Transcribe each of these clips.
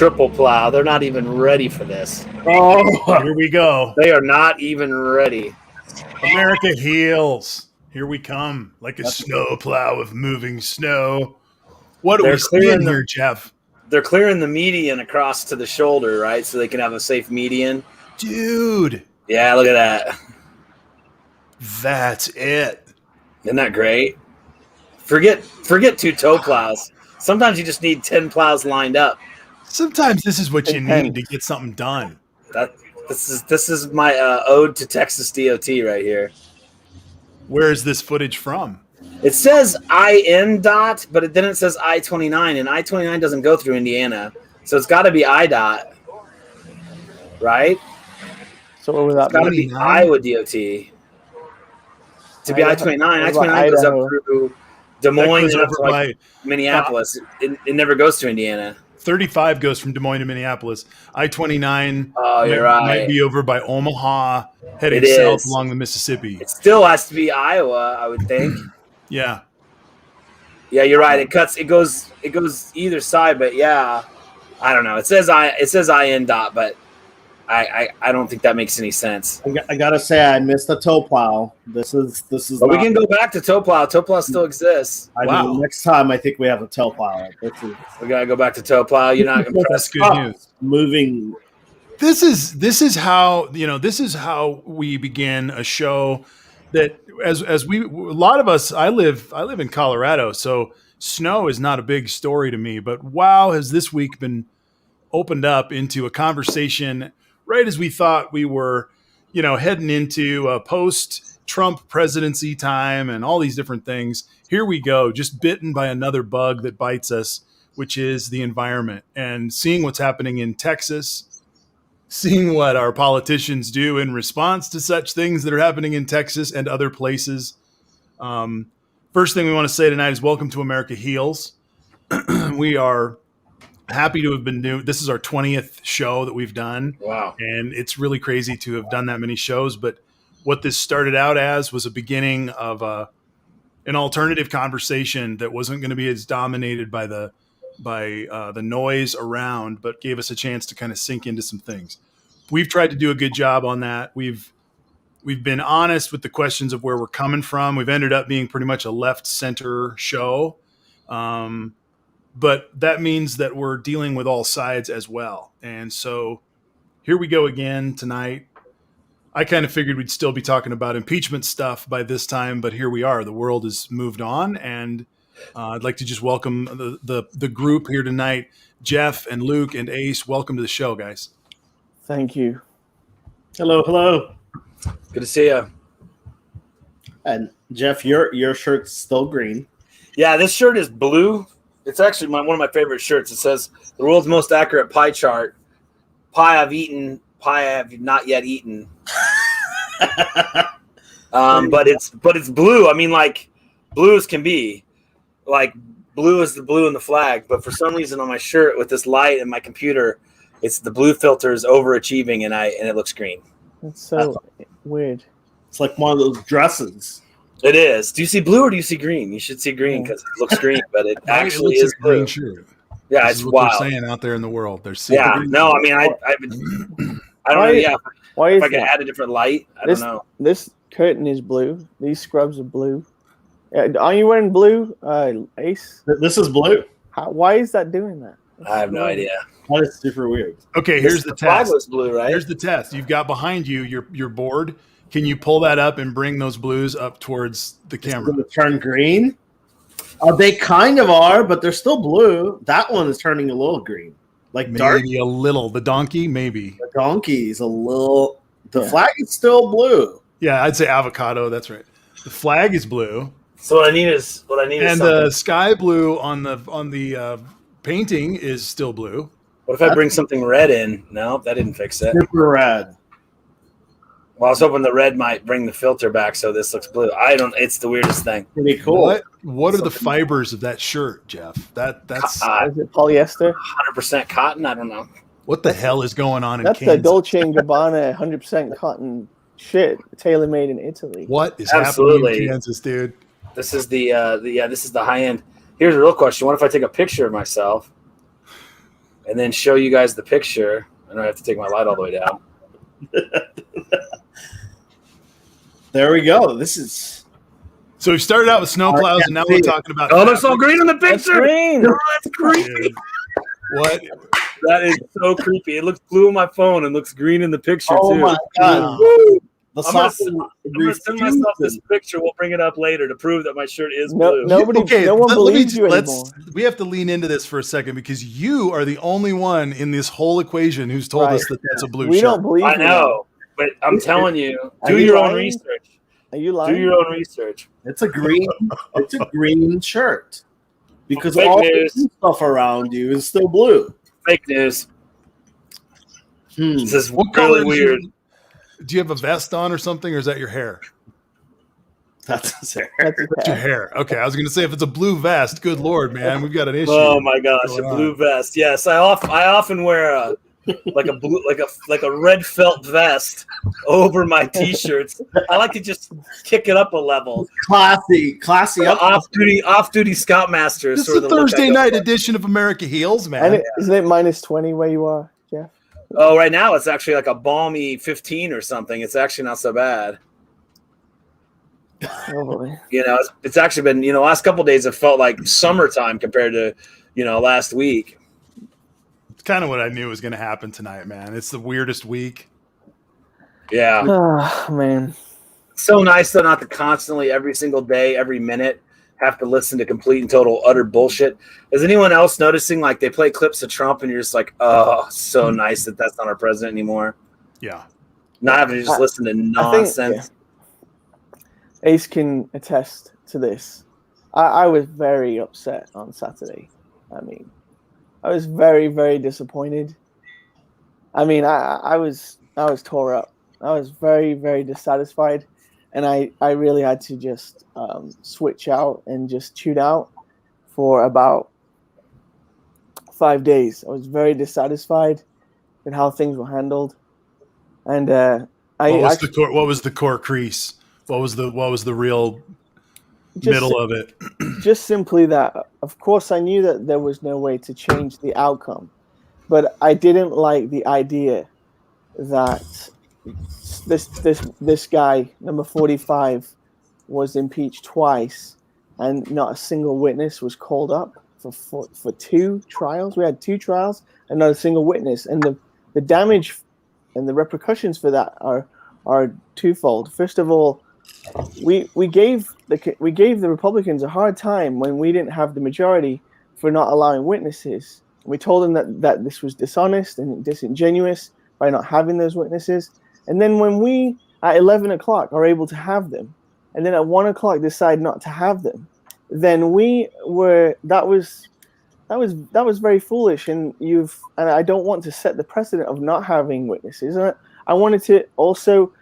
triple plow. They're not even ready for this. Oh, here we go. They are not even ready. America heals. Here we come, like a snow plow of moving snow. What are we seeing here, Jeff? They're clearing the median across to the shoulder, right? So they can have a safe median. Dude. Yeah, look at that. That's it. Isn't that great? Forget 2 toe plows. Sometimes you just need 10 plows lined up. Sometimes this is what you need to get something done. This is my ode to Texas DOT right here. Where is this footage from? It says INDOT, but then it says I-29, and I-29 doesn't go through Indiana, so it's got to be IDOT, right? So what was that? It's got to be Iowa DOT. To be I-29, I-29 goes up through Des Moines and up to like Minneapolis. It never goes to Indiana. 35 goes from Des Moines to Minneapolis. I-29 might be over by Omaha, heading south along the Mississippi. It still has to be Iowa, I would think. Yeah. Yeah, you're right. It goes either side, but yeah, I don't know. It says INDOT, but I don't think that makes any sense. I gotta say, I missed the toe plow. This is. But we can go back to toe plow. Toe plow still exists. I mean, next time I think we have a toe plow. We gotta go back to toe plow. You're not impressed. That's good news. Moving. This is how we begin a show that as we a lot of us. I live in Colorado, so snow is not a big story to me. But wow, has this week been opened up into a conversation right as we thought we were, heading into a post-Trump presidency time and all these different things. Here we go, just bitten by another bug that bites us, which is the environment. And seeing what's happening in Texas, seeing what our politicians do in response to such things that are happening in Texas and other places. First thing we want to say tonight is welcome to America Heals. We are happy to have been doing. This is our 20th show that we've done. Wow. And it's really crazy to have done that many shows. But what this started out as was a beginning of an alternative conversation that wasn't going to be as dominated by the noise around, but gave us a chance to kind of sink into some things. We've tried to do a good job on that. We've been honest with the questions of where we're coming from. We've ended up being pretty much a left center show. But that means that we're dealing with all sides as well. And so here we go again tonight. I kind of figured we'd still be talking about impeachment stuff by this time, but here we are. The world has moved on, and I'd like to just welcome the group here tonight. Jeff and Luke and Ace, welcome to the show, guys. Thank you. Hello. Good to see you. And Jeff, your shirt's still green. Yeah, this shirt is blue. It's actually one of my favorite shirts. It says the world's most accurate pie chart. Pie I've eaten, pie I have not yet eaten. But it's blue. I mean, like blue as can be. Like blue is the blue in the flag. But for some reason on my shirt with this light and my computer, it's the blue filter is overachieving and it looks green. That's so weird. It's like one of those dresses. It is. Do you see blue or do you see green? You should see green because it looks green, but it actually is blue. Green shirt. Yeah, this it's what wild. They're saying out there in the world. They're seeing. Yeah, no, I mean, I don't know. Yeah, if I could add a different light, I don't know. This curtain is blue. These scrubs are blue. Are you wearing blue, Ace? This is blue. Why is that doing that? I have no idea. That is super weird. Okay, here's the test. Was blue, right? Here's the test. You've got behind you your board. Can you pull that up and bring those blues up towards the camera? It's turn green? They kind of are, but they're still blue. That one is turning a little green. Like maybe dark. A little. The donkey, maybe. The donkey is a little. The flag is still blue. Yeah, I'd say avocado. That's right. The flag is blue. So what I need is and the sky blue on the painting is still blue. What if I bring something red in? No, that didn't fix it. Super red. Well, I was hoping the red might bring the filter back so this looks blue. It's the weirdest thing. Pretty cool. What are the fibers of that shirt, Jeff? That's is it polyester? 100% cotton? I don't know. What the hell is going on in Kansas? That's the Dolce & Gabbana 100% cotton shit, tailor-made in Italy. What is happening in Kansas, dude? This is this is the high end. Here's a real question. What if I take a picture of myself and then show you guys the picture. And I have to take my light all the way down. There we go. This is So we started out with snowplows, and now we're talking about. Oh, there's all green in the That's picture. green. Oh, that's creepy. Dude, what? That is so creepy. It looks blue on my phone and looks green in the picture oh too. my god. Woo! The I'm gonna, sauce I'm gonna send myself this picture. We'll bring it up later to prove that my shirt is blue. No one believes you anymore. We have to lean into this for a second because you are the only one in this whole equation who's told us that that's a blue We shirt. don't believe I you. know, but I'm telling you, Are do you your own lying? research. Are you lying? Do your own research. It's a green shirt. Because Fake all news. the stuff around you is still blue. Fake news. This is What color really weird. Do you have a vest on or something, or is that your hair? That's his hair. That's his It's your hair. hair. Okay, I was going to say if it's a blue vest, good lord, man, we've got an issue. Oh my gosh, a going on. blue vest. Yes, I often wear a like a red felt vest over my t-shirts. I like to just kick it up a level. Classy up. Off-duty Scoutmaster. This is sort of the the look I Thursday go night for. edition of America Heals, And man. isn't it minus 20 where you are, Jeff? Oh, right now it's actually like a balmy 15 or something. It's actually not so bad. Oh, boy. You know, it's actually been, last couple of days it felt like summertime compared to, last week. It's kind of what I knew was going to happen tonight, man. It's the weirdest week. Yeah. Oh, man. So nice though not to constantly every single day, every minute have to listen to complete and total utter bullshit. Is anyone else noticing like they play clips of Trump and you're just like, oh, so nice that that's not our president anymore. Yeah. Not having to just listen to nonsense. Ace can attest to this. I was very upset on Saturday. I mean, I was very, very disappointed. I mean, I was tore up. I was very, very dissatisfied, and I really had to just switch out and just tune out for about 5 days. I was very dissatisfied with how things were handled, and what was the core crease? What was the real middle of it? Just simply that, of course, I knew that there was no way to change the outcome, but I didn't like the idea that this guy, number 45, was impeached twice, and not a single witness was called up for 2 trials. We had 2 trials and not a single witness, and the damage and the repercussions for that are twofold. First of all, we gave the Republicans a hard time when we didn't have the majority for not allowing witnesses. We told them that this was dishonest and disingenuous by not having those witnesses. And then when we at 11 o'clock are able to have them, and then at 1 o'clock decide not to have them, then that was very foolish. And I don't want to set the precedent of not having witnesses. And I wanted to also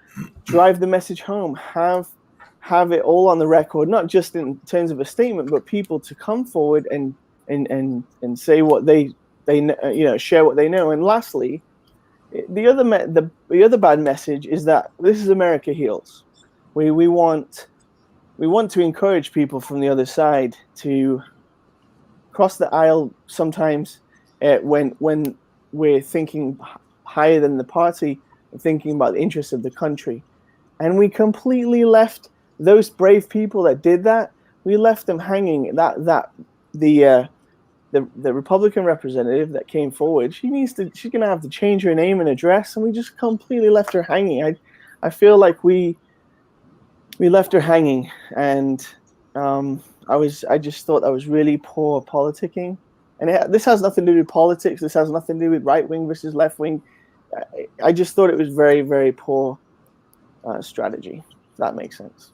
drive the message home, have it all on the record, not just in terms of a statement, but people to come forward and say what they share what they know. And lastly, the other bad message is that this is America Heals. We want to encourage people from the other side to cross the aisle sometimes when we're thinking higher than the party, thinking about the interests of the country. And we completely left those brave people that did that. We left them hanging. The Republican representative that came forward, she's gonna have to change her name and address, and we just completely left her hanging. I feel like we left her hanging, and I just thought that was really poor politicking. And this has nothing to do with politics. This has nothing to do with right wing versus left wing. I just thought it was very, very poor strategy. If that makes sense.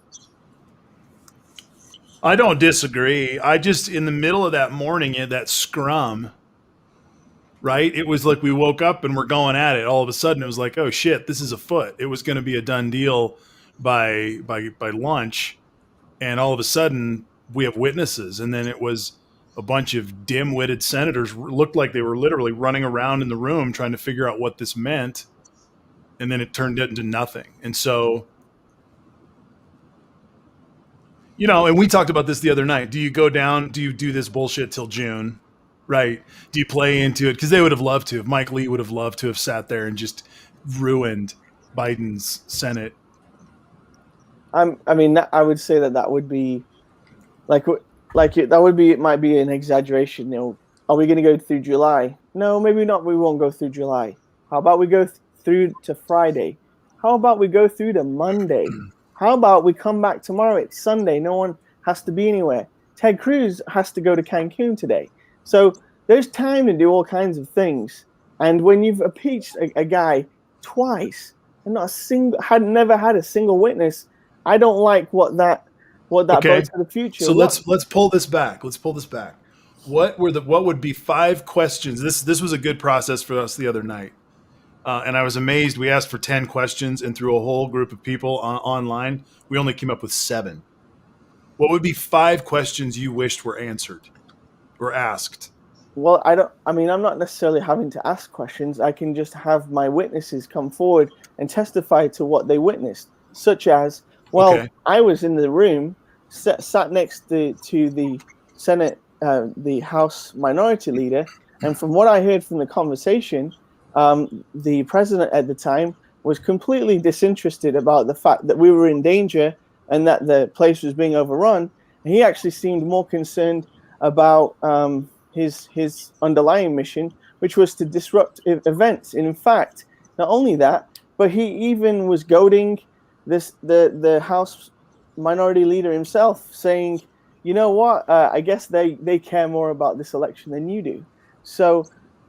I don't disagree. I just, in the middle of that morning, that scrum, right? It was like we woke up and we're going at it. All of a sudden, it was like, oh shit, this is afoot. It was going to be a done deal by lunch, and all of a sudden we have witnesses, and then it was a bunch of dim-witted senators looked like they were literally running around in the room trying to figure out what this meant, and then it turned into nothing. And so, and we talked about this the other night. Do you go down? Do you do this bullshit till June, Right. Do you play into it? Because they would have loved to. Mike Lee would have loved to have sat there and just ruined Biden's Senate. I mean, I would say that would be that would be, it might be an exaggeration. Are we going to go through July? No, maybe not. We won't go through July. How about we go through to Friday? How about we go through to Monday? How about we come back tomorrow? It's Sunday. No one has to be anywhere. Ted Cruz has to go to Cancun today. So there's time to do all kinds of things. And when you've impeached a guy twice and had never had a single witness, I don't like what that bodes for the future. So let's pull this back. What would be 5 questions? This was a good process for us the other night. And I was amazed. We asked for 10 questions, and through a whole group of people online, we only came up with 7. What would be 5 questions you wished were answered or asked? Well, I'm not necessarily having to ask questions. I can just have my witnesses come forward and testify to what they witnessed, such as, I was in the room, sat next to the Senate, the House Minority Leader, and from what I heard from the conversation, the president at the time was completely disinterested about the fact that we were in danger and that the place was being overrun. And he actually seemed more concerned about his underlying mission, which was to disrupt events. And in fact, not only that, but he even was goading the House Minority Leader himself, saying, you know what, I guess they care more about this election than you do. So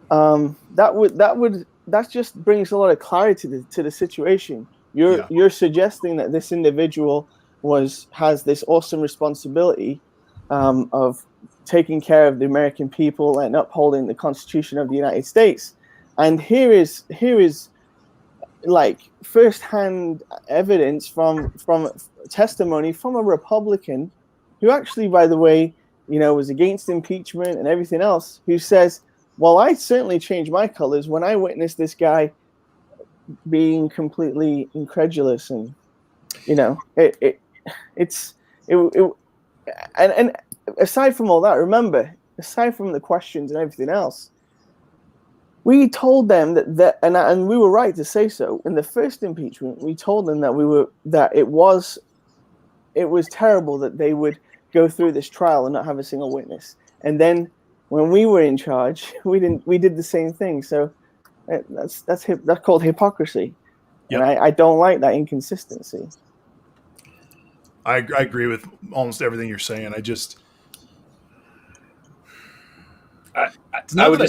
that just brings a lot of clarity to the situation. You're suggesting that this individual has this awesome responsibility of taking care of the American people and upholding the Constitution of the United States. And here is like firsthand evidence from testimony from a Republican who actually, by the way, was against impeachment and everything else, who says, well, I certainly changed my colors when I witnessed this guy being completely incredulous. And, and aside from all that, remember, aside from the questions and everything else, we told them that and we were right to say so. In the first impeachment, we told them that it was terrible that they would go through this trial and not have a single witness. And then when we were in charge, we did the same thing. So that's called hypocrisy. Yep. And I don't like that inconsistency. I agree with almost everything you're saying. I would just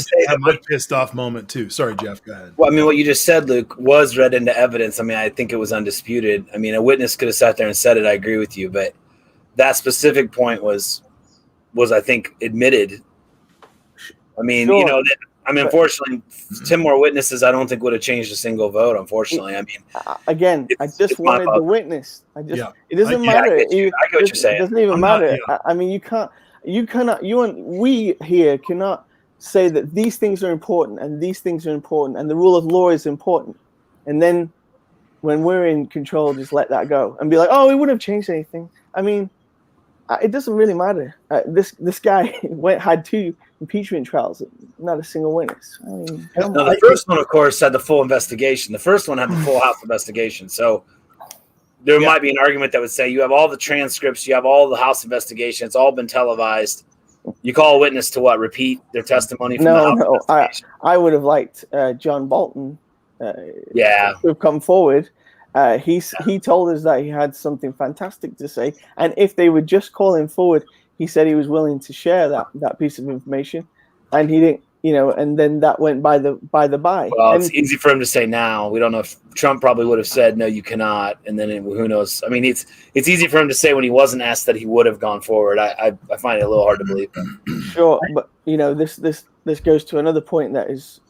say my pissed off moment too. Sorry, Jeff, go ahead. Well, I mean, what you just said, Luke, was read into evidence. I mean, I think it was undisputed. I mean, a witness could have sat there and said it. I agree with you, but that specific point was I think admitted. I mean, sure. Unfortunately, 10 more witnesses, I don't think would have changed a single vote. Unfortunately, I mean, again, I just wanted the witness. It doesn't matter. I get what you're saying. It doesn't even matter. I mean, we here cannot say that these things are important and these things are important and the rule of law is important, and then when we're in control, just let that go and be like, oh, it wouldn't have changed anything. I mean, it doesn't really matter. This guy had 2 impeachment trials, not a single witness. I mean, the first one, of course, had the full investigation. The first one had the full House investigation. So there might be an argument that would say you have all the transcripts, you have all the House investigation, it's all been televised. You call a witness to what? Repeat their testimony from the House investigation? I would have liked John Bolton to have come forward. He told us that he had something fantastic to say, and if they would just call him forward, he said he was willing to share that piece of information, and he didn't, and then that went by. Well, it's easy for him to say now. We don't know if Trump probably would have said no, you cannot, and then who knows? I mean, it's easy for him to say when he wasn't asked that he would have gone forward. I find it a little hard to believe. Sure, but this goes to another point that is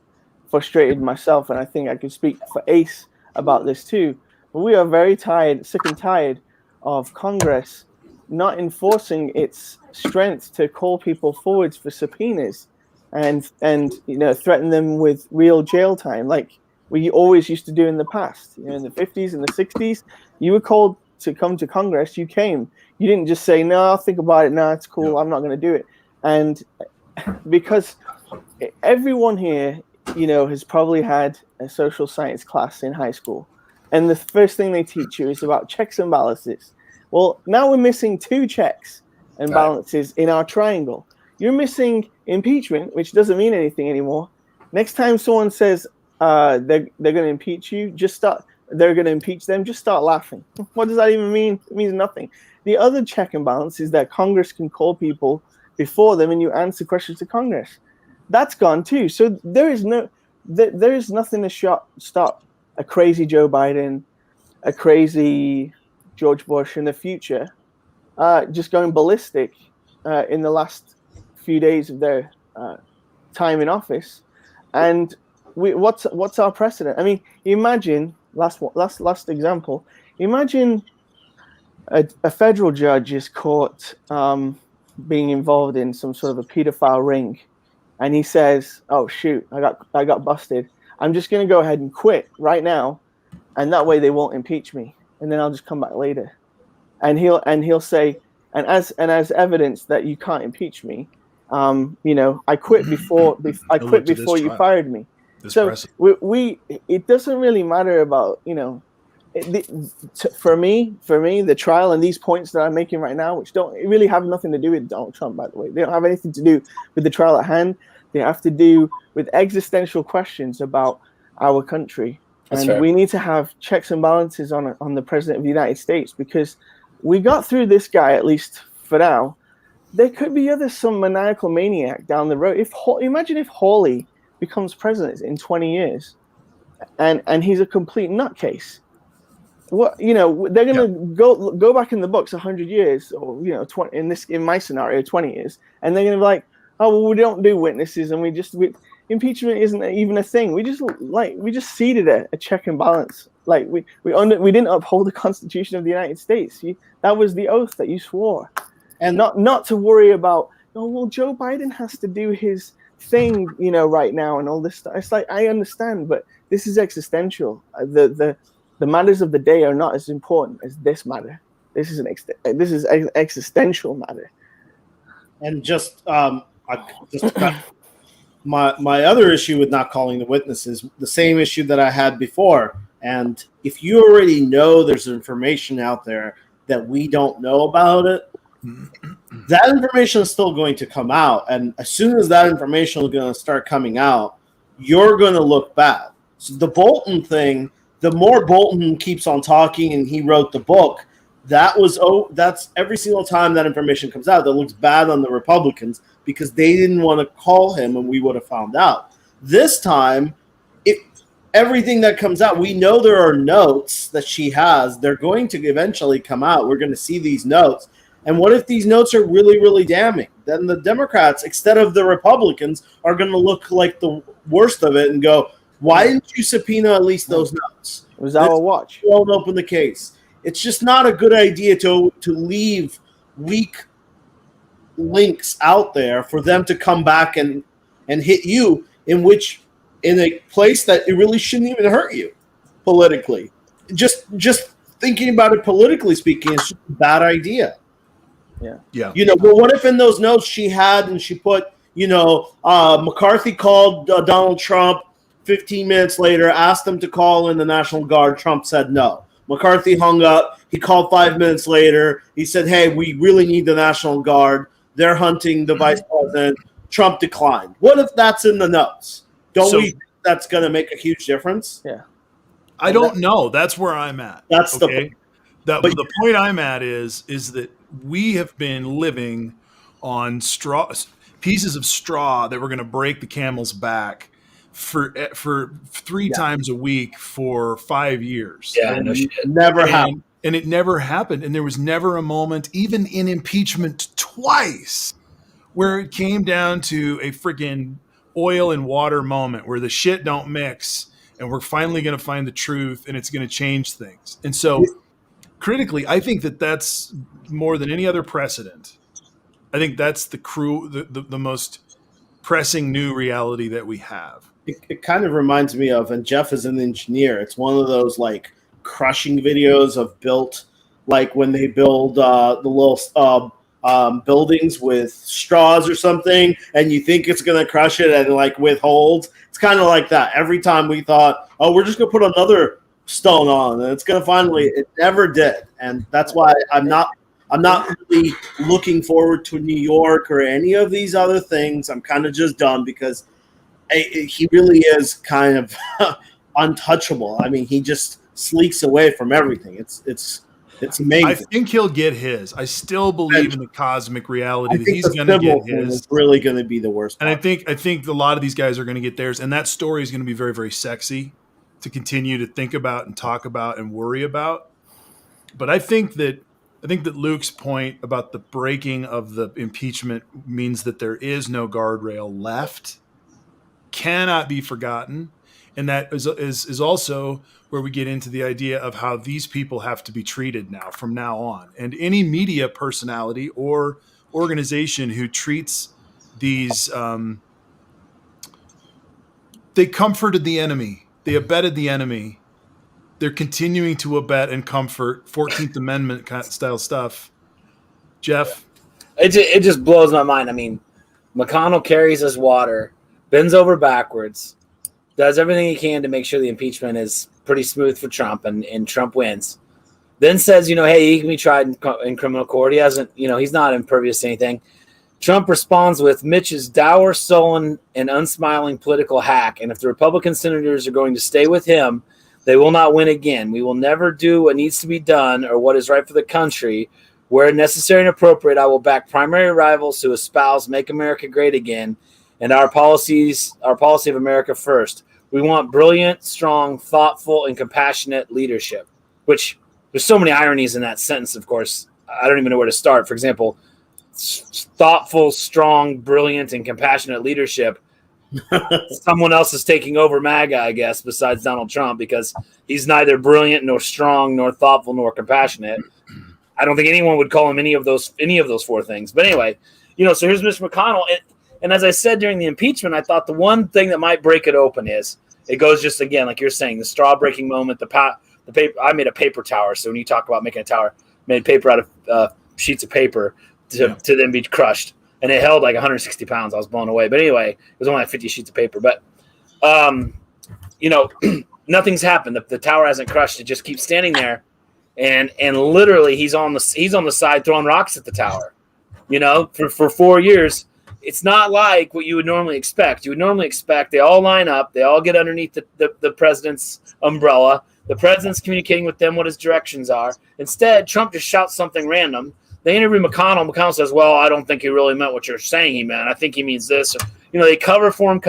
frustrated myself, and I think I can speak for Ace about this too. We are very sick and tired of Congress not enforcing its strength to call people forwards for subpoenas and threaten them with real jail time, like we always used to do in the past. In the 50s and the 60s, you were called to come to Congress. You came. You didn't just say, no, I'll think about it. No, it's cool. I'm not going to do it. And because everyone here, has probably had a social science class in high school, and the first thing they teach you is about checks and balances. Well, now we're missing 2 checks and balances in our triangle. You're missing impeachment, which doesn't mean anything anymore. Next time someone says they're going to impeach you, they're going to impeach them, just start laughing. What does that even mean? It means nothing. The other check and balance is that Congress can call people before them and you answer questions to Congress. That's gone too. So there is nothing to stop a crazy Joe Biden, a crazy George Bush in the future, just going ballistic in the last few days of their time in office. And what's our precedent? I mean, imagine last example. Imagine a federal judge is caught being involved in some sort of a pedophile ring, and he says, "Oh shoot, I got busted. I'm just going to go ahead and quit right now, and that way they won't impeach me, and then I'll just come back later." And he'll say, and as evidence that you can't impeach me, I quit before you fired me. So it doesn't really matter about for me the trial and these points that I'm making right now, which don't really have nothing to do with Donald Trump, by the way. They don't have anything to do with the trial at hand. They have to do with existential questions about our country. That's and fair. We need to have checks and balances on the president of the United States, because we got through this guy, at least for now. There could be some maniacal maniac down the road. Imagine if Hawley becomes president in 20 years and he's a complete nutcase. What they're gonna go back in the books 100 years, or 20 in my scenario 20 years, and they're gonna be like, oh well, we don't do witnesses, and impeachment isn't even a thing. We just ceded a check and balance. Like we didn't uphold the Constitution of the United States. That was the oath that you swore, and not to worry about. Oh well, Joe Biden has to do his thing, right now, and all this stuff. It's like, I understand, but this is existential. The matters of the day are not as important as this matter. This is an existential matter. And my other issue with not calling the witnesses, the same issue that I had before. And if you already know there's information out there that we don't know about it, that information is still going to come out. And as soon as that information is going to start coming out, you're going to look bad. So the Bolton thing, the more Bolton keeps on talking and he wrote the book, that's every single time that information comes out that looks bad on the Republicans, because they didn't want to call him and we would have found out. This time, everything that comes out, we know there are notes that she has. They're going to eventually come out. We're going to see these notes. And what if these notes are really, really damning? Then the Democrats, instead of the Republicans, are going to look like the worst of it and go, why didn't you subpoena at least those notes? It was our watch. Won't open the case. It's just not a good idea to leave weak links out there for them to come back and hit you in a place that it really shouldn't even hurt you politically. Just thinking about it politically speaking, it's just a bad idea. Yeah. Well, what if in those notes she put, McCarthy called Donald Trump 15 minutes later, asked him to call in the National Guard. Trump said no. McCarthy hung up. He called 5 minutes later. He said, hey, we really need the National Guard. They're hunting the vice president. Trump declined. What if that's in the notes? We think that's going to make a huge difference? Yeah. I don't know. That's where I'm at. That's okay? The point I'm at is that we have been living on pieces of straw that were going to break the camel's back for 3 times a week for 5 years. Yeah, never happened. And it never happened. And there was never a moment, even in impeachment twice, where it came down to a freaking oil and water moment where the shit don't mix and we're finally going to find the truth and it's going to change things. And so critically, I think that's more than any other precedent. I think that's the most pressing new reality that we have. It kind of reminds me of, and Jeff is an engineer, it's one of those like crushing videos of built, like when they build the little buildings with straws or something, and you think it's going to crush it and like withhold. It's kind of like that. Every time we thought, oh, we're just going to put another stone on, and it's going to finally. It never did, and that's why I'm not really looking forward to New York or any of these other things. I'm kind of just done because he really is kind of untouchable. I mean, he just sleeks away from everything. It's amazing. I think he'll get his. I still believe in the cosmic reality that he's going to get his. Is really going to be the worst part. And I think a lot of these guys are going to get theirs, and that story is going to be very, very sexy to continue to think about and talk about and worry about. But I think that Luke's point about the breaking of the impeachment means that there is no guardrail left, cannot be forgotten. And that is also where we get into the idea of how these people have to be treated now from now on. And any media personality or organization who treats these, they comforted the enemy, they abetted the enemy, they're continuing to abet and comfort 14th Amendment style stuff. Jeff? It just blows my mind. I mean, McConnell carries his water, bends over backwards, does everything he can to make sure the impeachment is pretty smooth for Trump, and Trump wins. Then says, hey, he can be tried in criminal court. He hasn't, he's not impervious to anything. Trump responds with, Mitch is dour, sullen, and unsmiling political hack. And if the Republican senators are going to stay with him, they will not win again. We will never do what needs to be done or what is right for the country. Where necessary and appropriate, I will back primary rivals who espouse Make America Great Again and our policy of America first. We want brilliant, strong, thoughtful, and compassionate leadership, which there's so many ironies in that sentence, of course. I don't even know where to start. For example, thoughtful, strong, brilliant, and compassionate leadership. Someone else is taking over MAGA, I guess, besides Donald Trump, because he's neither brilliant, nor strong, nor thoughtful, nor compassionate. I don't think anyone would call him any of those four things. But anyway, so here's Mitch McConnell. And as I said during the impeachment, I thought the one thing that might break it open is it goes just again, like you're saying, the straw breaking moment, the paper. I made a paper tower. So when you talk about making a tower, made paper out of sheets of paper to then be crushed. And it held like 160 pounds. I was blown away. But anyway, it was only like 50 sheets of paper. But, nothing's happened. The tower hasn't crushed. It just keeps standing there. And literally he's on the side throwing rocks at the tower, for 4 years. It's not like what you would normally expect. You would normally expect they all line up. They all get underneath the president's umbrella. The president's communicating with them what his directions are. Instead, Trump just shouts something random. They interview McConnell. McConnell says, well, I don't think he really meant what you're saying he meant. I think he means this. They cover for him.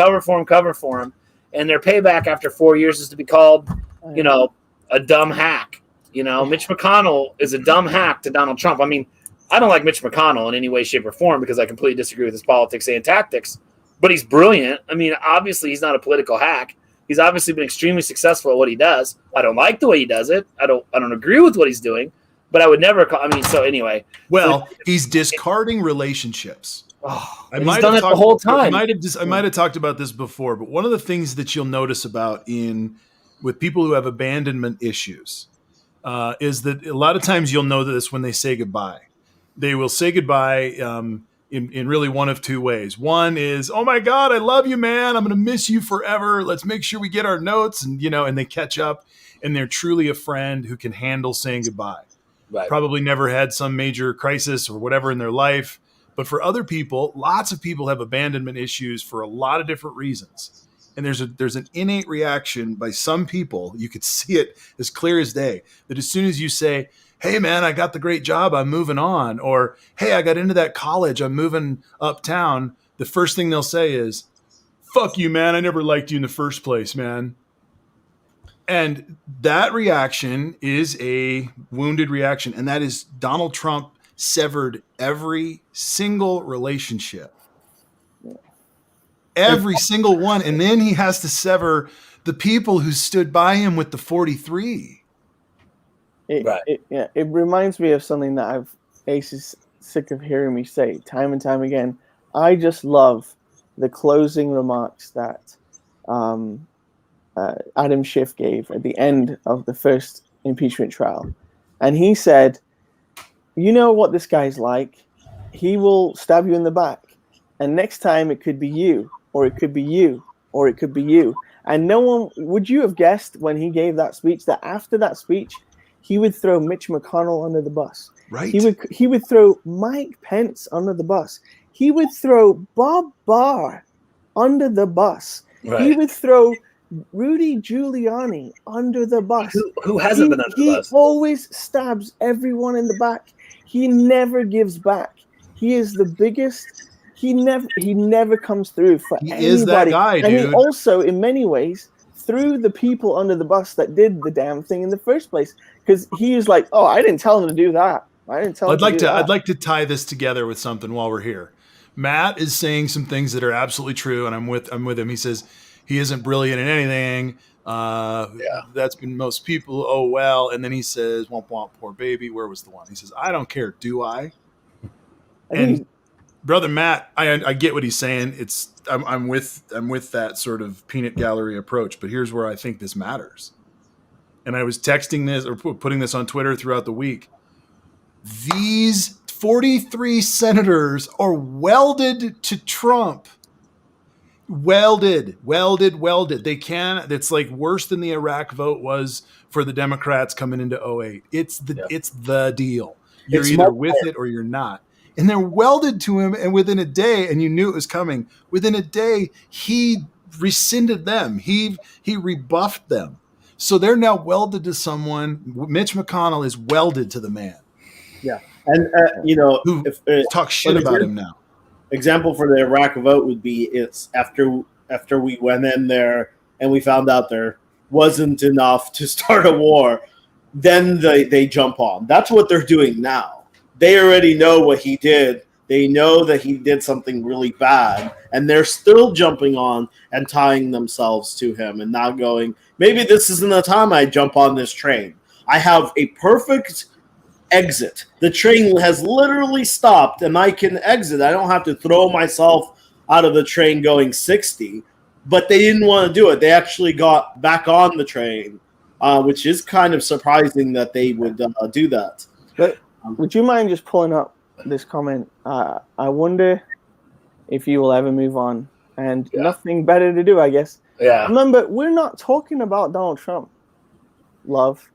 And their payback after 4 years is to be called, a dumb hack. Mitch McConnell is a dumb hack to Donald Trump. I mean, I don't like Mitch McConnell in any way, shape, or form because I completely disagree with his politics and tactics, but he's brilliant. I mean, obviously he's not a political hack. He's obviously been extremely successful at what he does. I don't like the way he does it. I don't agree with what he's doing, but I would never call. I mean, so anyway. Well, he's discarding relationships. Oh, he's done it the whole time. I might have talked about this before, but one of the things that you'll notice with people who have abandonment issues is that a lot of times you'll know this when they say goodbye. They will say goodbye in really one of two ways. One is, oh my God, I love you, man. I'm going to miss you forever. Let's make sure we get our notes and they catch up and they're truly a friend who can handle saying goodbye. Right. Probably never had some major crisis or whatever in their life. But for other people, lots of people have abandonment issues for a lot of different reasons. And there's an innate reaction by some people. You could see it as clear as day that as soon as you say, hey, man, I got the great job, I'm moving on. Or, hey, I got into that college, I'm moving uptown. The first thing they'll say is, fuck you, man, I never liked you in the first place, man. And that reaction is a wounded reaction. And that is Donald Trump severed every single relationship. Every single one. And then he has to sever the people who stood by him with the 43. It reminds me of something that Ace is sick of hearing me say time and time again. I just love the closing remarks that Adam Schiff gave at the end of the first impeachment trial. And he said, you know what this guy's like? he will stab you in the back, and next time it could be you, or it could be you, or it could be you. And no one would you have guessed when he gave that speech that after that speech, he would throw Mitch McConnell under the bus. Right. He would throw Mike Pence under the bus. He would throw Bob Barr under the bus. Right. He would throw Rudy Giuliani under the bus. Who hasn't been under the bus? He always stabs everyone in the back. He never gives back. He is the biggest. He never comes through for He anybody. is that guy, and dude. he also, in many ways, threw the people under the bus that did the damn thing in the first place. Because he is like, oh, I didn't tell him to do that. I didn't tell him to do that. I'd like to tie this together with something while we're here. Matt is saying some things that are absolutely true, and I'm with him. He says he isn't brilliant in anything. That's been most people. Oh well. And then he says, "Womp womp, poor baby." Where was the one? He says, "I don't care, do I?" And brother Matt, I get what he's saying. I'm with that sort of peanut gallery approach. But here's where I think this matters. And I was texting this or putting this on Twitter throughout the week. These 43 senators are welded to Trump. Welded. They can. It's like worse than the Iraq vote was for the Democrats coming into 2008. It's the deal. You're either with it or you're not. And they're welded to him. And within a day, and you knew it was coming, within a day, he rescinded them. He rebuffed them. So they're now welded to someone. Mitch McConnell is welded to the man. Yeah. And, who talk shit about him now. Example for the Iraq vote would be it's after we went in there and we found out there wasn't enough to start a war, then they jump on. That's what they're doing now. They already know what he did. They know that he did something really bad, and they're still jumping on and tying themselves to him and now going, maybe this isn't the time I jump on this train. I have a perfect exit. The train has literally stopped and I can exit. I don't have to throw myself out of the train going 60, but they didn't want to do it. They actually got back on the train, which is kind of surprising that they would do that. But would you mind just pulling up this comment? I wonder if you will ever move on, and nothing better to do, I guess. Yeah. Remember, we're not talking about Donald Trump, love.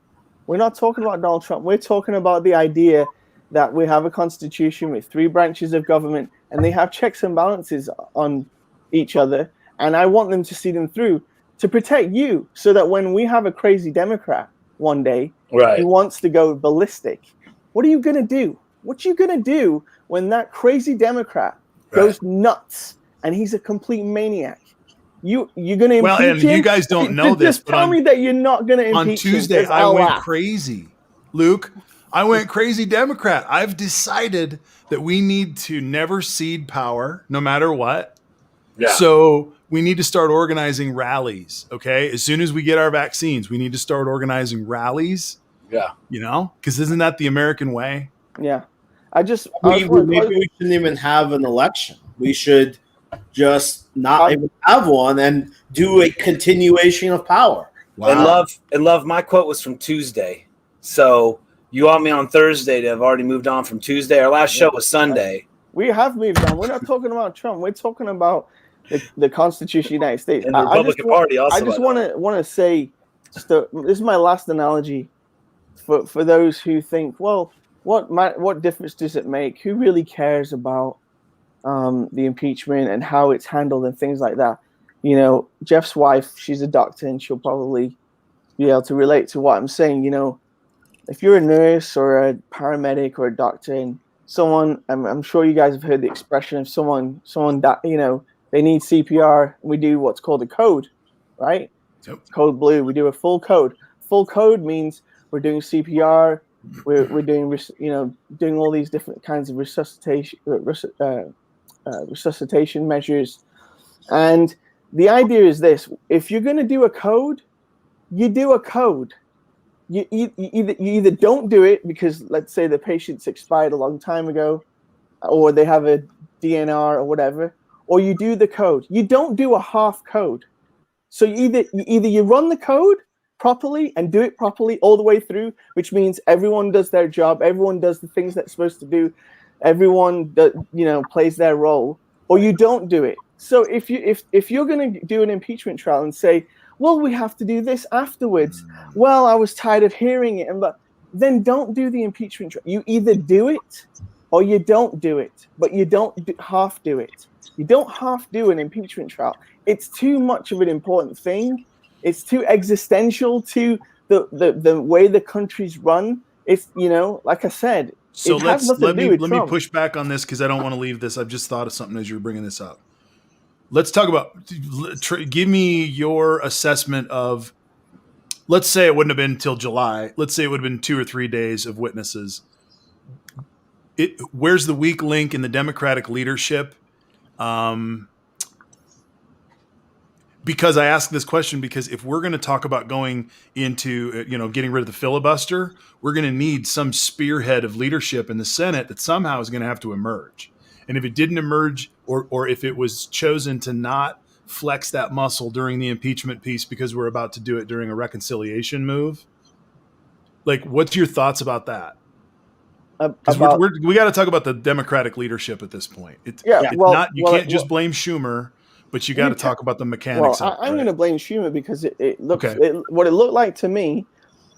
We're not talking about Donald Trump. We're talking about the idea that we have a constitution with 3 branches of government and they have checks and balances on each other. And I want them to see them through to protect you so that when we have a crazy Democrat one day who wants to go ballistic, what are you going to do? What are you going to do when that crazy Democrat goes nuts and he's a complete maniac? You're going to impeach him? And you guys don't know this. Just tell me that you're not going to impeach him. On Tuesday, I went crazy. Luke, I went crazy Democrat. I've decided that we need to never cede power, no matter what. Yeah. So we need to start organizing rallies, okay? As soon as we get our vaccines, we need to start organizing rallies. Yeah. Because isn't that the American way? Yeah. Maybe we shouldn't even have an election. We should just not even have one and do a continuation of power. Wow. And love, my quote was from Tuesday. So you want me on Thursday to have already moved on from Tuesday. Our last show was Sunday. We have moved on. We're not talking about Trump. We're talking about the Constitution of the United States. And the Republican Party also. I just want to say, this is my last analogy for those who think, well, what difference does it make? Who really cares about the impeachment and how it's handled and things like that? Jeff's wife, she's a doctor, and she'll probably be able to relate to what I'm saying. If you're a nurse or a paramedic or a doctor, and someone, I'm sure you guys have heard the expression of someone that they need CPR, and we do what's called a code, right? Yep. Code blue. We do a full code. Full code means we're doing CPR. We're doing doing all these different kinds of resuscitation measures, and the idea is this: if you're going to do a code, you do a code. You either don't do it because, let's say, the patient's expired a long time ago, or they have a DNR or whatever, or you do the code. You don't do a half code. So either you run the code properly and do it properly all the way through, which means everyone does their job, everyone does the things that's supposed to do, everyone that plays their role, or you don't do it. So if you're going to do an impeachment trial and say, well, we have to do this afterwards, well, I was tired of hearing it, then don't do the impeachment trial. You either do it or you don't do it, but you don't half do it. You don't half do an impeachment trial. It's too much of an important thing. It's too existential to the way the country's run. It's, like I said, so let me push back on this because I don't want to leave this. I've just thought of something as you were bringing this up. Let's talk about, give me your assessment of, let's say it wouldn't have been until July. Let's say it would have been 2 or 3 days of witnesses. Where's the weak link in the Democratic leadership? Because I ask this question because if we're going to talk about going into, getting rid of the filibuster, we're going to need some spearhead of leadership in the Senate that somehow is going to have to emerge. And if it didn't emerge, or if it was chosen to not flex that muscle during the impeachment piece because we're about to do it during a reconciliation move, like, what's your thoughts about that? Because we got to talk about the Democratic leadership at this point. You can't just blame Schumer, but you got to talk about the mechanics. Well, I'm going to blame Schumer because it looks what it looked like to me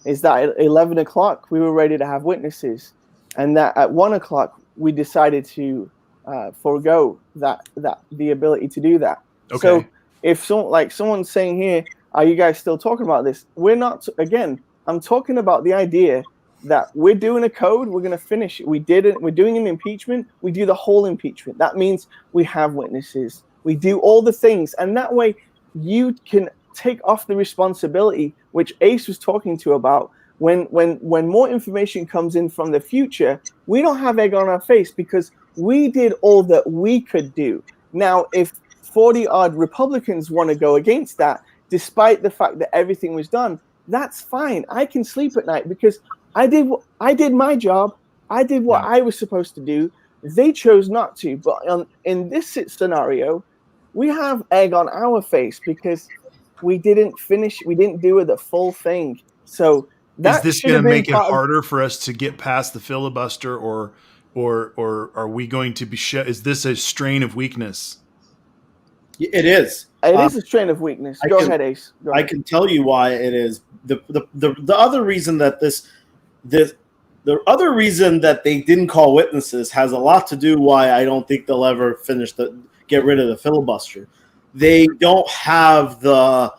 is that at 11 o'clock we were ready to have witnesses, and that at 1 o'clock we decided to forego the ability to do that. Okay. So if someone's saying here, are you guys still talking about this? We're not. Again, I'm talking about the idea that we're doing a code, we're going to finish it. We did it. We're doing an impeachment. We do the whole impeachment. That means we have witnesses. We do all the things. And that way you can take off the responsibility, which Ace was talking to about. When more information comes in from the future, we don't have egg on our face because we did all that we could do. Now, if 40-odd Republicans want to go against that, despite the fact that everything was done, that's fine. I can sleep at night because I did my job. I did what I was supposed to do. They chose not to. But in this scenario, we have egg on our face because we didn't finish. We didn't do the full thing. So is this going to make it harder for us to get past the filibuster, or are we going to be? Is this a strain of weakness? It is. It is a strain of weakness. Go ahead, Ace. I can tell you why it is. The other reason that the other reason that they didn't call witnesses has a lot to do why I don't think they'll ever get rid of the filibuster. They don't have the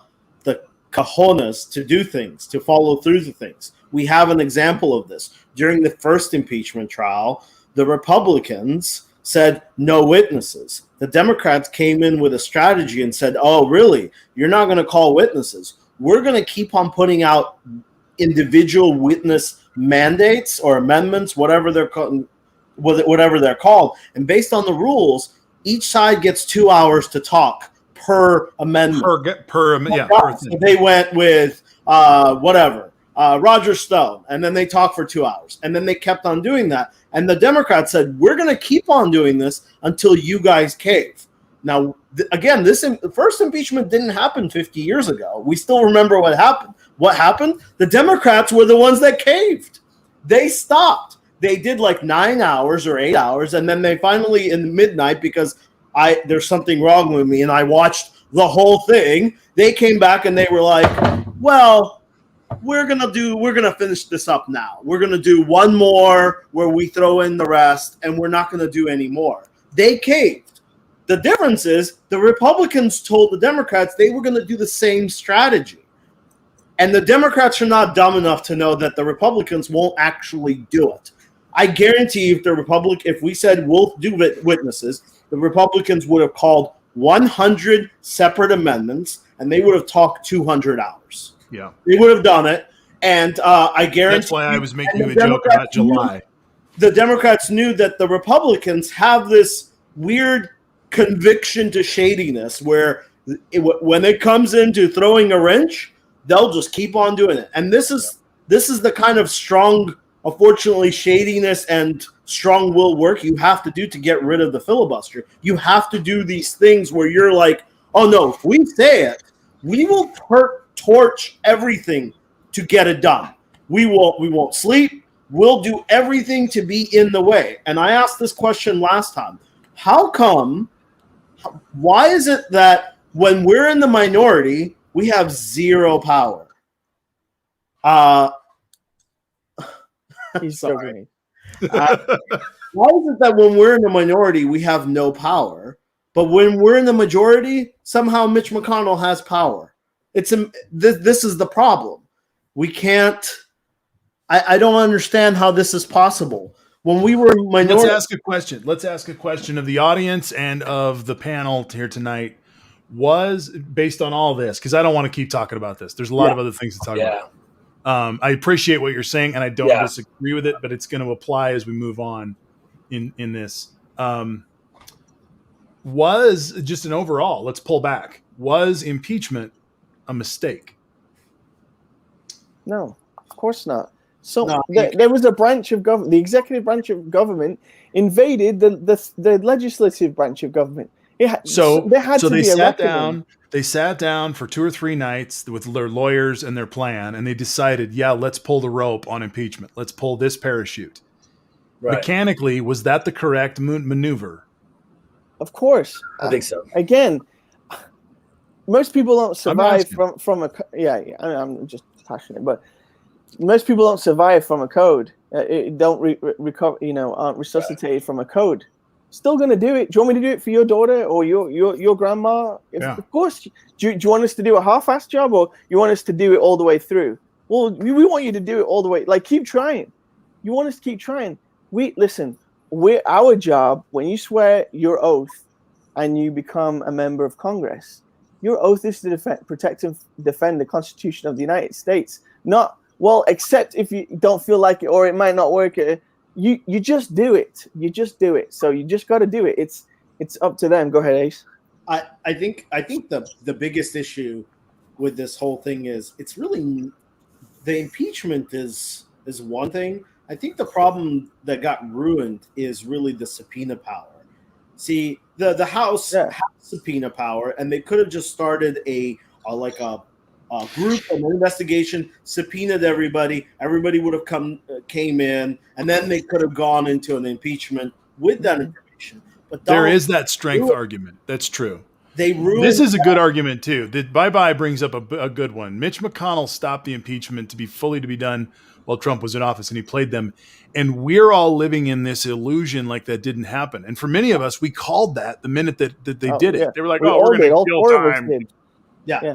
cojones to do things, to follow through the things. We have an example of this. During the first impeachment trial, the Republicans said no witnesses. The Democrats came in with a strategy and said, oh, really? You're not going to call witnesses. We're going to keep on putting out individual witness mandates or amendments, whatever they're called. And based on the rules, each side gets 2 hours to talk per amendment. So they went with Roger Stone, and then they talked for 2 hours, and then they kept on doing that. And the Democrats said, we're going to keep on doing this until you guys cave. Now, again, the first impeachment didn't happen 50 years ago. We still remember what happened. What happened? The Democrats were the ones that caved. They stopped. They did like 9 hours or 8 hours, and then they finally, in midnight, because there's something wrong with me, and I watched the whole thing, they came back and they were like, well, we're gonna finish this up now. We're gonna do one more where we throw in the rest, and we're not gonna do any more. They caved. The difference is the Republicans told the Democrats they were gonna do the same strategy. And the Democrats are not dumb enough to know that the Republicans won't actually do it. I guarantee if we said we'll do witnesses, the Republicans would have called 100 separate amendments, and they would have talked 200 hours. Yeah. They would have done it. And I guarantee that's why I was making a joke about July. The Democrats knew that the Republicans have this weird conviction to shadiness where when it comes into throwing a wrench, they'll just keep on doing it. And this is the kind of strong, unfortunately, shadiness and strong will work you have to do to get rid of the filibuster. You have to do these things where you're like, oh no, if we say it, we will torch everything to get it done. We won't sleep. will do everything to be in the way. And I asked this question last time. Why is it that when we're in the minority, we have zero power? He's sorry. struggling. Why is it that when we're in the minority, we have no power, but when we're in the majority, somehow Mitch McConnell has power? This is the problem. We can't. I don't understand how this is possible. When we were minority, let's ask a question. Let's ask a question of the audience and of the panel here tonight. Was based on all this, because I don't want to keep talking about this. There's a lot of other things to talk about. I appreciate what you're saying, and I don't disagree with it, but it's going to apply as we move on in this. Was just an overall, let's pull back. Was impeachment a mistake? No, of course not. So No, there was a branch of government, the executive branch of government invaded the legislative branch of government. They sat down. They sat down for 2 or 3 nights with their lawyers and their plan, and they decided, let's pull the rope on impeachment. Let's pull this parachute. Right. Mechanically, was that the correct maneuver? Of course, I think so. Again, most people don't survive from a. I'm just passionate, but most people don't survive from a code. Don't recover. Aren't resuscitated from a code. Still going to do it. Do you want me to do it for your daughter or your grandma? Of course. Do you want us to do a half-assed job, or you want us to do it all the way through? Well, we want you to do it all the way. Like, keep trying. You want us to keep trying. Our job, when you swear your oath and you become a member of Congress, your oath is to protect and defend the Constitution of the United States. Not, except if you don't feel like it or it might not work. You just do it. You just do it. So you just got to do it. It's up to them. Go ahead, Ace. I think the biggest issue with this whole thing is it's really the impeachment is one thing. I think the problem that got ruined is really the subpoena power. See, the House has subpoena power, and they could have just started a group, an investigation, subpoenaed everybody. Everybody would have came in, and then they could have gone into an impeachment with that information. But there is that strength argument. That's true. They ruined. This is a good argument too. The bye brings up a good one. Mitch McConnell stopped the impeachment to be done while Trump was in office, and he played them. And we're all living in this illusion like that didn't happen. And for many of us, we called that the minute that they did it. They were like, we're going to kill time. Yeah.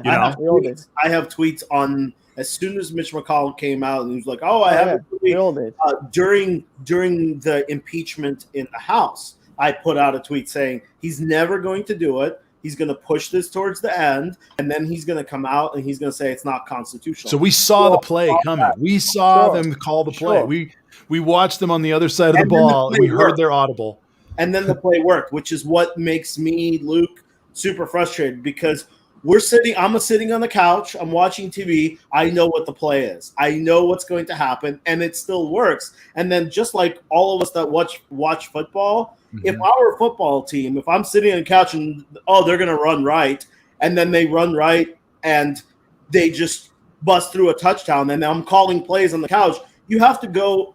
I have tweets on as soon as Mitch McConnell came out, and he was like, I have a tweet. We all did. During the impeachment in the House, I put out a tweet saying he's never going to do it. He's going to push this towards the end, and then he's going to come out and he's going to say it's not constitutional. So we saw the play coming. We saw them call the play. We watched them on the other side of the ball, and we heard their audible. And then the play worked, which is what makes me, Luke, super frustrated because I'm sitting on the couch. I'm watching TV. I know what the play is. I know what's going to happen, and it still works. And then just like all of us that watch football, if our football team, if I'm sitting on the couch and, they're going to run right, and then they run right and they just bust through a touchdown, and I'm calling plays on the couch, you have to go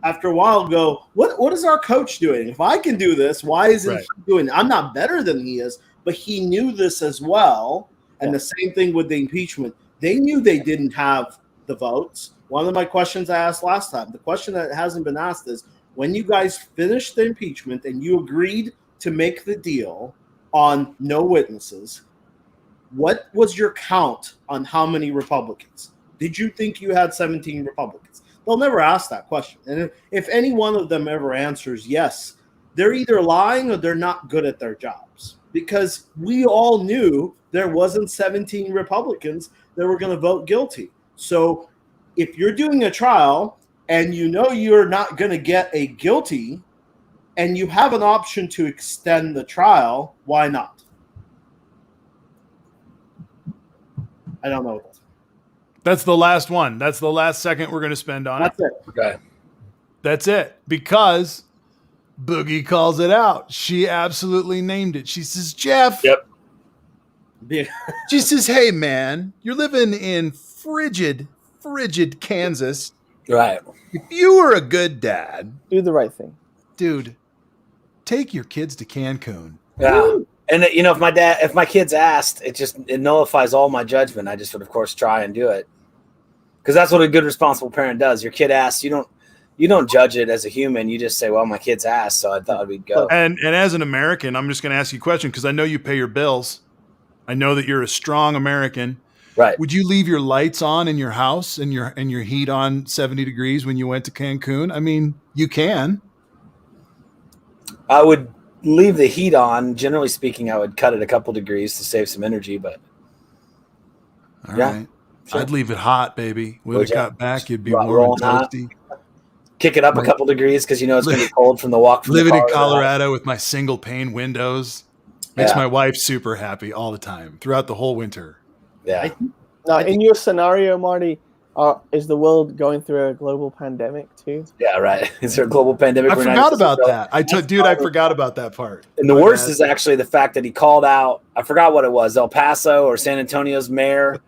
after a while what is our coach doing? If I can do this, why isn't he doing it? I'm not better than he is. But he knew this as well. And the same thing with the impeachment. They knew they didn't have the votes. One of my questions I asked last time, the question that hasn't been asked is, when you guys finished the impeachment and you agreed to make the deal on no witnesses, what was your count on how many Republicans? Did you think you had 17 Republicans? They'll never ask that question. And if any one of them ever answers yes, they're either lying or they're not good at their jobs. Because we all knew there wasn't 17 Republicans that were going to vote guilty. So if you're doing a trial and you know you're not going to get a guilty and you have an option to extend the trial, why not? I don't know. That's the last one. That's the last second we're going to spend on it. That's it. Okay. That's it. Because Boogie calls it out. She absolutely named it. She says, Jeff. Yep. She says, hey, man, you're living in frigid Kansas. Right. If you were a good dad, Do the right thing. dude, take your kids to Cancun. Yeah. And you know, if my kids asked, it nullifies all my judgment. I just would, of course, try and do it, because that's what a good responsible parent does. Your kid asks, you don't judge it as a human. You just say, well, my kids asked, so I thought we'd go. And as an American, I'm just going to ask you a question because I know you pay your bills. I know that you're a strong American. Right. Would you leave your lights on in your house and your heat on 70 degrees when you went to Cancun? I mean, you can. I would leave the heat on. Generally speaking, I would cut it a couple degrees to save some energy, but All yeah, right. sure. I'd leave it hot, baby. When Would it ya? got back, you'd be Roll warm and hot. toasty. Kick it up a couple degrees because you know it's going to be cold from the walk from Living the car in to the house. Colorado with my single pane windows makes Yeah. my wife super happy all the time throughout the whole winter. Yeah. Now, in your scenario, Marty, is the world going through a global pandemic too? Yeah, right. Is there a global pandemic? I we're not forgot supposed about to go? that. Dude, I forgot about that part. And the My worst bad. is actually the fact that he called out, I forgot what it was, El Paso or San Antonio's mayor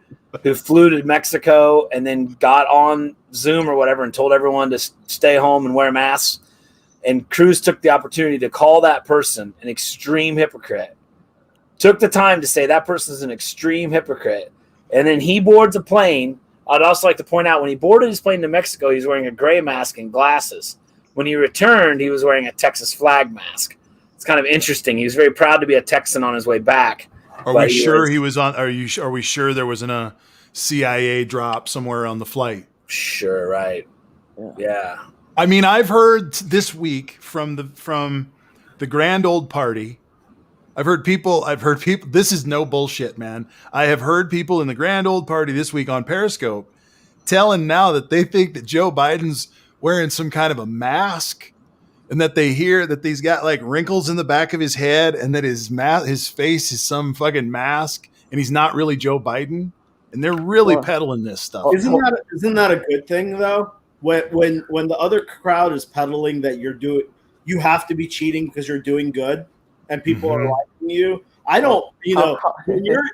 who flew to Mexico and then got on Zoom or whatever and told everyone to stay home and wear masks. And Cruz took the opportunity to call that person an extreme hypocrite. Took the time to say that person is an extreme hypocrite. And then he boards a plane. I'd also like to point out when he boarded his plane to Mexico, he was wearing a gray mask and glasses. When he returned, he was wearing a Texas flag mask. It's kind of interesting. He was very proud to be a Texan on his way back. Are but we he sure was- he was on? Are we sure there wasn't a CIA drop somewhere on the flight? Sure, right. Yeah. I mean, I've heard this week from the grand old party. I've heard people. This is no bullshit, man. I have heard people in the grand old party this week on Periscope telling now that they think that Joe Biden's wearing some kind of a mask, and that they hear that he's got like wrinkles in the back of his head, and that his face is some fucking mask, and he's not really Joe Biden. And they're really Well, peddling this stuff. Isn't that a good thing though? When the other crowd is peddling that you have to be cheating because you're doing good, and people are liking you. I don't,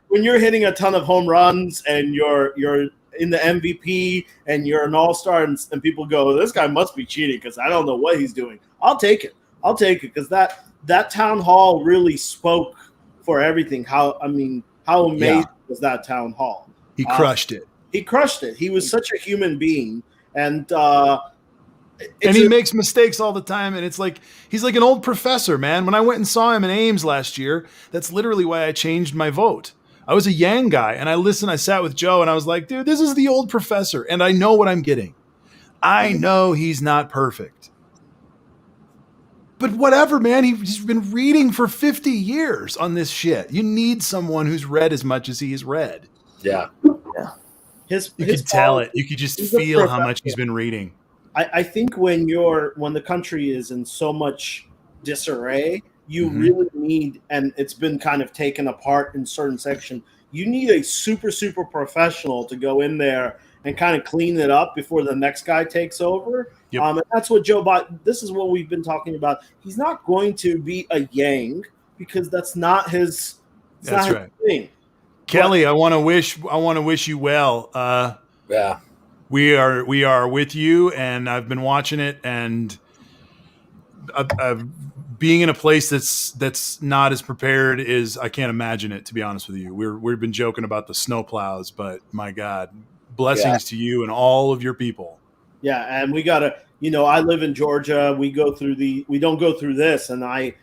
when you're hitting a ton of home runs and you're in the MVP and you're an all-star and people go, this guy must be cheating because I don't know what he's doing. I'll take it because that town hall really spoke for everything. How amazing was that town hall? He crushed it. He crushed it. He was such a human being, and he makes mistakes all the time, and it's like he's like an old professor, man. When I went and saw him in Ames last year, that's literally why I changed my vote. I was a Yang guy, and I sat with Joe, and I was like, dude, this is the old professor, and I know what I'm getting. I know he's not perfect. But whatever, man, he's been reading for 50 years on this shit. You need someone who's read as much as he has read. Yeah. You could tell it. You could just feel how much he's been reading. I think when the country is in so much disarray, you really need, and it's been kind of taken apart in certain section, you need a super, super professional to go in there and kind of clean it up before the next guy takes over. Yep. And that's what Joe Biden, this is what we've been talking about. He's not going to be a Yang because that's not his, That's right. thing. Kelly, I want to wish you well. Yeah. We are with you, and I've been watching it, and being in a place that's not as prepared is, I can't imagine it, to be honest with you. We've been joking about the snowplows, but my God, blessings to you and all of your people. Yeah, and we gotta, I live in Georgia. We don't go through this, and it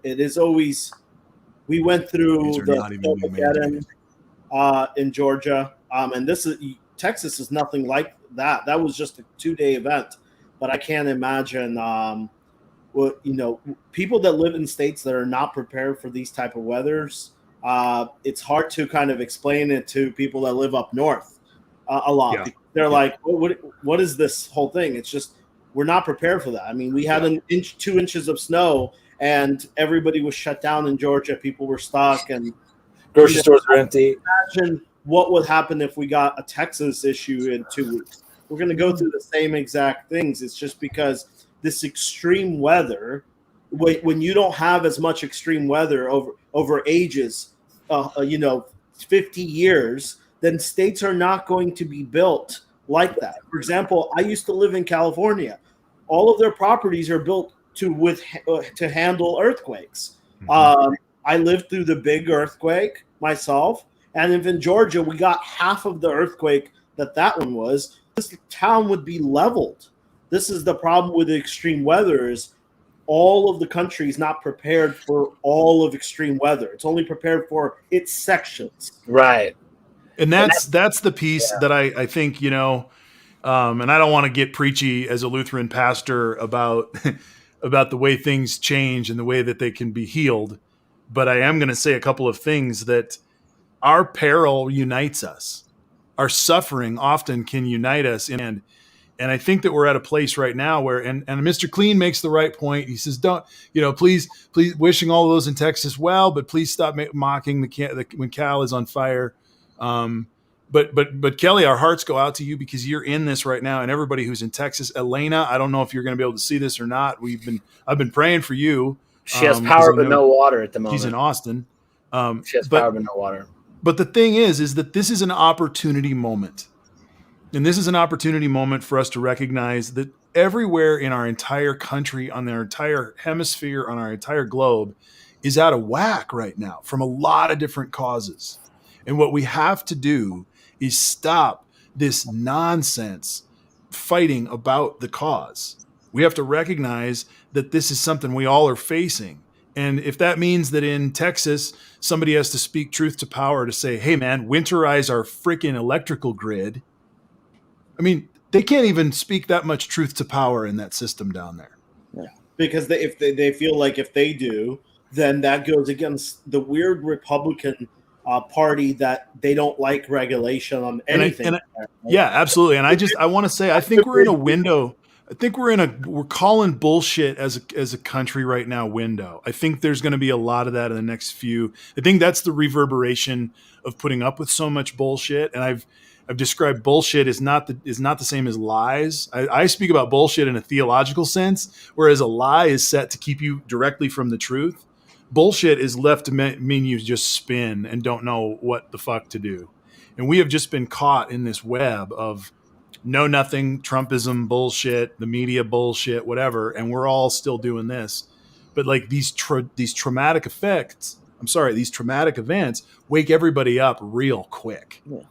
is always. We went through These are not even the in Georgia, and Texas is nothing like that. That was just a 2-day event, but I can't imagine. People that live in states that are not prepared for these type of weathers. It's hard to kind of explain it to people that live up north a lot. Yeah. They're like, what is this whole thing? It's just we're not prepared for that. I mean, we had 2 inches of snow, and everybody was shut down in Georgia. People were stuck, and Grocery stores are empty. imagine what would happen if we got a Texas issue in 2 weeks. We're going to go through the same exact things. It's just because this extreme weather, when you don't have as much extreme weather over ages, 50 years, then states are not going to be built like that. For example, I used to live in California. All of their properties are built to handle earthquakes. I lived through the big earthquake myself, and if in Georgia we got half of the earthquake that one was, this town would be leveled. This is the problem with the extreme weather is all of the country is not prepared for all of extreme weather. It's only prepared for its sections. Right. And that's the piece that I think, and I don't want to get preachy as a Lutheran pastor about about the way things change and the way that they can be healed. But I am going to say a couple of things that our peril unites us. Our suffering often can unite us. And I think that we're at a place right now where, and Mr. Clean makes the right point. He says, don't, please wishing all of those in Texas well, but please stop mocking when Cal is on fire. But Kelly, our hearts go out to you because you're in this right now, and everybody who's in Texas. Elena, I don't know if you're going to be able to see this or not. I've been praying for you. She has power but no water at the moment. She's in Austin. She has power but no water. But the thing is that this is an opportunity moment. And this is an opportunity moment for us to recognize that everywhere in our entire country, on our entire hemisphere, on our entire globe is out of whack right now from a lot of different causes. And what we have to do is stop this nonsense fighting about the cause. We have to recognize that this is something we all are facing. And if that means that in Texas, somebody has to speak truth to power to say, hey, man, winterize our freaking electrical grid. I mean, they can't even speak that much truth to power in that system down there. Yeah. Because if they feel like if they do, then that goes against the weird Republican party that they don't like regulation on anything. Yeah, absolutely. And I want to say, I think we're in a window. I think we're calling bullshit as a country right now window. I think there's going to be a lot of that in the next few. I think that's the reverberation of putting up with so much bullshit. And I've described bullshit is not the same as lies. I speak about bullshit in a theological sense, whereas a lie is set to keep you directly from the truth. Bullshit is left to mean you just spin and don't know what the fuck to do. And we have just been caught in this web of know nothing, Trumpism bullshit, the media bullshit, whatever, and we're all still doing this. But like these traumatic these traumatic events wake everybody up real quick and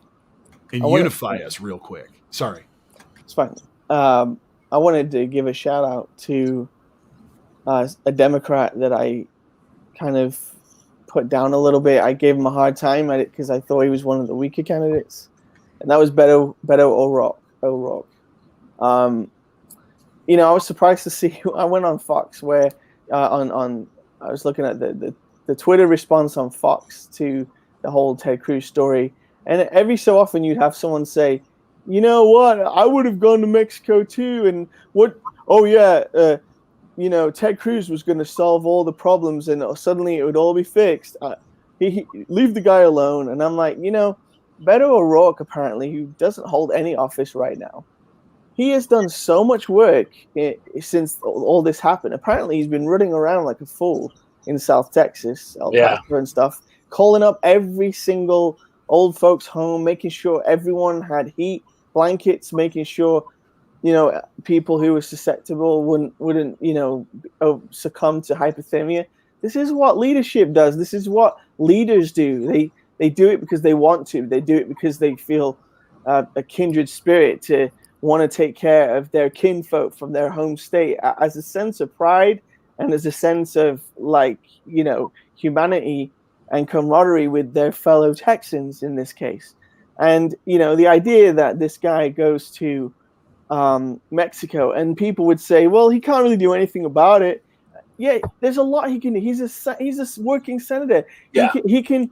unify us real quick. Sorry. It's fine. I wanted to give a shout out to a Democrat that I kind of put down a little bit. I gave him a hard time at it because I thought he was one of the weaker candidates, and that was Beto O'Rourke. I was surprised to see. I went on Fox where I was looking at the Twitter response on Fox to the whole Ted Cruz story, and every so often you'd have someone say, "You know what? I would have gone to Mexico too." And what? Oh yeah. Ted Cruz was going to solve all the problems and suddenly it would all be fixed. He leave the guy alone. And I'm like, Beto O'Rourke, apparently, who doesn't hold any office right now, he has done so much work since all this happened. Apparently, he's been running around like a fool in South Texas, El Paso and stuff, calling up every single old folks home, making sure everyone had heat, blankets, making sure people who were susceptible wouldn't succumb to hypothermia. This is what leadership does. This is what leaders do. They do it because they want to. They do it because they feel a kindred spirit to want to take care of their kinfolk from their home state as a sense of pride and as a sense of humanity and camaraderie with their fellow Texans in this case. And the idea that this guy goes to Mexico and people would say, well, he can't really do anything about it. Yeah, there's a lot he can do. He's a working senator. Yeah. He can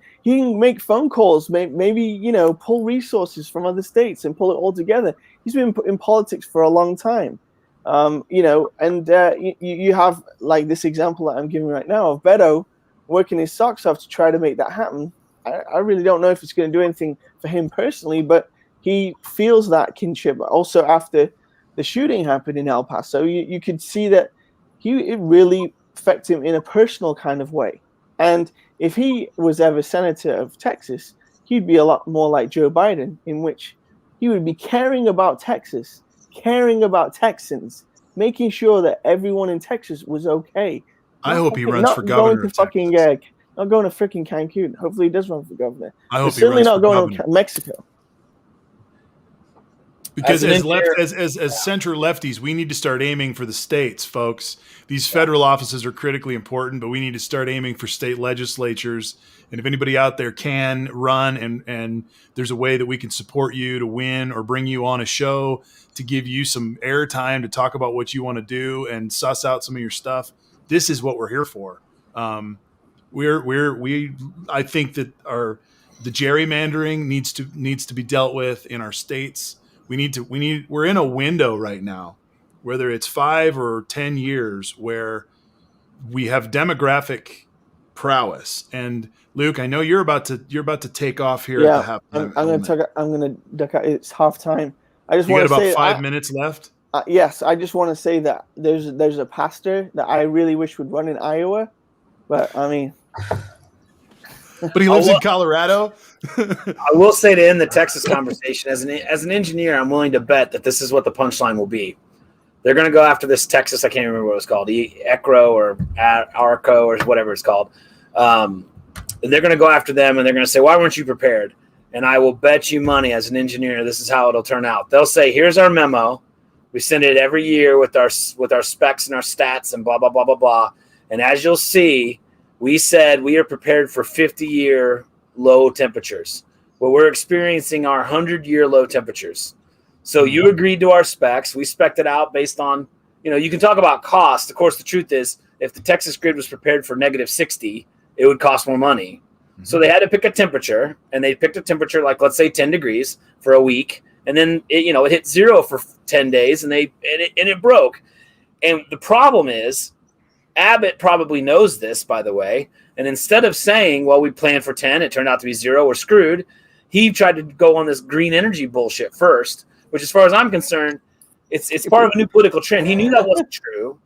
make phone calls, maybe pull resources from other states and pull it all together. He's been in politics for a long time. You have like this example that I'm giving right now of Beto working his socks off to try to make that happen. I really don't know if it's going to do anything for him personally, but he feels that kinship. Also, after the shooting happened in El Paso, you could see that it really affected him in a personal kind of way. And if he was ever senator of Texas, he'd be a lot more like Joe Biden, in which he would be caring about Texas, caring about Texans, making sure that everyone in Texas was okay. I hope he runs for governor. Not going to freaking Cancun. Hopefully, he does run for governor. I hope certainly he runs not for going governor. to Mexico. Because as center lefties, we need to start aiming for the states, folks. These federal offices are critically important, but we need to start aiming for state legislatures. And if anybody out there can run and there's a way that we can support you to win or bring you on a show to give you some airtime to talk about what you want to do and suss out some of your stuff, this is what we're here for. I think that the gerrymandering needs to be dealt with in our states. We're in a window right now, whether it's 5 or 10 years, where we have demographic prowess. And Luke, I know you're about to take off here at the halftime. I'm gonna duck out. It's halftime. I just want to say about 5 minutes left. Yes, I just want to say that there's a pastor that I really wish would run in Iowa, but I mean. But he lives in Colorado. I will say, to end the Texas conversation, as an engineer, I'm willing to bet that this is what the punchline will be. They're going to go after this Texas. I can't remember what it was called, ECRO or ARCO or whatever it's called. And they're going to go after them, and they're going to say, "Why weren't you prepared?" And I will bet you money, as an engineer, this is how it'll turn out. They'll say, "Here's our memo. We send it every year with our specs and our stats and blah blah blah blah blah." And as you'll see, we said we are prepared for 50-year low temperatures. Well, we're experiencing our 100-year low temperatures. So you agreed to our specs. We spec'd it out based on, you can talk about cost. Of course, the truth is, if the Texas grid was prepared for -60, it would cost more money. Mm-hmm. So they had to pick a temperature, and they picked a temperature like, let's say, 10 degrees for a week. And then it hit 0 for 10 days, and it broke. And the problem is, Abbott probably knows this, by the way, and instead of saying, well, we planned for 10, it turned out to be 0, we're screwed, he tried to go on this green energy bullshit first, which, as far as I'm concerned, it's part of a new political trend. He knew that wasn't true.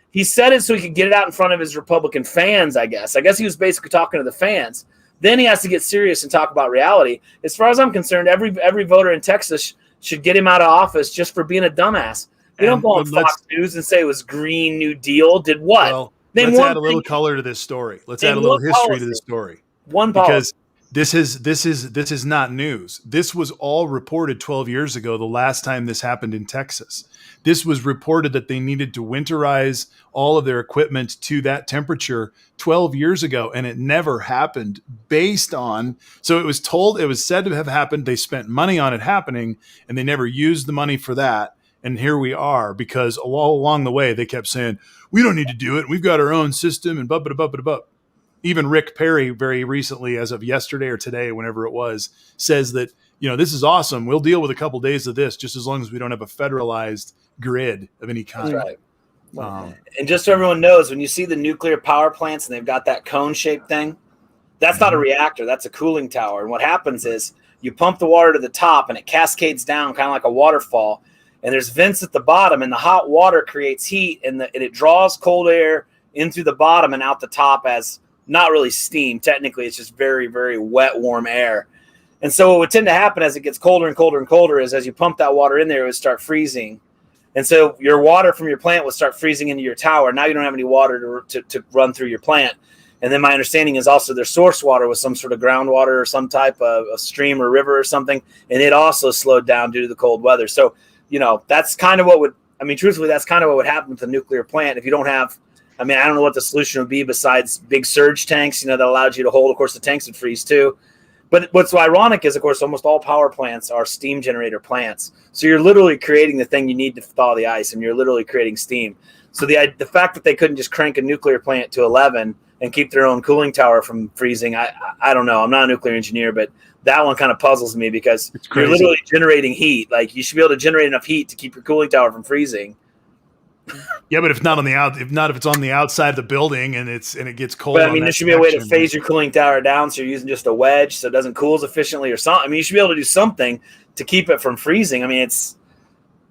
He said it so he could get it out in front of his Republican fans, I guess. I guess he was basically talking to the fans. Then he has to get serious and talk about reality. As far as I'm concerned, every voter in Texas should get him out of office just for being a dumbass. They don't go on Fox News and say it was Green New Deal. Did what? Well, let's add a little color to this story. Let's add a little history to this story. Because this is not news. This was all reported 12 years ago, the last time this happened in Texas. This was reported that they needed to winterize all of their equipment to that temperature 12 years ago, and it never happened so it was said to have happened. They spent money on it happening, and they never used the money for that. And here we are, because all along the way, they kept saying, we don't need to do it. We've got our own system and blah. Even Rick Perry, very recently, as of yesterday or today, whenever it was, says that, this is awesome. We'll deal with a couple days of this just as long as we don't have a federalized grid of any kind. That's right. And just so everyone knows, when you see the nuclear power plants and they've got that cone-shaped thing, that's not a reactor. That's a cooling tower. And what happens is you pump the water to the top and it cascades down kind of like a waterfall. And there's vents at the bottom, and the hot water creates heat, and it draws cold air in through the bottom and out the top as not really steam. Technically, it's just very, very wet, warm air. And so what would tend to happen as it gets colder and colder and colder is, as you pump that water in there, it would start freezing. And so your water from your plant would start freezing into your tower. Now you don't have any water to run through your plant. And then my understanding is also their source water was some sort of groundwater or some type of a stream or river or something, and it also slowed down due to the cold weather. So that's kind of truthfully, that's kind of what would happen with a nuclear plant if you don't have, I don't know what the solution would be besides big surge tanks, that allowed you to hold. Of course, the tanks would freeze too. But what's so ironic is, of course, almost all power plants are steam generator plants. So you're literally creating the thing you need to thaw the ice, and you're literally creating steam. So the fact that they couldn't just crank a nuclear plant to 11 and keep their own cooling tower from freezing, I don't know. I'm not a nuclear engineer, but that one kind of puzzles me, because you're literally generating heat. Like, you should be able to generate enough heat to keep your cooling tower from freezing. Yeah, but if it's on the outside of the building and it gets cold. But there should be a way to phase your cooling tower down, so you're using just a wedge so it doesn't cool as efficiently or something. You should be able to do something to keep it from freezing. It's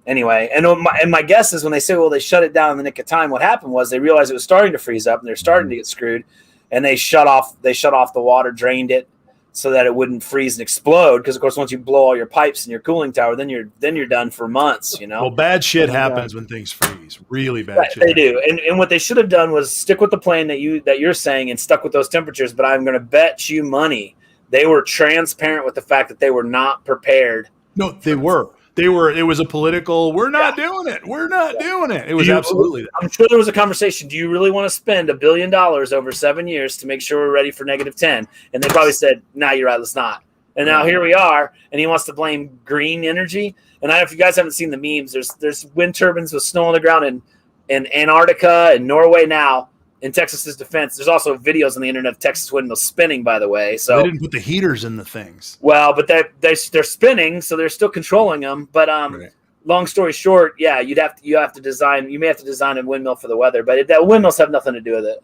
anyway. And my guess is, when they say, well, they shut it down in the nick of time, what happened was they realized it was starting to freeze up and they're starting to get screwed, and they shut off the water, drained it. so that it wouldn't freeze and explode. Because of course, once you blow all your pipes in your cooling tower, then you're done for months. Well, bad shit happens when things freeze. Really bad right, shit. They do. And what they should have done was stick with the plan that you're saying and stuck with those temperatures. But I'm going to bet you money they were transparent with the fact that they were not prepared. No, they were. It was a political, we're not doing it. We're not doing it. It was absolutely that. I'm sure there was a conversation. Do you really want to spend $1 billion over 7 years to make sure we're ready for -10? And they probably said, nah, you're right, let's not. And now here we are, and he wants to blame green energy. And if you guys haven't seen the memes, there's wind turbines with snow on the ground in Antarctica and Norway now. In Texas's defense, there's also videos on the internet of Texas windmills spinning, by the way. So they didn't put the heaters in the things. Well, but they're spinning, so they're still controlling them. But Right. Long story short, yeah, you may have to design a windmill for the weather, but that windmills have nothing to do with it.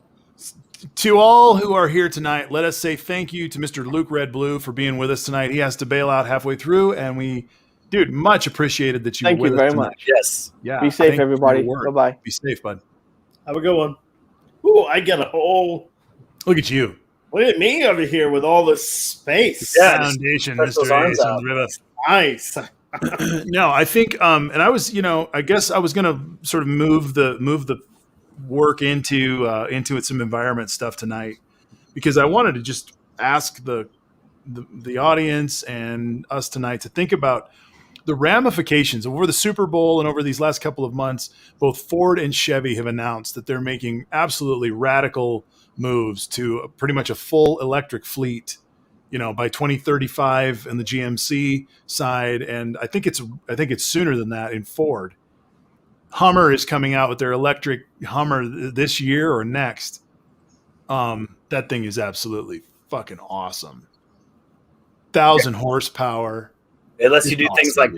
To all who are here tonight, let us say thank you to Mr. Luke Red Blue for being with us tonight. He has to bail out halfway through, and dude, much appreciated that you were with us. Thank you very tonight. much. Yes. Yeah. Be safe, everybody. Bye-bye. Be safe, bud. Have a good one. Ooh, I get a whole. Look at you. Look at me over here with all this space. Yeah. Foundation, Stretch those Mr. arms Ace out. on the river. Nice. No, I think, and I was, I guess I was going to sort of move the work into some environment stuff tonight, because I wanted to just ask the audience and us tonight to think about the ramifications over the Super Bowl and over these last couple of months. Both Ford and Chevy have announced that they're making absolutely radical moves to pretty much a full electric fleet, by 2035 in the GMC side. And I think it's sooner than that in Ford. Hummer is coming out with their electric Hummer this year or next. That thing is absolutely fucking awesome. 1,000 horsepower. It lets you do things like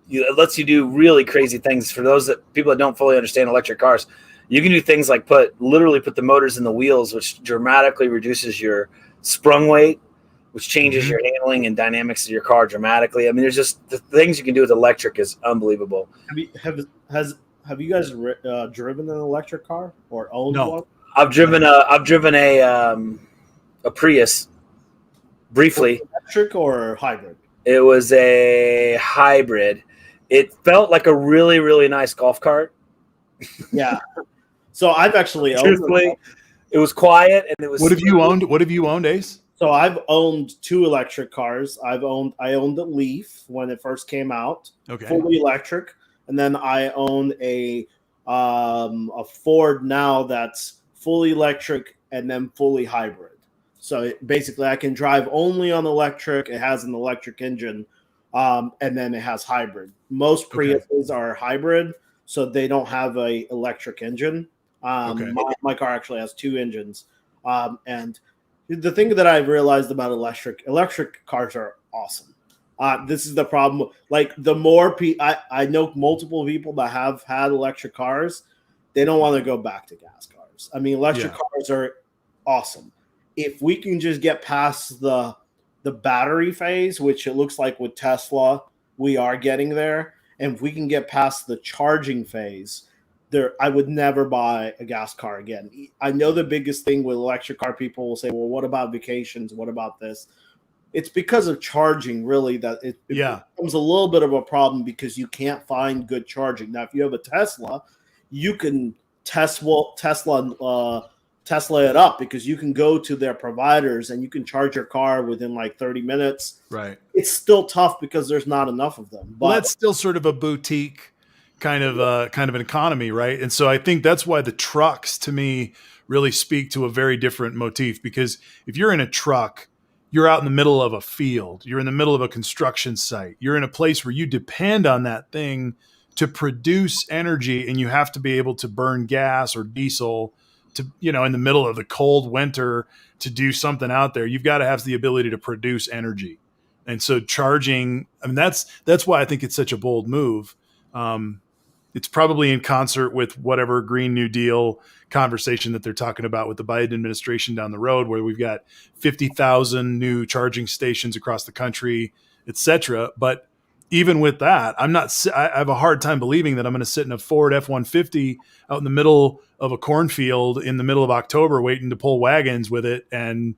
it lets you do really crazy things. For those people that don't fully understand electric cars, you can do things like literally put the motors in the wheels, which dramatically reduces your sprung weight, which changes your handling and dynamics of your car dramatically. I mean, there's just the things you can do with electric is unbelievable. Have you guys driven an electric car or owned one? I've driven a Prius briefly. Electric or hybrid? It was a hybrid. It felt like a really, really nice golf cart. Yeah. So I've actually owned. Truthfully, it was quiet and it was. What have you owned, Ace? So I've owned 2 electric cars. I owned the Leaf when it first came out, fully electric, and then I owned a Ford now that's fully electric and then fully hybrid. So basically, I can drive only on electric. It has an electric engine, and then it has hybrid. Most Priuses are hybrid, so they don't have a electric engine. My car actually has 2 engines, and the thing that I've realized about electric cars are awesome. This is the problem. Like the more I know multiple people that have had electric cars, they don't want to go back to gas cars. I mean, electric cars are awesome. If we can just get past the battery phase, which it looks like with Tesla, we are getting there. And if we can get past the charging phase, I would never buy a gas car again. I know the biggest thing with electric car, people will say, well, what about vacations? What about this? It's because of charging, really, that it becomes a little bit of a problem because you can't find good charging. Now, if you have a Tesla, you can Tesla it up, because you can go to their providers and you can charge your car within like 30 minutes. Right. It's still tough because there's not enough of them. But that's still sort of a boutique kind of an economy, right? And so I think that's why the trucks, to me, really speak to a very different motif. Because if you're in a truck, you're out in the middle of a field, you're in the middle of a construction site, you're in a place where you depend on that thing to produce energy, and you have to be able to burn gas or diesel to, in the middle of the cold winter to do something out there. You've got to have the ability to produce energy. And so charging, I mean, that's why I think it's such a bold move. It's probably in concert with whatever Green New Deal conversation that they're talking about with the Biden administration down the road, where we've got 50,000 new charging stations across the country, et cetera. But even with that, I have a hard time believing that I'm going to sit in a Ford F-150 out in the middle of a cornfield in the middle of October waiting to pull wagons with it and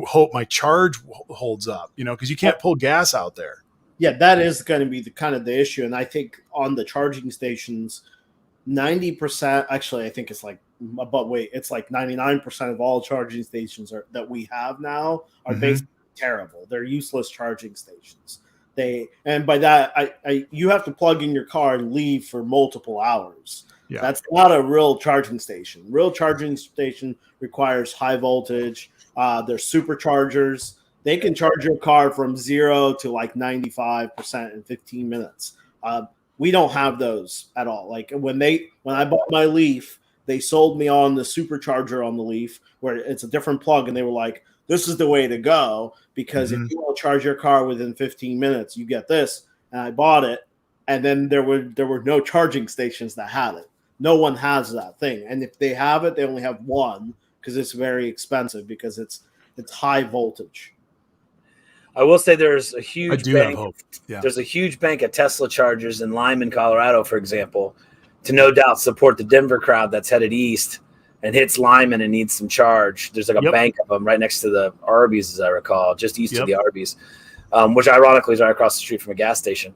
hope my charge holds up, because you can't pull gas out there. Yeah, that is going to be the kind of the issue. And I think on the charging stations, 90%, actually, I think it's like, but wait, it's like 99% of all charging stations that we have now are basically terrible. They're useless charging stations. And by that, you have to plug in your car and leave for multiple hours. Yeah. That's not a real charging station. Real charging station requires high voltage. They're superchargers. They can charge your car from 0 to like 95% in 15 minutes. We don't have those at all. Like when I bought my Leaf, they sold me on the supercharger on the Leaf where it's a different plug, and they were like, this is the way to go, because if you want to charge your car within 15 minutes, you get this. And I bought it, and then there were no charging stations that had it. No one has that thing. And if they have it, they only have one because it's very expensive because it's high voltage. I will say there's a huge bank. Have hope. Yeah. There's a huge bank of Tesla chargers in Lyman, Colorado, for example, to no doubt support the Denver crowd that's headed east and hits Lyman and needs some charge. There's like a bank of them right next to the Arby's, as I recall, just east of the Arby's, which ironically is right across the street from a gas station.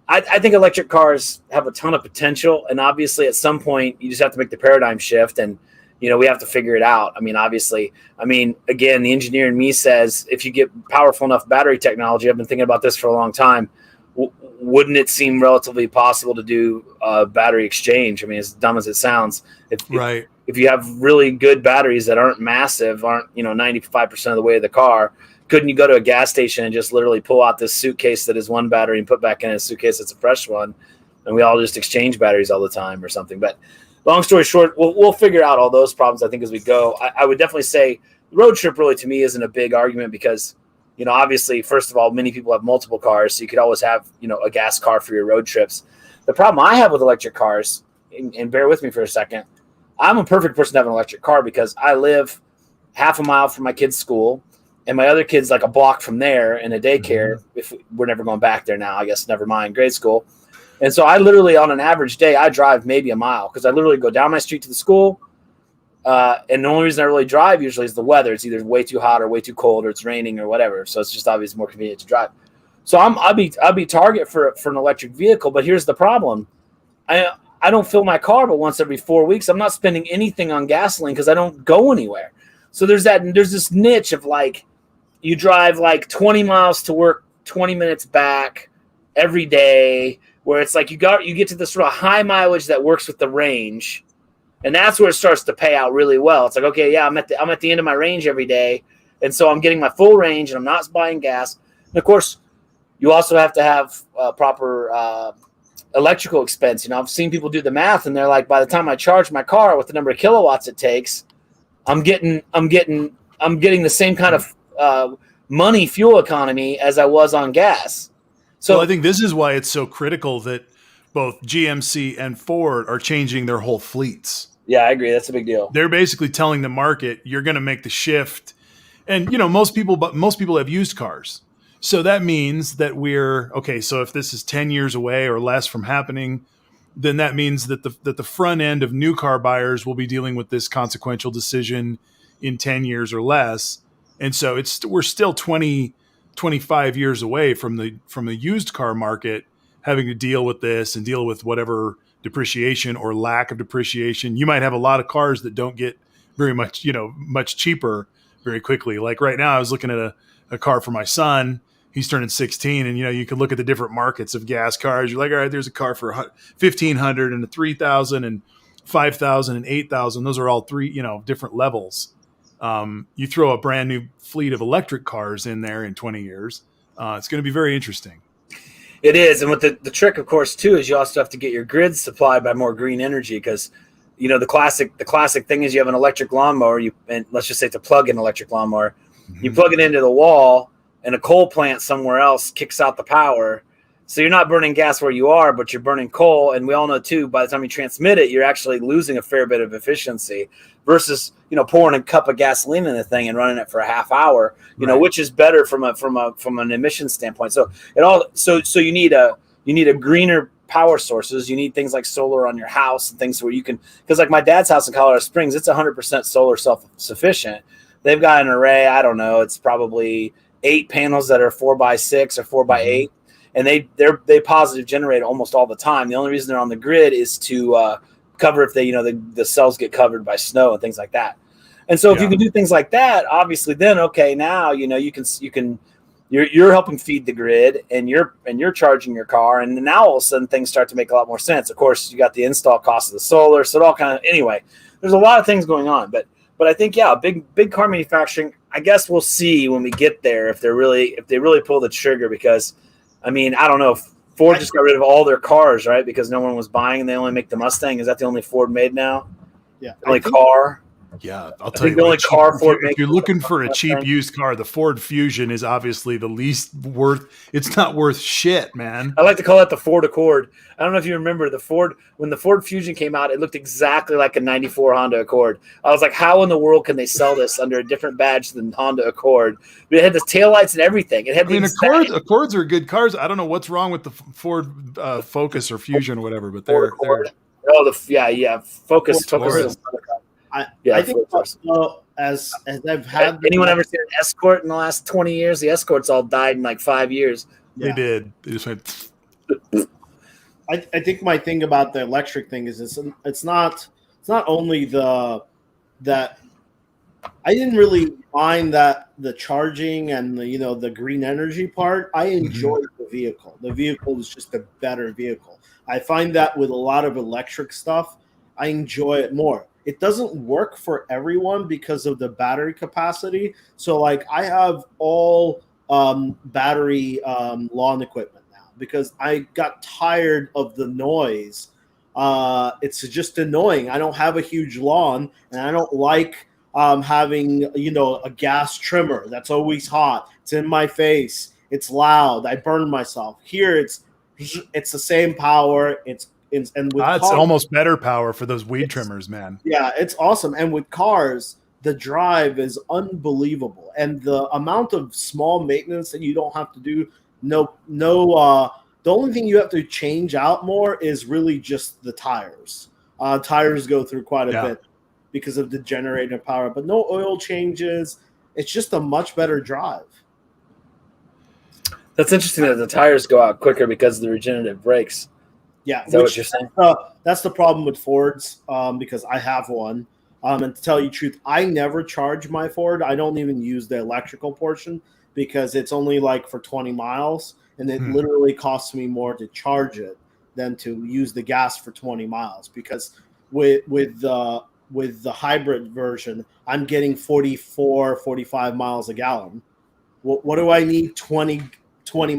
I think electric cars have a ton of potential, and obviously at some point you just have to make the paradigm shift, and we have to figure it out. Again, the engineer in me says if you get powerful enough battery technology, I've been thinking about this for a long time, wouldn't it seem relatively possible to do battery exchange? As dumb as it sounds, if you have really good batteries that aren't massive, aren't 95% of the way of the car, couldn't you go to a gas station and just literally pull out this suitcase that is one battery and put back in a suitcase that's a fresh one, and we all just exchange batteries all the time or something? But long story short, we'll figure out all those problems, I think, as we go. I would definitely say the road trip really, to me, isn't a big argument because, obviously, first of all, many people have multiple cars, so you could always have, a gas car for your road trips. The problem I have with electric cars, and bear with me for a second, I'm a perfect person to have an electric car because I live half a mile from my kid's school, and my other kid's like a block from there in a daycare. If we're never going back there now, I guess, never mind, grade school. And so I literally, on an average day, I drive maybe a mile because I literally go down my street to the school. And the only reason I really drive usually is the weather. It's either way too hot or way too cold or it's raining or whatever. So it's just obviously more convenient to drive. So I'll be target for an electric vehicle. But here's the problem. I don't fill my car but once every 4 weeks. I'm not spending anything on gasoline because I don't go anywhere. So there's this niche of like you drive like 20 miles to work, 20 minutes back every day, where it's like you get to this sort of high mileage that works with the range, and that's where it starts to pay out really well. It's like, okay, yeah, I'm at the end of my range every day, and so I'm getting my full range, and I'm not buying gas. And of course, you also have to have proper electrical expense. I've seen people do the math, and they're like, by the time I charge my car with the number of kilowatts it takes, I'm getting the same kind of money fuel economy as I was on gas. So I think this is why it's so critical that both GMC and Ford are changing their whole fleets. Yeah, I agree. That's a big deal. They're basically telling the market, you're going to make the shift. And, most people have used cars. So that means that so if this is 10 years away or less from happening, then that means that the front end of new car buyers will be dealing with this consequential decision in 10 years or less. And so we're still 25 years away from the used car market having to deal with this and deal with whatever depreciation or lack of depreciation. You might have a lot of cars that don't get very much, much cheaper very quickly. Like right now, I was looking at a car for my son. He's turning 16, and you could look at the different markets of gas cars. You're like, all right, there's a car for $1,500 and a $3,000 and $5,000 and $8,000. Those are all three, different levels. You throw a brand new fleet of electric cars in there in 20 years. It's going to be very interesting. It is. And what the trick, of course, too, is you also have to get your grid supplied by more green energy because, the classic thing is you have an electric lawnmower, and let's just say it's a plug-in electric lawnmower. Mm-hmm. You plug it into the wall and a coal plant somewhere else kicks out the power. So you're not burning gas where you are, but you're burning coal. And we all know, too, by the time you transmit it, you're actually losing a fair bit of efficiency versus, pouring a cup of gasoline in the thing and running it for a half hour, which is better from an emission standpoint. So so you need a greener power sources. You need things like solar on your house and things where you can, because like my dad's house in Colorado Springs, it's 100% solar self-sufficient. they've got an array. I don't know. It's probably 8 panels that are 4x6 or 4x8, and they positive generate almost all the time. The only reason they're on the grid is to cover if they the cells get covered by snow and things like that. And so if you can do things like that, obviously, then okay, now you're helping feed the grid, and you're charging your car, and now all of a sudden things start to make a lot more sense. Of course, you got the install cost of the solar, so it all kind of anyway. There's a lot of things going on, but I think big car manufacturing. I guess we'll see when we get there if they really pull the trigger, because I mean I don't know. Ford just got rid of all their cars, right? Because no one was buying, and they only make the Mustang. Is that the only Ford made now? Yeah, the only car. Yeah, I'll tell you. The only car Ford if you're looking for a cheap used car, the Ford Fusion is obviously the least worth. It's not worth shit, man. I like to call that the Ford Accord. I don't know if you remember when the Ford Fusion came out, it looked exactly like a '94 Honda Accord. I was like, how in the world can they sell this under a different badge than Honda Accord? But it had the taillights and everything. It had Accords are good cars. I don't know what's wrong with the Ford Focus or Fusion or whatever, but they're Focus. I think as I've had anyone ever seen an Escort in the last 20 years? The Escorts all died in like 5 years. They did. They just went. I think my thing about the electric thing is it's not only that I didn't really mind that the charging and the green energy part. I enjoy the vehicle. The vehicle is just a better vehicle. I find that with a lot of electric stuff, I enjoy it more. It doesn't work for everyone because of the battery capacity. So like I have all battery lawn equipment now because I got tired of the noise. It's just annoying. I don't have a huge lawn, and I don't like having a gas trimmer that's always hot. It's in my face. It's loud. I burn myself. Here it's the same power. It's almost better power for those weed trimmers, man. Yeah, it's awesome. And with cars, the drive is unbelievable, and the amount of small maintenance that you don't have to do. The only thing you have to change out more is really just the tires. Tires go through quite a bit because of the generator power, but no oil changes. It's just a much better drive. That's interesting that the tires go out quicker because of the regenerative brakes. Yeah, is that what you're saying? That's the problem with Fords because I have one. And to tell you the truth, I never charge my Ford. I don't even use the electrical portion because it's only like for 20 miles, and it literally costs me more to charge it than to use the gas for 20 miles. Because with the hybrid version, I'm getting 44, 45 miles a gallon. What do I need 20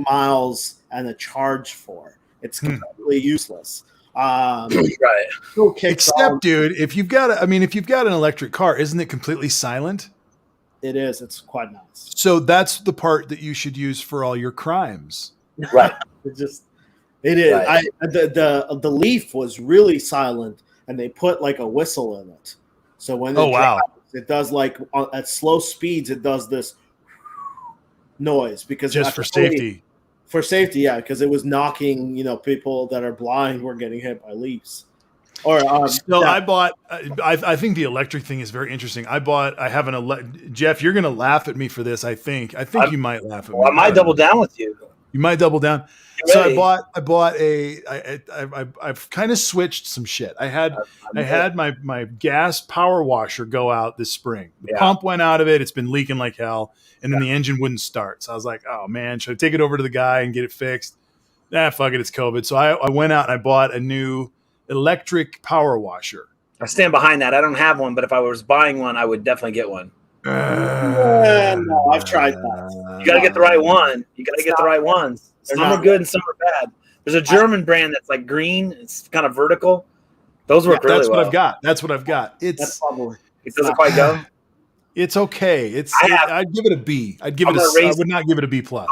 miles and a charge for? It's completely useless. Right. Except, dude, if you've got an electric car, isn't it completely silent? It is. It's quite nice. So that's the part that you should use for all your crimes. Right. It is. Right. The Leaf was really silent, and they put like a whistle in it. So when it drives, it does like at slow speeds, it does this noise because just for safety. For safety, yeah, because it was knocking, people that are blind were getting hit by Leafs. I bought. I think the electric thing is very interesting. Jeff, you're going to laugh at me for this. I think you might laugh at me. I might double down with you. You might double down. So I've kind of switched some shit. I had my gas power washer go out this spring. The pump went out of it. It's been leaking like hell. And then the engine wouldn't start. So I was like, oh man, should I take it over to the guy and get it fixed? Fuck it. It's COVID. So I went out and I bought a new electric power washer. I stand behind that. I don't have one, but if I was buying one, I would definitely get one. No, I've tried that. You got to get the right one. You got to get the right ones. Some are good and some are bad. There's a German brand that's like green. It's kind of vertical. Those work really well. That's what I've got. It doesn't quite go. It's okay. I'd give it a B. I would not give it a B plus.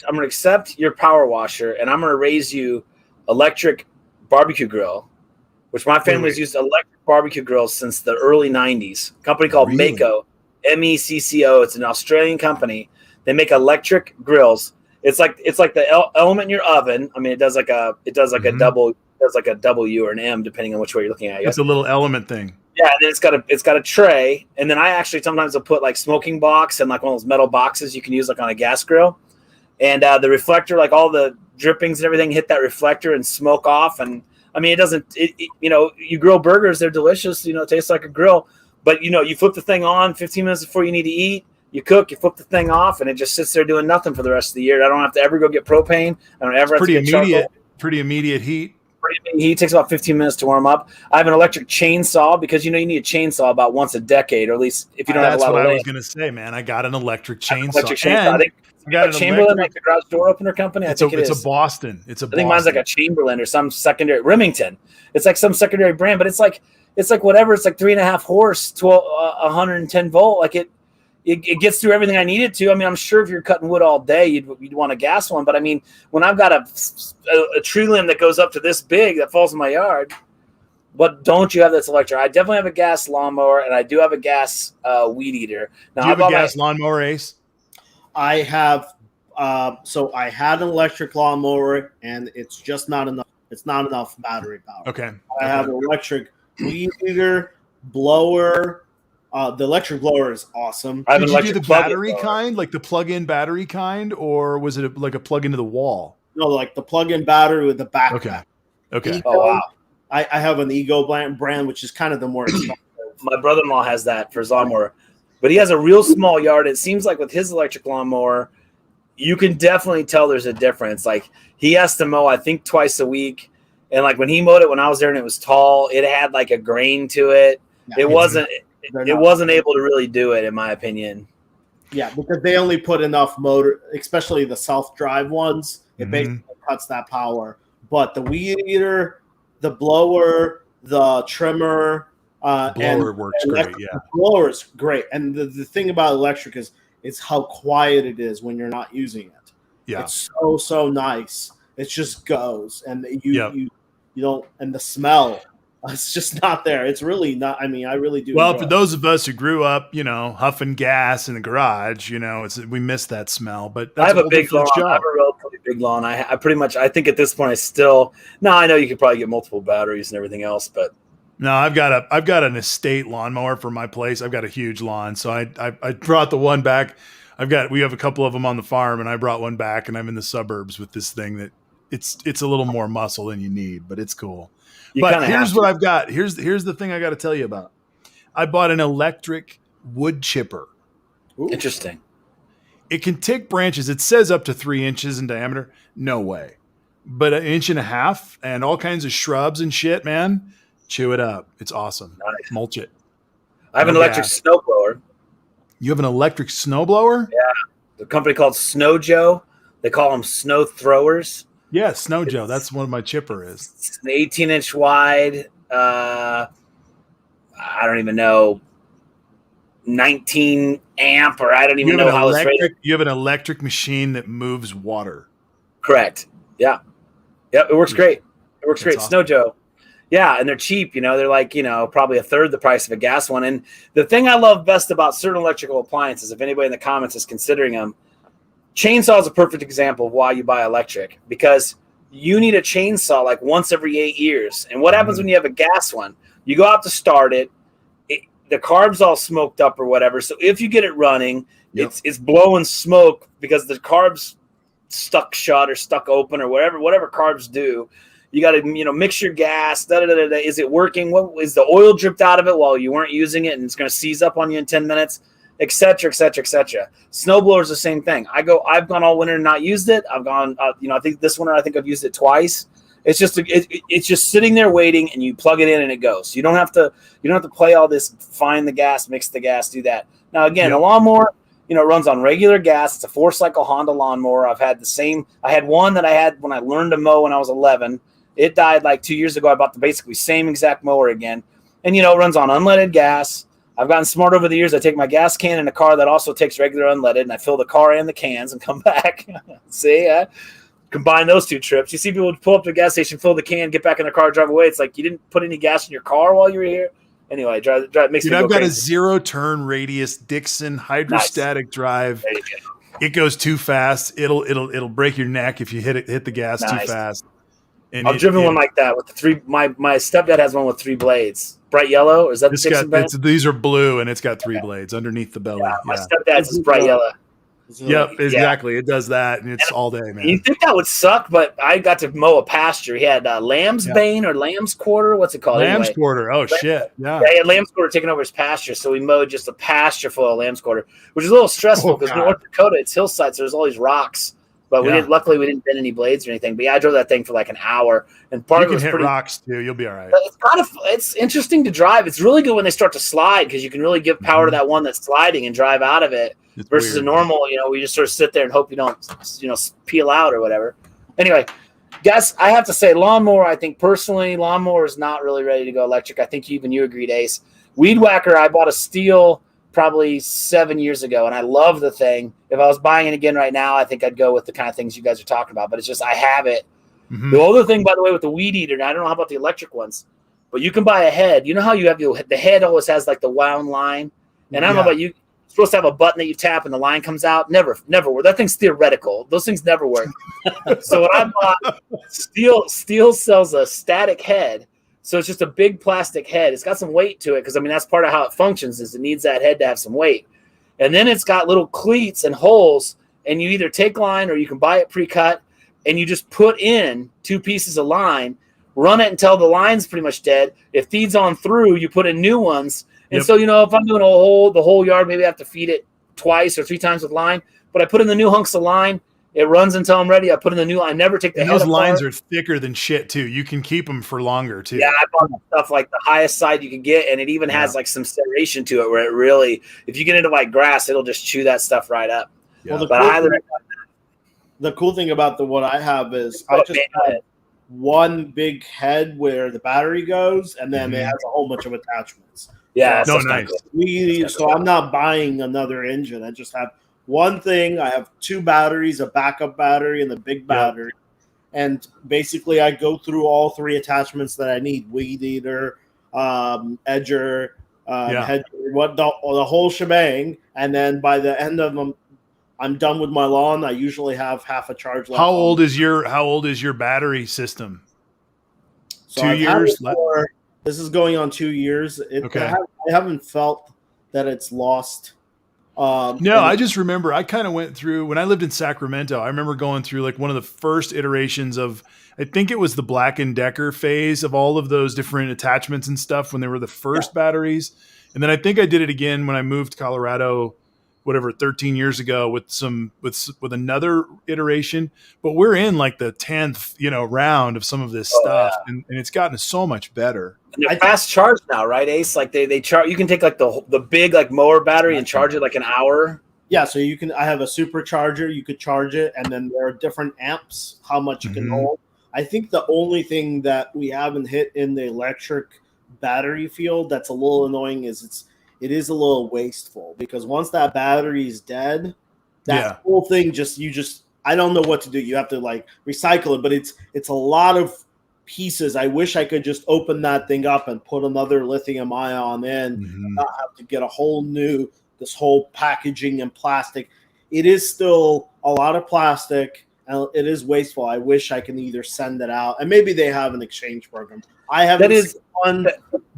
I'm going to accept your power washer, and I'm going to raise you electric barbecue grill, which my family's used electric barbecue grills since the early 90s. A company called Mecco, MECCO. It's an Australian company. They make electric grills. It's like the element in your oven. I mean, it does like a double. It does like a W or an M depending on which way you're looking at it. It's a little element thing. Yeah, and then it's got a tray, and then I actually sometimes will put like smoking box and like one of those metal boxes you can use like on a gas grill, and the reflector, like all the drippings and everything, hit that reflector and smoke off. And I mean, it doesn't. You grill burgers, they're delicious. It tastes like a grill, but you flip the thing on 15 minutes before you need to eat. You cook, you flip the thing off, and it just sits there doing nothing for the rest of the year. I don't have to ever go get propane. I don't ever have to get charcoal. Pretty immediate heat. He takes about 15 minutes to warm up. I have an electric chainsaw because you need a chainsaw about once a decade, or at least if you don't have a lot of land. That's what I was going to say, man. I got an electric chainsaw. I think I got Chamberlain, like the garage door opener company. It's a Boston. I think mine's like a Chamberlain or some secondary Remington. It's like some secondary brand, but it's like whatever. It's like 3.5 horse, 110 volt. Like it gets through everything I need it to. I mean, I'm sure if you're cutting wood all day, you'd want a gas one. But I mean, when I've got a tree limb that goes up to this big that falls in my yard, what don't you have that's electric? I definitely have a gas lawnmower, and I do have a gas weed eater. Now, do you have a gas lawnmower, Ace? I have. So I had an electric lawnmower, and it's just not enough. It's not enough battery power. Okay. I have an electric weed eater, blower. The electric blower is awesome. Did you do the battery kind, like the plug-in battery kind, or was it like a plug into the wall? No, like the plug-in battery with the backpack. Okay. Ego, oh wow! I have an Ego brand, which is kind of the more expensive. My brother-in-law has that for his lawnmower, but he has a real small yard. It seems like with his electric lawnmower, you can definitely tell there's a difference. Like he has to mow, I think, twice a week, and like when he mowed it when I was there and it was tall, it had like a grain to it. Yeah, it wasn't able to really do it, in my opinion. Yeah, because they only put enough motor, especially the self-drive ones. It basically cuts that power. But the weed eater, the blower, the trimmer, blower works great. Yeah, the blower is great. And the thing about electric is how quiet it is when you're not using it. Yeah, it's so nice. It just goes, and you don't, and the smell. It's just not there. It's really not. I mean, I really do. Well, for those of us who grew up, huffing gas in the garage, we miss that smell. But that's I have a big lawn. I have a relatively big lawn. I pretty much. I think at this point, I know you could probably get multiple batteries and everything else, but no, I've got an estate lawnmower for my place. I've got a huge lawn, so I brought the one back. We have a couple of them on the farm, and I brought one back, and I'm in the suburbs with this thing that it's a little more muscle than you need, but it's cool. But here's what I've got. Here's the thing I got to tell you about. I bought an electric wood chipper. Ooh. Interesting. It can take branches. It says up to 3 inches in diameter. No way. But 1.5 inches and all kinds of shrubs and shit, man. Chew it up. It's awesome. Nice. Mulch it. I have an electric snowblower. You have an electric snowblower? Yeah. The company called Snow Joe. They call them snow throwers. Yeah, Snow Joe. That's what my chipper is. It's an 18-inch wide. I don't even know. 19 amp, or I don't even know how it's rated. You have an electric machine that moves water. Correct. Yeah. Yep. It works great. It works great. Awesome. Snow Joe. Yeah, and they're cheap. They're like probably a third the price of a gas one. And the thing I love best about certain electrical appliances, if anybody in the comments is considering them. Chainsaw is a perfect example of why you buy electric, because you need a chainsaw like once every 8 years. And what happens when you have a gas one? You go out to start it, the carb's all smoked up or whatever. So if you get it running, it's blowing smoke because the carb's stuck shut or stuck open or whatever carbs do. You got to mix your gas. Is it working? What is the oil dripped out of it while you weren't using it, and it's going to seize up on you in 10 minutes? Et cetera, et cetera, et cetera. Snowblower is the same thing. I've gone all winter and not used it. I've gone, I think this winter, I've used it twice. It's just sitting there waiting, and you plug it in and it goes. You don't have to play all this, find the gas, mix the gas, do that. Now, again, a lawnmower, runs on regular gas. It's a 4-cycle Honda lawnmower. I had one that I had when I learned to mow when I was 11. It died like 2 years ago. I bought the basically same exact mower again. And, it runs on unleaded gas. I've gotten smart over the years. I take my gas can in a car that also takes regular unleaded, and I fill the car and the cans and come back. See, combine those two trips. You see people pull up to the gas station, fill the can, get back in the car, drive away. It's like you didn't put any gas in your car while you were here. Anyway, drive makes me go I've got crazy. A 0-turn radius Dixon hydrostatic drive. There you go. It goes too fast. It'll break your neck if you hit the gas too fast. And I've driven one like that with the 3. My stepdad has one with 3 blades. bright yellow? Or is that the Dixon brand? These are blue, and it's got 3 blades underneath the belly. Yeah, my stepdad's is bright yellow. Yep, exactly. It does that, and it's all day, man. You think that would suck, but I got to mow a pasture. He had lamb's bane or lamb's quarter. What's it called? Lamb's quarter. Oh, shit. Yeah. He had lamb's quarter taking over his pasture, so we mowed just a pasture full of lamb's quarter, which is a little stressful because North Dakota, it's hillside, so there's all these rocks. But luckily we didn't bend any blades or anything. But yeah, I drove that thing for like an hour, and part of it was hit rocks too. You'll be all right. It's interesting to drive. It's really good when they start to slide because you can really give power to that one that's sliding and drive out of it. It's versus weird. A normal, we just sort of sit there and hope you don't, peel out or whatever. Anyway, guys, I have to say, lawnmower. I think personally, lawnmower is not really ready to go electric. I think even you agreed, Ace. Weed whacker. I bought a Stihl probably 7 years ago, and I love the thing. If I was buying it again right now, I think I'd go with the kind of things you guys are talking about. But it's just I have it. Mm-hmm. The other thing, by the way, with the weed eater, and I don't know how about the electric ones, but you can buy a head. You know how you have the head always has like the wound line, and I don't know about you. You're supposed to have a button that you tap and the line comes out. Never work. That thing's theoretical. Those things never work. So when I bought Stihl sells a static head. So it's just a big plastic head. It's got some weight to it because, that's part of how it functions is it needs that head to have some weight. And then it's got little cleats and holes, and you either take line or you can buy it pre-cut, and you just put in 2 pieces of line, run it until the line's pretty much dead. If feeds on through, you put in new ones. And so, if I'm doing the whole yard, maybe I have to feed it twice or 3 times with line. But I put in the new hunks of line. It runs until I'm ready. I put in the new. I never take the head apart. Those lines are thicker than shit too. You can keep them for longer too. Yeah, I bought stuff like the highest side you can get, and it even has like some serration to it, where it really, if you get into like grass, it'll just chew that stuff right up. Yeah. Well, the cool thing about the one I have is I just have one big head where the battery goes, and then it has a whole bunch of attachments. Yeah, so nice. So I'm not buying another engine. I just have one thing. I have 2 batteries, a backup battery and the big battery. And basically I go through all 3 attachments that I need: weed eater, edger, hedger, the whole shebang. And then by the end of them, I'm done with my lawn. I usually have half a charge left. How old is your battery system? So 2 years left. This is going on 2 years. I haven't felt that it's lost. I just remember I kind of went through when I lived in Sacramento. I remember going through like one of the first iterations of, I think it was the Black & Decker phase of all of those different attachments and stuff when they were the first batteries. And then I think I did it again when I moved to Colorado, 13 years ago with another iteration. But we're in like the 10th, round of some of this stuff. Yeah. And it's gotten so much better. And they're fast charge now, right, Ace? Like they charge. You can take like the big like mower battery and charge it like an hour. Yeah, so you can. I have a supercharger. You could charge it, and then there are different amps. How much you can hold. I think the only thing that we haven't hit in the electric battery field that's a little annoying is it is a little wasteful because once that battery is dead, that whole thing I don't know what to do. You have to like recycle it, but it's a lot of pieces. I wish I could just open that thing up and put another lithium ion in, not have to get this whole packaging and plastic. It is still a lot of plastic and it is wasteful. I wish I can either send it out, and maybe they have an exchange program. I haven't seen one,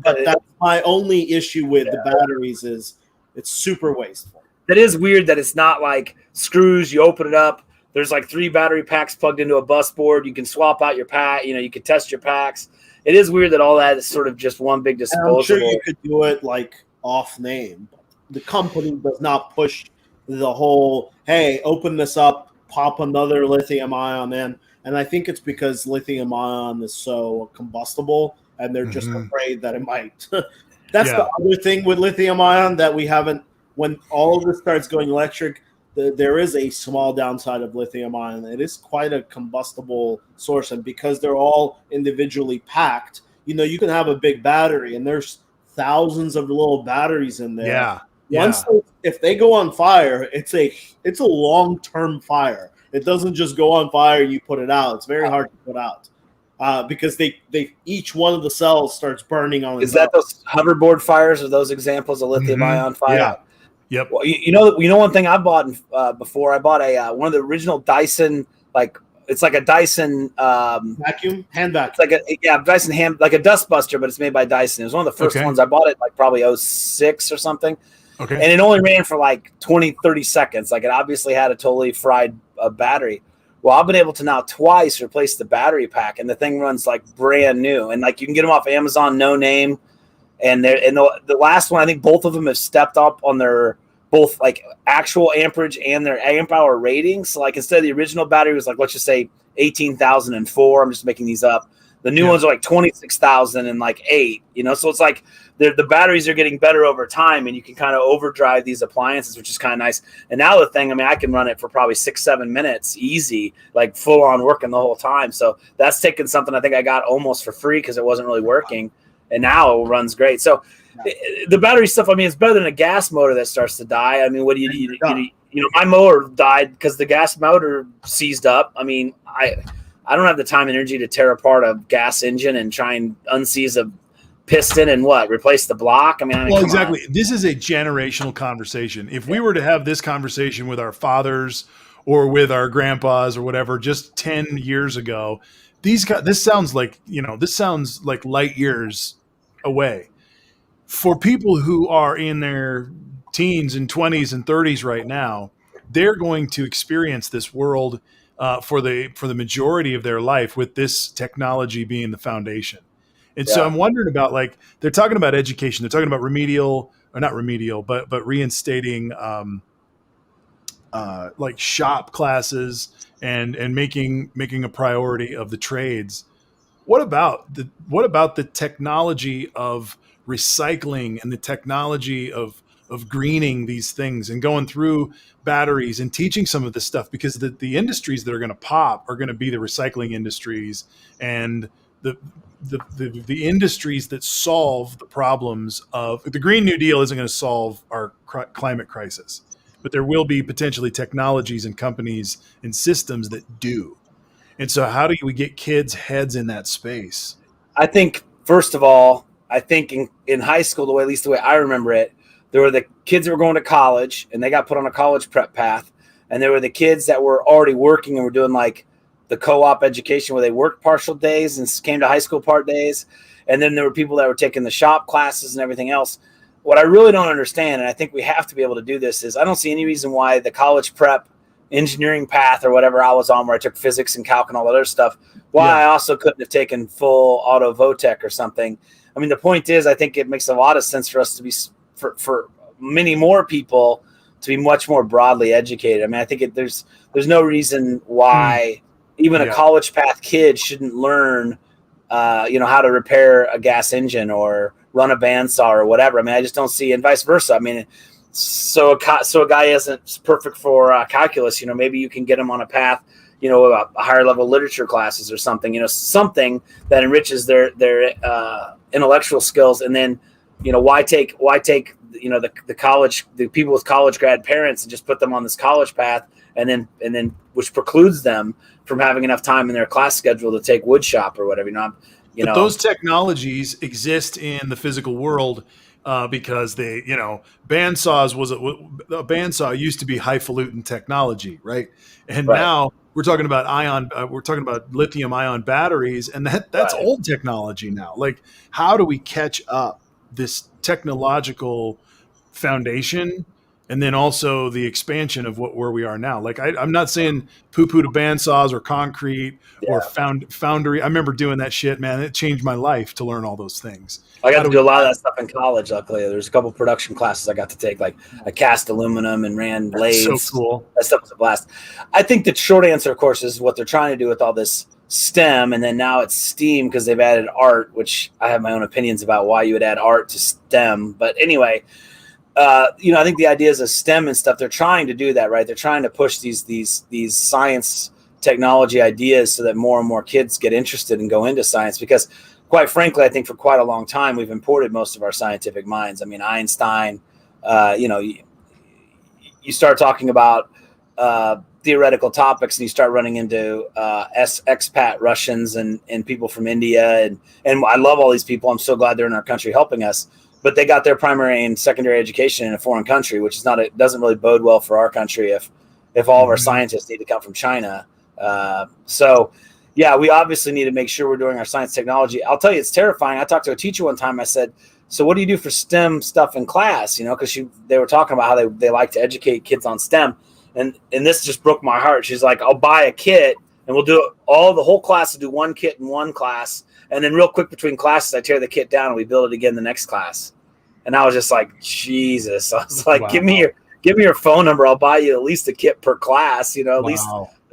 but that's my only issue with the batteries is it's super wasteful. That is weird that it's not like screws. You open it up. There's like 3 battery packs plugged into a bus board. You can swap out your pack. You can test your packs. It is weird that all that is sort of just one big disposable. I'm sure you could do it like off name. The company does not push the whole, hey, open this up, pop another lithium ion in. And I think it's because lithium ion is so combustible and they're just afraid that it might. That's the other thing with lithium ion that we haven't, when all of this starts going electric, there is a small downside of lithium ion. It is quite a combustible source. And because they're all individually packed, you can have a big battery and there's thousands of little batteries in there. If they go on fire, it's a long-term fire. It doesn't just go on fire and you put it out. It's very hard to put out because they each one of the cells starts burning on. Is that those hoverboard fires or those examples of lithium ion fire? Yeah. Yep. Well, one thing I bought before. I bought one of the original Dyson like it's like a Dyson Vacuum, hand vacuum. it's like a Dyson hand, like a dust buster, but it's made by Dyson. It was one of the first ones. I bought it like probably 06 or something. Okay. And it only ran for like 20, 30 seconds. Like it obviously had a totally fried battery. Well, I've been able to now twice replace the battery pack, and the thing runs like brand new. And like you can get them off Amazon, no name. And the last one, I think both of them have stepped up on their both like actual amperage and their amp hour ratings. So like instead of the original battery was like, let's just say 18,004. I'm just making these up. The new ones are like 26,000 and like 8, you know? So it's like the batteries are getting better over time, and you can kind of overdrive these appliances, which is kind of nice. And now the thing, I mean, I can run it for probably 6-7 minutes easy, like full on working the whole time. So that's taken something I think I got almost for free because it wasn't really working. And now it runs great. So the battery stuff, I mean, it's better than a gas motor that starts to die. I mean, what do you my motor died because the gas motor seized up. I mean, I don't have the time and energy to tear apart a gas engine and try and unseize a piston and replace the block. I mean, well, exactly. This is a generational conversation. If we were to have this conversation with our fathers or with our grandpas or whatever, just 10 years ago, this sounds like light years away. For people who are in their teens and 20s and 30s right now, they're going to experience this world for the majority of their life with this technology being the foundation. And so I'm wondering about, like, they're talking about education. They're talking about reinstating like shop classes and making a priority of the trades. What about the technology of recycling and the technology of greening these things and going through batteries and teaching some of this stuff? Because the industries that are going to pop are going to be the recycling industries and the industries that solve the problems of the Green New Deal isn't going to solve our climate crisis, but there will be potentially technologies and companies and systems that do. And so how do we get kids' heads in that space? I think, first of all, in high school, at least the way I remember it, there were the kids that were going to college and they got put on a college prep path. And there were the kids that were already working and were doing like the co-op education where they worked partial days and came to high school part days. And then there were people that were taking the shop classes and everything else. What I really don't understand, and I think we have to be able to do this, is I don't see any reason why the college prep engineering path or whatever I was on, where I took physics and calc and all that other stuff, I also couldn't have taken full auto Votech or something. I mean, the point is, I think it makes a lot of sense for us to be, for many more people to be much more broadly educated. I mean, I think there's no reason why even a college path kid shouldn't learn, how to repair a gas engine or run a bandsaw or whatever. I mean, I just don't see, and vice versa. I mean, so a guy isn't perfect for calculus. Maybe you can get him on a path, a higher level literature classes or something. Something that enriches their intellectual skills. And then, why take the people with college grad parents and just put them on this college path, and then which precludes them from having enough time in their class schedule to take wood shop or whatever. But those technologies exist in the physical world. Because bandsaws a bandsaw used to be highfalutin technology, right? And now we're talking about lithium ion batteries, and that's old technology now. Like, how do we catch up this technological foundation and then also the expansion of where we are now? Like, I'm not saying poo-poo to bandsaws or concrete or foundry. I remember doing that shit, man. It changed my life to learn all those things. I got to do a lot of that stuff in college. Luckily, there's a couple production classes I got to take. Like, I cast aluminum and ran lathes. So cool. That stuff was a blast. I think the short answer, of course, is what they're trying to do with all this STEM, and then now it's STEAM because they've added art, which I have my own opinions about why you would add art to STEM. But anyway, I think the idea is a STEM and stuff. They're trying to do that, right? They're trying to push these science technology ideas so that more and more kids get interested and go into science, because quite frankly, I think for quite a long time, we've imported most of our scientific minds. I mean, Einstein, you start talking about theoretical topics and you start running into expat Russians and people from India. And I love all these people. I'm so glad they're in our country helping us. But they got their primary and secondary education in a foreign country, which is doesn't really bode well for our country if all of our scientists need to come from China. So yeah, we obviously need to make sure we're doing our science technology. I'll tell you, it's terrifying. I talked to a teacher one time. I said, so what do you do for STEM stuff in class? You know, because they were talking about how they like to educate kids on STEM. And this just broke my heart. She's like, I'll buy a kit and we'll do the whole class will do one kit in one class. And then real quick between classes, I tear the kit down and we build it again the next class. And I was just like, Jesus. I was like, Wow. give me your phone number. I'll buy you at least a kit per class, you know, at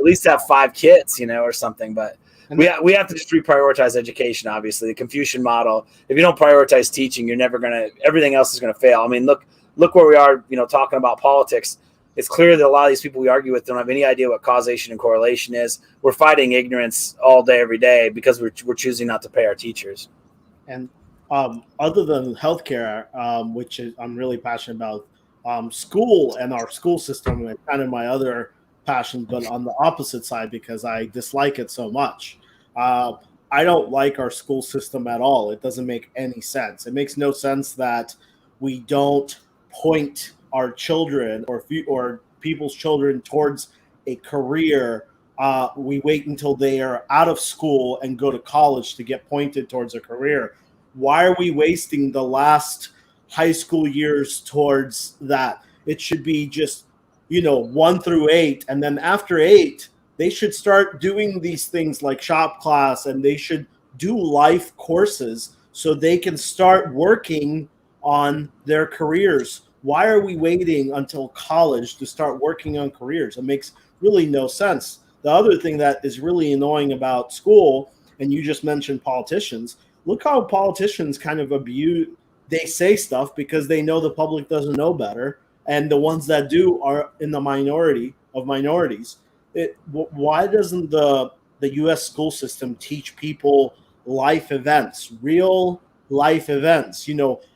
least have 5 kits, you know, or something. But we have to just reprioritize education. Obviously the Confucian model, if you don't prioritize teaching, everything else is going to fail. I mean, look where we are, you know, talking about politics. It's clear that a lot of these people we argue with don't have any idea what causation and correlation is. We're fighting ignorance all day, every day, because we're choosing not to pay our teachers. And other than healthcare, which I'm really passionate about, school and our school system is kind of my other passion, but on the opposite side because I dislike it so much. I don't like our school system at all. It doesn't make any sense. It makes no sense that we don't point our children or people's children towards a career. We wait until they are out of school and go to college to get pointed towards a career. Why are we wasting the last high school years towards that? It should be just, 1 through 8. And then after 8, they should start doing these things like shop class, and they should do life courses so they can start working on their careers. Why are we waiting until college to start working on careers? It makes really no sense. The other thing that is really annoying about school, and you just mentioned politicians, look how politicians kind of abuse, they say stuff because they know the public doesn't know better, and the ones that do are in the minority of minorities. Why doesn't the U.S. school system teach people life events, real life events,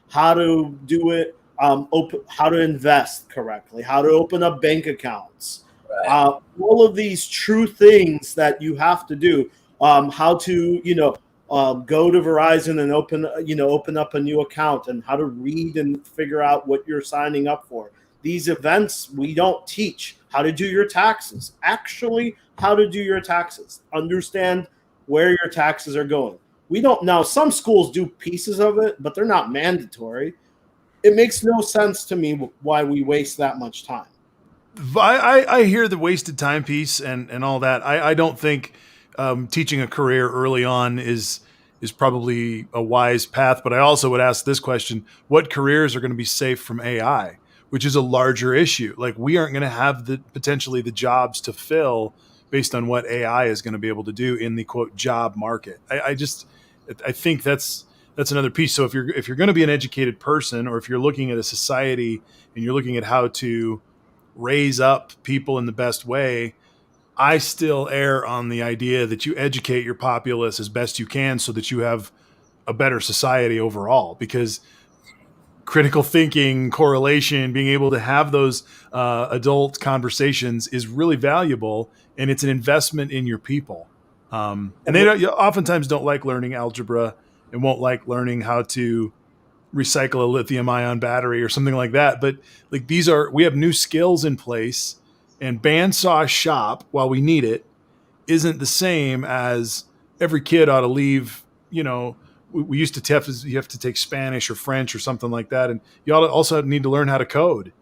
how to do it, how to invest correctly, how to open up bank accounts, right. All of these true things that you have to do, how to, go to Verizon and open up a new account, and how to read and figure out what you're signing up for. These events, we don't teach how to do your taxes. Actually, how to do your taxes. Understand where your taxes are going. We don't now. Some schools do pieces of it, but they're not mandatory. It makes no sense to me why we waste that much time. I hear the wasted time piece and all that. I don't think teaching a career early on is probably a wise path. But I also would ask this question: what careers are going to be safe from AI, which is a larger issue? Like, we aren't going to have potentially the jobs to fill based on what AI is going to be able to do in the quote job market. I think that's another piece. So if you're going to be an educated person, or if you're looking at a society and you're looking at how to raise up people in the best way, I still err on the idea that you educate your populace as best you can so that you have a better society overall, because critical thinking, correlation, being able to have those adult conversations is really valuable, and it's an investment in your people. And they oftentimes don't like learning algebra and won't like learning how to recycle a lithium ion battery or something like that. But like, we have new skills in place, and bandsaw shop, while we need it, isn't the same as every kid ought to leave. We used to you have to take Spanish or French or something like that, and you ought to also need to learn how to code.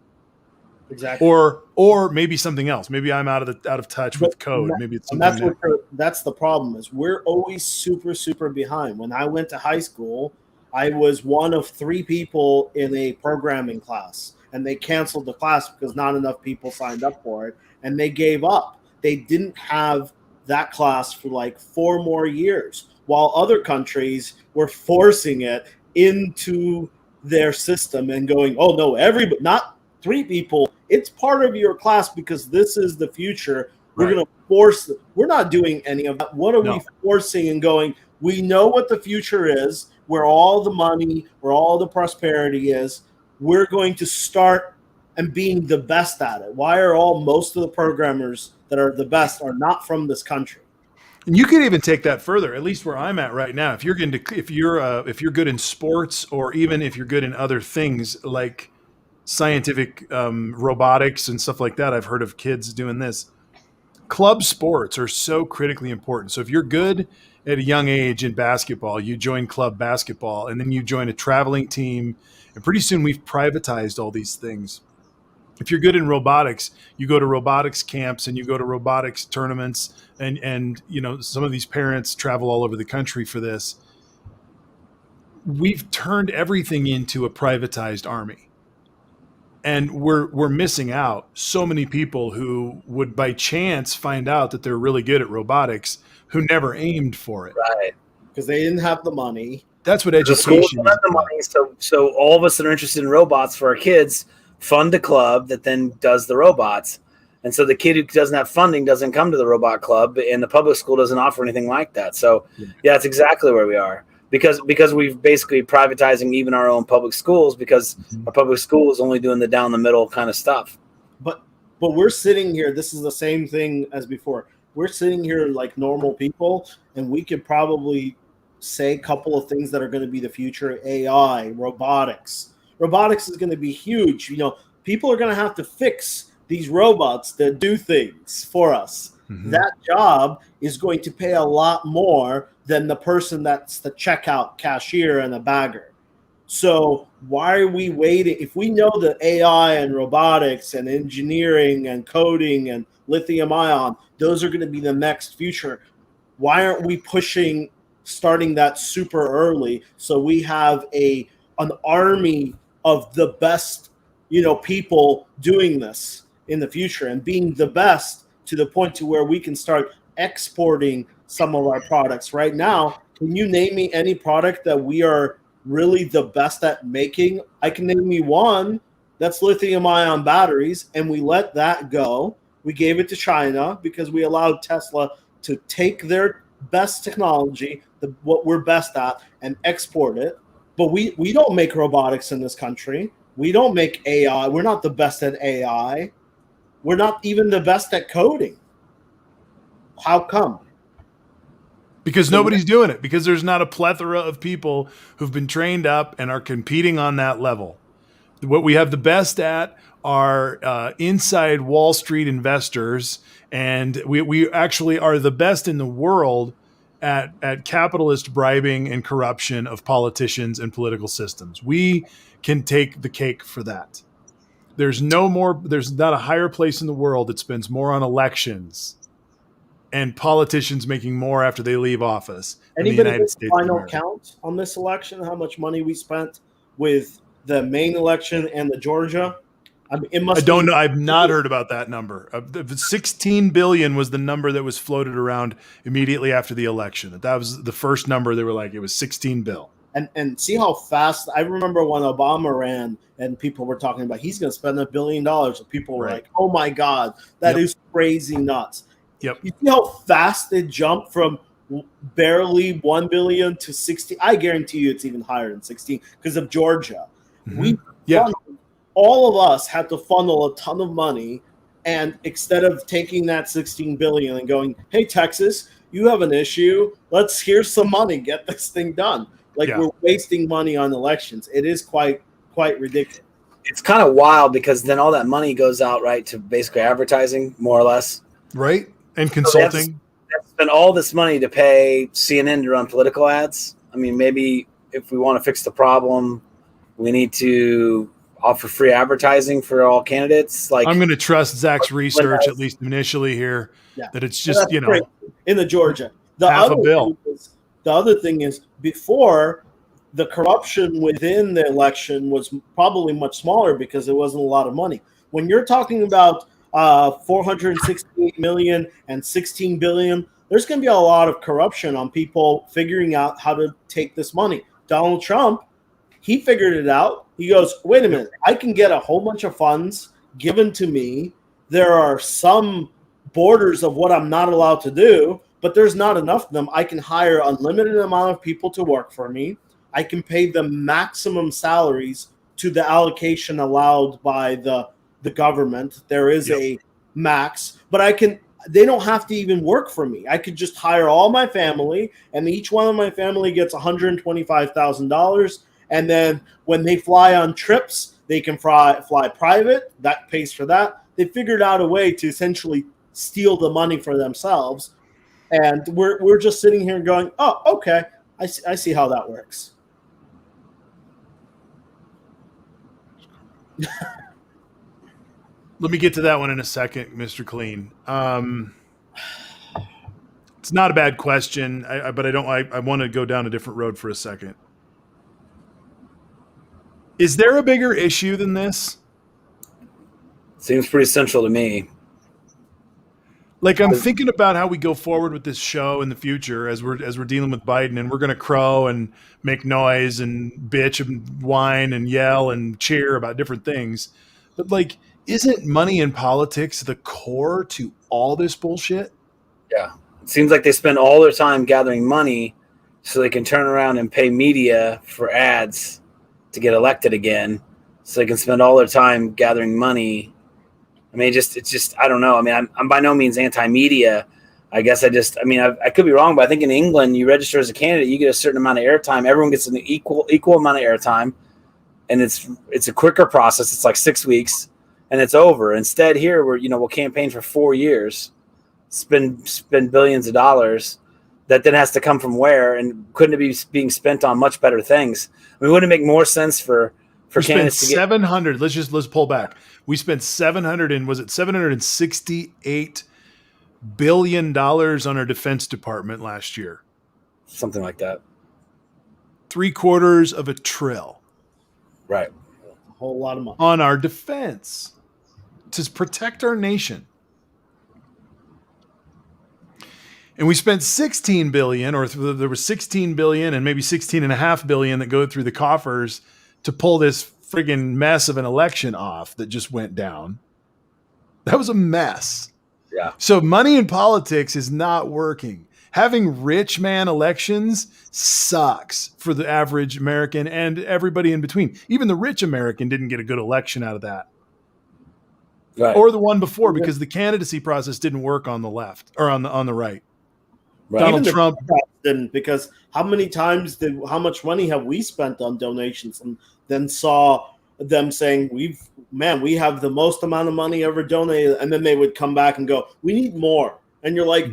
Exactly. Or maybe something else. Maybe I'm out of touch with code. Maybe it's something. That's the problem. Is we're always super, super behind. When I went to high school, I was one of 3 people in a programming class, and they canceled the class because not enough people signed up for it, and they gave up. They didn't have that class for like 4 more years, while other countries were forcing it into their system and going, oh no, everybody, not 3 people. It's part of your class because this is the future. We're going to force. We're not doing any of that. What are we forcing and going? We know what the future is, where all the money, where all the prosperity is. We're going to start and being the best at it. Why are most of the programmers that are the best are not from this country? And you could even take that further, at least where I'm at right now. If you're good in sports, or even if you're good in other things like scientific robotics and stuff like that, I've heard of kids doing this. club sports are so critically important. So if you're good at a young age in basketball, you join club basketball, and then you join a traveling team, and pretty soon we've privatized all these things. If you're good in robotics, you go to robotics camps and you go to robotics tournaments, and some of these parents travel all over the country for this. We've turned everything into a privatized army. And we're missing out so many people who would by chance find out that they're really good at robotics who never aimed for it. Right. Because they didn't have the money. That's what The education schools don't have the money, so all of us that are interested in robots for our kids fund a club that then does the robots. And so the kid who doesn't have funding doesn't come to the robot club, and the public school doesn't offer anything like that. So yeah, that's exactly where we are. Because we've basically privatizing even our own public schools, because our public school is only doing the down the middle kind of stuff. But we're sitting here. This is the same thing as before. We're sitting here like normal people, and we could probably say a couple of things that are going to be the future. AI, robotics. Robotics is going to be huge. People are going to have to fix these robots that do things for us. Mm-hmm. That job is going to pay a lot more than the person that's the checkout cashier and a bagger. So why are we waiting? If we know that AI and robotics and engineering and coding and lithium ion, those are going to be the next future, why aren't we starting that super early, so we have an army of the best people doing this in the future, and being the best to the point to where we can start exporting some of our products. Right now, can you name me any product that we are really the best at making? I can name you one. That's lithium ion batteries, and we let that go. We gave it to China because we allowed Tesla to take their best technology, what we're best at, and export it. But we don't make robotics in this country. We don't make AI. We're not the best at AI. We're not even the best at coding. How come? Because nobody's doing it. Because there's not a plethora of people who've been trained up and are competing on that level. What we have the best at are inside Wall Street investors, and we actually are the best in the world at capitalist bribing and corruption of politicians and political systems. We can take the cake for that. There's not a higher place in the world that spends more on elections and politicians making more after they leave office. Anybody get the final count on this election? How much money we spent with the Maine election and the Georgia? I don't know. I've not heard about that number. 16 billion was the number that was floated around immediately after the election. That was the first number. They were like, it was 16 bill. And see how fast. I remember when Obama ran and people were talking about he's going to spend $1 billion. And people were like, oh my God, that is crazy nuts. Yep. You see how fast it jumped from barely 1 billion to 60. I guarantee you it's even higher than 16 because of Georgia. Mm-hmm. All of us had to funnel a ton of money, and instead of taking that 16 billion and going, hey, Texas, you have an issue. Here's some money. Get this thing done. We're wasting money on elections. It is quite ridiculous. It's kind of wild because then all that money goes out, right, to basically advertising, more or less. Right. And consulting. So they have to spend all this money to pay CNN to run political ads. I mean, maybe if we want to fix the problem, we need to offer free advertising for all candidates. I'm going to trust Zach's research, at least initially here, that it's just, great. In the Georgia. Half a bill. The other thing is, before, the corruption within the election was probably much smaller because there wasn't a lot of money. When you're talking about 468 million and 16 billion, there's going to be a lot of corruption on people figuring out how to take this money. Donald Trump, he figured it out. He goes, wait a minute, I can get a whole bunch of funds given to me. There are some borders of what I'm not allowed to do, but there's not enough of them. I can hire unlimited amount of people to work for me. I can pay them maximum salaries to the allocation allowed by the government. There is a max, but they don't have to even work for me. I could just hire all my family, and each one of my family gets $125,000. And then when they fly on trips, they can fly private. That pays for that. They figured out a way to essentially steal the money for themselves. And we're just sitting here going, oh, okay, I see how that works. Let me get to that one in a second, Mr. Clean. It's not a bad question, but I want to go down a different road for a second. Is there a bigger issue than this? Seems pretty central to me. Like, I'm thinking about how we go forward with this show in the future as we're dealing with Biden, and we're going to crow and make noise and bitch and whine and yell and cheer about different things. But like, isn't money in politics the core to all this bullshit? Yeah. It seems like they spend all their time gathering money so they can turn around and pay media for ads to get elected again. So they can spend all their time gathering money. I mean, it's just, I don't know. I mean, I'm by no means anti-media. I guess I could be wrong, but I think in England, you register as a candidate, you get a certain amount of airtime. Everyone gets an equal amount of airtime, and it's a quicker process. It's like 6 weeks, and it's over. Instead, here we'll campaign for 4 years, spend billions of dollars. That then has to come from where, and couldn't it be being spent on much better things? I mean, wouldn't it make more sense for candidates to get 700? Let's pull back. We spent $768 billion on our defense department last year. something like that? $750 billion. Right. A whole lot of money on our defense to protect our nation. And we spent 16 billion, or there was 16 billion and maybe 16.5 billion that go through the coffers to pull this friggin' mess of an election off that just went down. That was a mess. Yeah. So money in politics is not working. Having rich man elections sucks for the average American and everybody in between. Even the rich American didn't get a good election out of that. Right. Or the one before, because the candidacy process didn't work on the left or on the right. Right. Donald Trump didn't, because how much money have we spent on donations, and then saw them saying we have the most amount of money ever donated, and then they would come back and go, we need more. And you're like,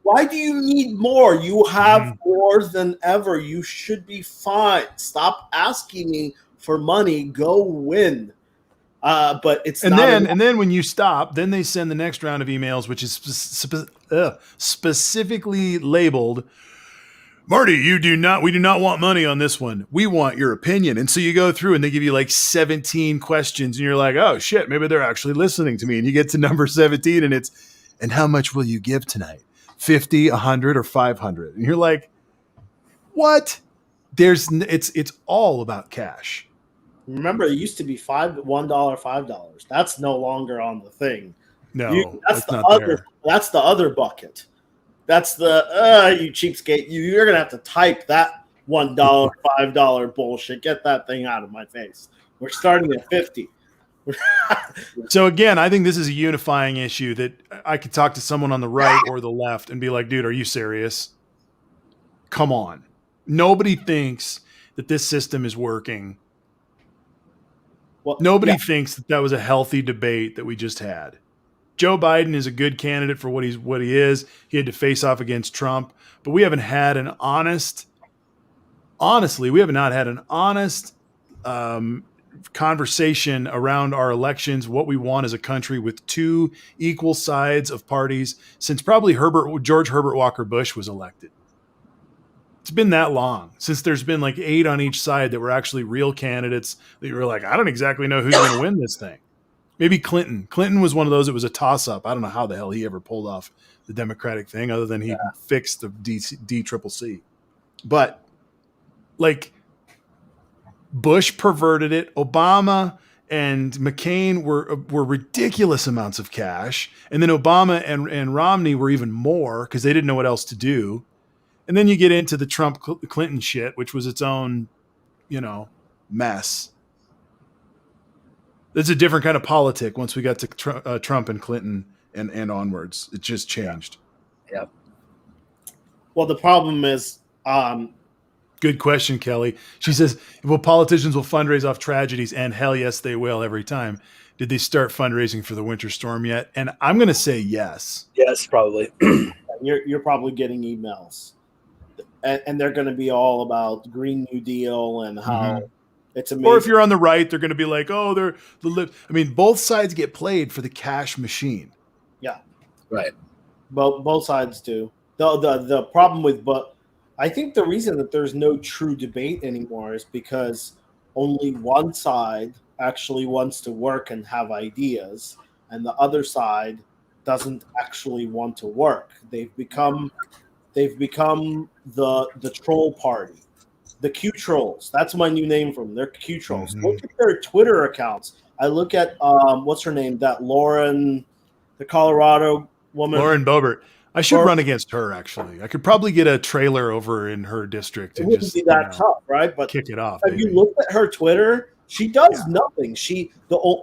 why do you need more? You have more than ever. You should be fine. Stop asking me for money. Go win. But it's and not then and then when you stop, then they send the next round of emails, which is specifically labeled, Marty, we do not want money on this one. We want your opinion. And so you go through and they give you like 17 questions, and you're like, oh shit, maybe they're actually listening to me. And you get to number 17, and and how much will you give tonight? 50, 100, or 500? And you're like, what? It's all about cash. Remember, it used to be $1, $5. That's no longer on the thing. No, that's the other bucket. That's the you cheapskate. You're gonna have to type that $1, $5 bullshit. Get that thing out of my face. We're starting at 50. So again, I think this is a unifying issue that I could talk to someone on the right or the left and be like, dude, are you serious? Come on. Nobody thinks that this system is working. Well, Nobody thinks that was a healthy debate that we just had. Joe Biden is a good candidate for what he is. He had to face off against Trump, but we haven't had an honest conversation around our elections, what we want as a country, with two equal sides of parties since probably George Herbert Walker Bush was elected. It's been that long since there's been like 8 on each side that were actually real candidates that you were like, I don't exactly know who's going to win this thing. Maybe Clinton. Clinton was one of those that was a toss-up. I don't know how the hell he ever pulled off the Democratic thing other than he fixed the DCCC. But like, Bush perverted it. Obama and McCain were ridiculous amounts of cash. And then Obama and Romney were even more because they didn't know what else to do. And then you get into the Trump Clinton shit, which was its own, mess. It's a different kind of politic once we got to Trump and Clinton and onwards. It just changed. Yeah. Well, the problem is, good question, Kelly. She says, well, politicians will fundraise off tragedies, and hell yes, they will every time. did they start fundraising for the winter storm yet? And I'm going to say yes. Yes, probably. You're probably getting emails, and they're going to be all about Green New Deal and how it's amazing. Or if you're on the right, they're going to be like, oh, they're the I mean, both sides get played for the cash machine. Yeah, Right. both sides do. The problem with I think the reason that there's no true debate anymore is because only one side actually wants to work and have ideas, and the other side doesn't actually want to work. They've become the troll party, the Q trolls. That's my new name for them. They're Q trolls. Look at their Twitter accounts. I look at what's her name? That Lauren, the Colorado woman. Lauren Boebert. I should run against her, actually. I could probably get a trailer over in her district It and wouldn't just be that tough, right? But kick it off. have you looked at her Twitter? She does nothing.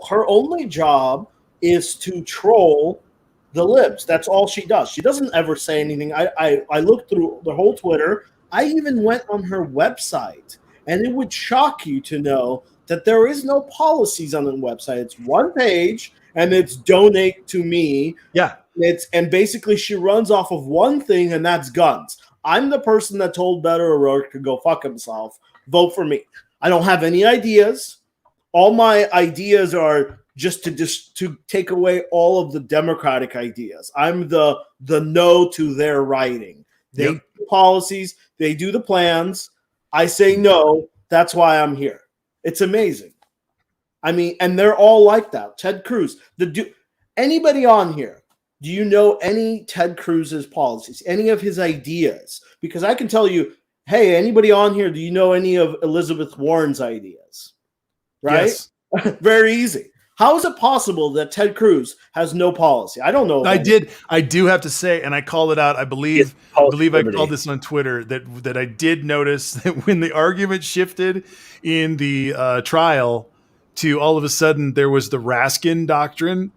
Her only job is to troll the libs. That's all she does. She doesn't ever say anything. I looked through the whole Twitter. I even went on her website, and it would shock you to know that there is no policies on the website. It's one page, and it's donate to me. Yeah. And basically she runs off of one thing, and that's guns. I'm the person that told Beto O'Rourke to go fuck himself. Vote for me. I don't have any ideas. All my ideas are just to take away all of the Democratic ideas. I'm the no to their writing. They do the policies, they do the plans. I say no. That's why I'm here. It's amazing. I mean, and they're all like that. Ted Cruz, anybody on here. Do you know any Ted Cruz's policies, any of his ideas? Because I can tell you, hey, anybody on here, do you know any of Elizabeth Warren's ideas? Right? Yes. Very easy. How is it possible that Ted Cruz has no policy? I don't know. I do have to say, and I called it out. I believe I called this on Twitter that I did notice that when the argument shifted in the trial to all of a sudden there was the Raskin doctrine.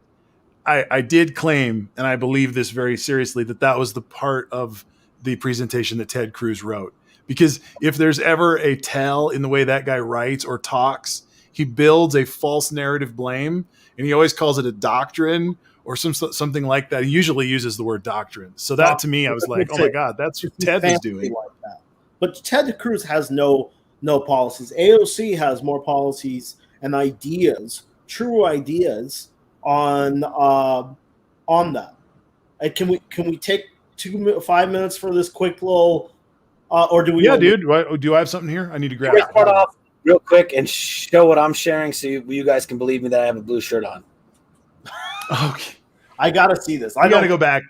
I did claim, and I believe this very seriously, that was the part of the presentation that Ted Cruz wrote. Because if there's ever a tell in the way that guy writes or talks, he builds a false narrative blame, and he always calls it a doctrine or something like that. He usually uses the word doctrine. So that to me, I was like, oh my God, that's what Ted is doing. Like that. But Ted Cruz has no policies. AOC has more policies and ideas, true ideas on that. Can we take 5 minutes for this quick little or do we? Yeah, dude. Do I have something here? I need to grab it. Start off real quick and show what I'm sharing so you guys can believe me that I have a blue shirt on. Okay. I gotta see this. I gotta go back.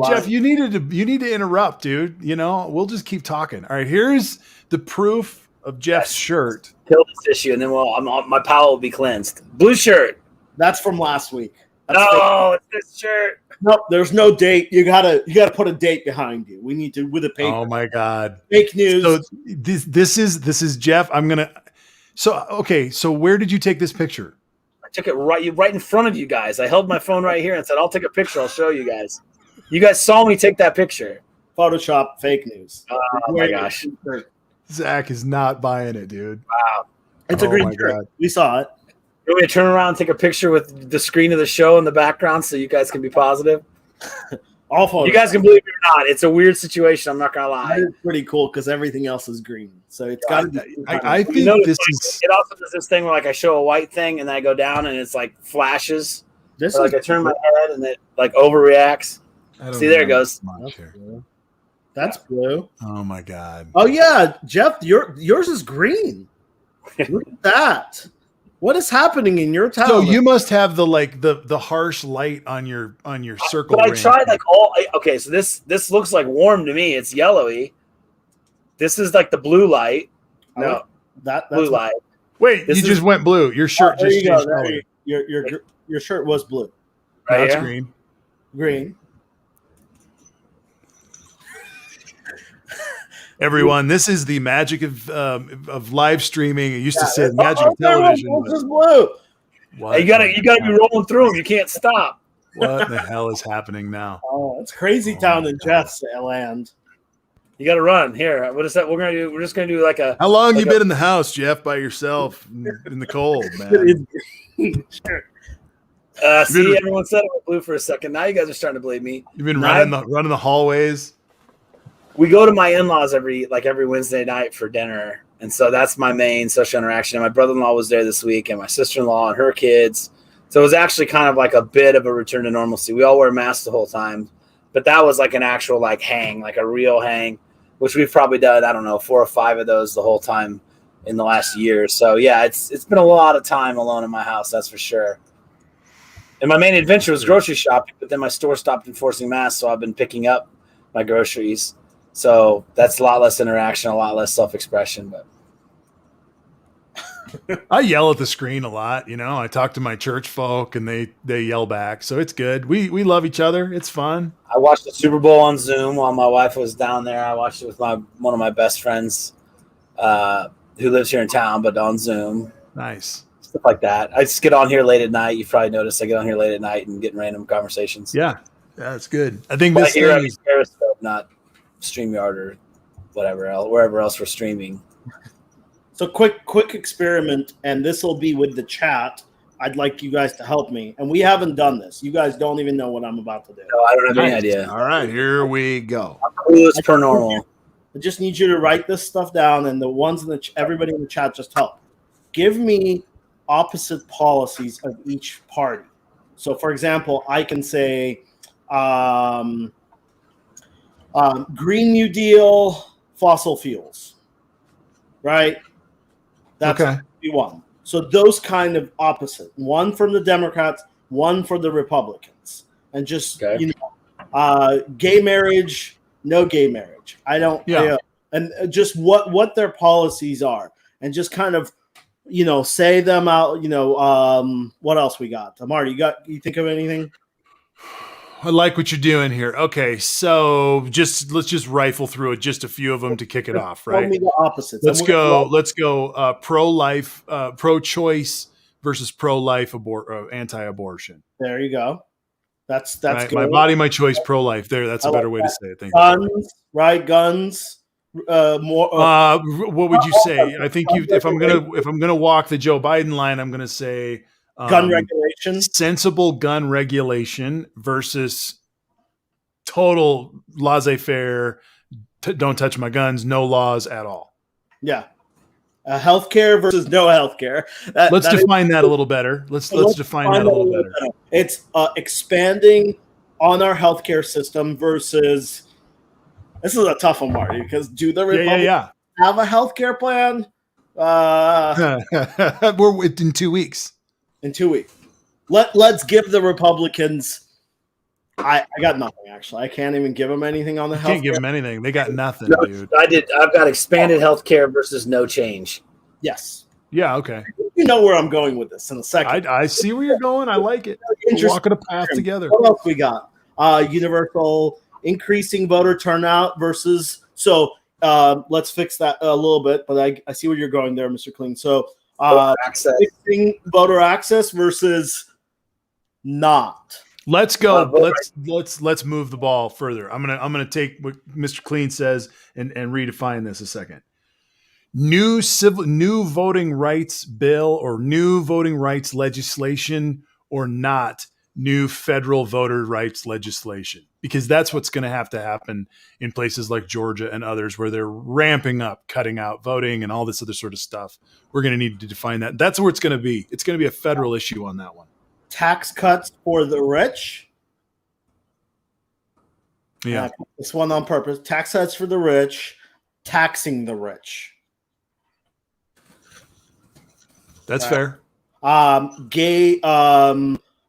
Jeff, you need to interrupt, dude. We'll just keep talking. All right, here's the proof of Jeff's shirt. Kill this issue, and then my palate will be cleansed. Blue shirt. That's from last week. It's this shirt. Nope, there's no date. You gotta put a date behind you. We need to with a paper. Oh my God, fake news. So this is Jeff. So where did you take this picture? I took it right in front of you guys. I held my phone right here and said, "I'll take a picture. I'll show you guys." You guys saw me take that picture. Photoshop, fake news. Oh my gosh, Zach is not buying it, dude. Wow, it's a green shirt. God. We saw it. You want me to turn around and take a picture with the screen of the show in the background so you guys can be positive? You guys can believe it or not. It's a weird situation. I'm not going to lie. It's pretty cool because everything else is green. So it's got to be. I think this is. It also does this thing where I show a white thing and then I go down and it's flashes. I turn my head and it overreacts. See, there it goes. That's blue. Oh my God. Oh yeah, Jeff, yours is green. Look at that. What is happening in your town? So you must have the harsh light on your circle. But I tried okay, so this looks like warm to me. It's yellowy. This is the blue light. No, that's blue light. Wait, you just went blue. Your shirt just changed color. Your shirt was blue. Right, that's green. Green. Everyone, this is the magic of live streaming. It used to say the magic of television. This is blue. You gotta be rolling through them. You can't stop. What the hell is happening now? Oh, it's crazy town in Jeff's land. You gotta run here. What is that? We're just gonna do How long you been in the house, Jeff, by yourself in the cold, man? Sure. See, everyone said it was blue for a second. Now you guys are starting to believe me. You've been Now running the hallways. we go to my in-laws every Wednesday night for dinner, and so that's my main social interaction. And my brother-in-law was there this week, and my sister-in-law and her kids. So it was actually kind of like a bit of a return to normalcy. We all wear masks the whole time, but that was like an actual like hang, like a real hang, which we've probably done, I don't know, 4 or 5 of those the whole time in the last year. So yeah, it's been a lot of time alone in my house, that's for sure. And my main adventure was grocery shopping, but then my store stopped enforcing masks, so I've been picking up my groceries. So that's a lot less interaction, a lot less self-expression. But I yell at the screen a lot. I talk to my church folk, and they yell back. So it's good. We love each other. It's fun. I watched the Super Bowl on Zoom while my wife was down there. I watched it with one of my best friends who lives here in town, but on Zoom. Nice. Stuff like that. I just get on here late at night. You've probably noticed I get on here late at night and get in random conversations. Yeah, that's good. I think But this here thing on is Periscope, not StreamYard or whatever else, wherever else we're streaming. So quick experiment, and this will be with the chat. I'd like you guys to help me. And we haven't done this. You guys don't even know what I'm about to do. No, I don't have any idea. All right, here we go. I'm clueless per normal. I just need you to write this stuff down, and the ones in everybody in the chat just help. Give me opposite policies of each party. So, for example, I can say Green New Deal, fossil fuels, right? That's okay. one. So those kind of opposite. One from the Democrats, one for the Republicans. And just, gay marriage, no gay marriage. I don't, and just what their policies are. And just kind of, say them out, what else we got? Amar, you think of anything? I like what you're doing here. Okay, so let's just rifle through it, just a few of them to kick it off, right? Tell me the opposites. Let's go pro-life, pro-choice versus pro-life, anti-abortion. There you go. That's right? good. My body, my choice, pro-life. That's a better way to say it. Thank Guns, you. right? Guns. More. What would you say? I think if I'm gonna walk the Joe Biden line, I'm gonna say gun regulation, sensible gun regulation versus total laissez-faire. Don't touch my guns. No laws at all. Yeah. Healthcare versus no healthcare. Let's define that a little better. Let's define that a little better. It's expanding on our healthcare system versus. This is a tough one, Marty, because do the Republicans have a healthcare plan? We're in 2 weeks. In 2 weeks. Let's give the Republicans. I got nothing, actually. I can't even give them anything on the health. Can't give them anything. They got nothing, dude. I've got expanded healthcare versus no change. Yes. Yeah, okay. You know where I'm going with this in a second. I see where you're going. I like it. We're walking a path together. What else we got? Universal increasing voter turnout versus. So let's fix that a little bit, but I see where you're going there, Mr. Clean. So fixing voter access versus not. Let's go. Let's move the ball further. I'm gonna take what Mr. Clean says and redefine this a second. New voting rights bill or new voting rights legislation or not new federal voter rights legislation, because that's what's going to happen in places like Georgia and others where they're ramping up, cutting out voting and all this other sort of stuff. We're going to need to define that. That's where it's going to be. It's going to be a federal issue on that one. Tax cuts for the rich. Yeah. This one on purpose. Tax cuts for the rich, taxing the rich. That's fair. Gay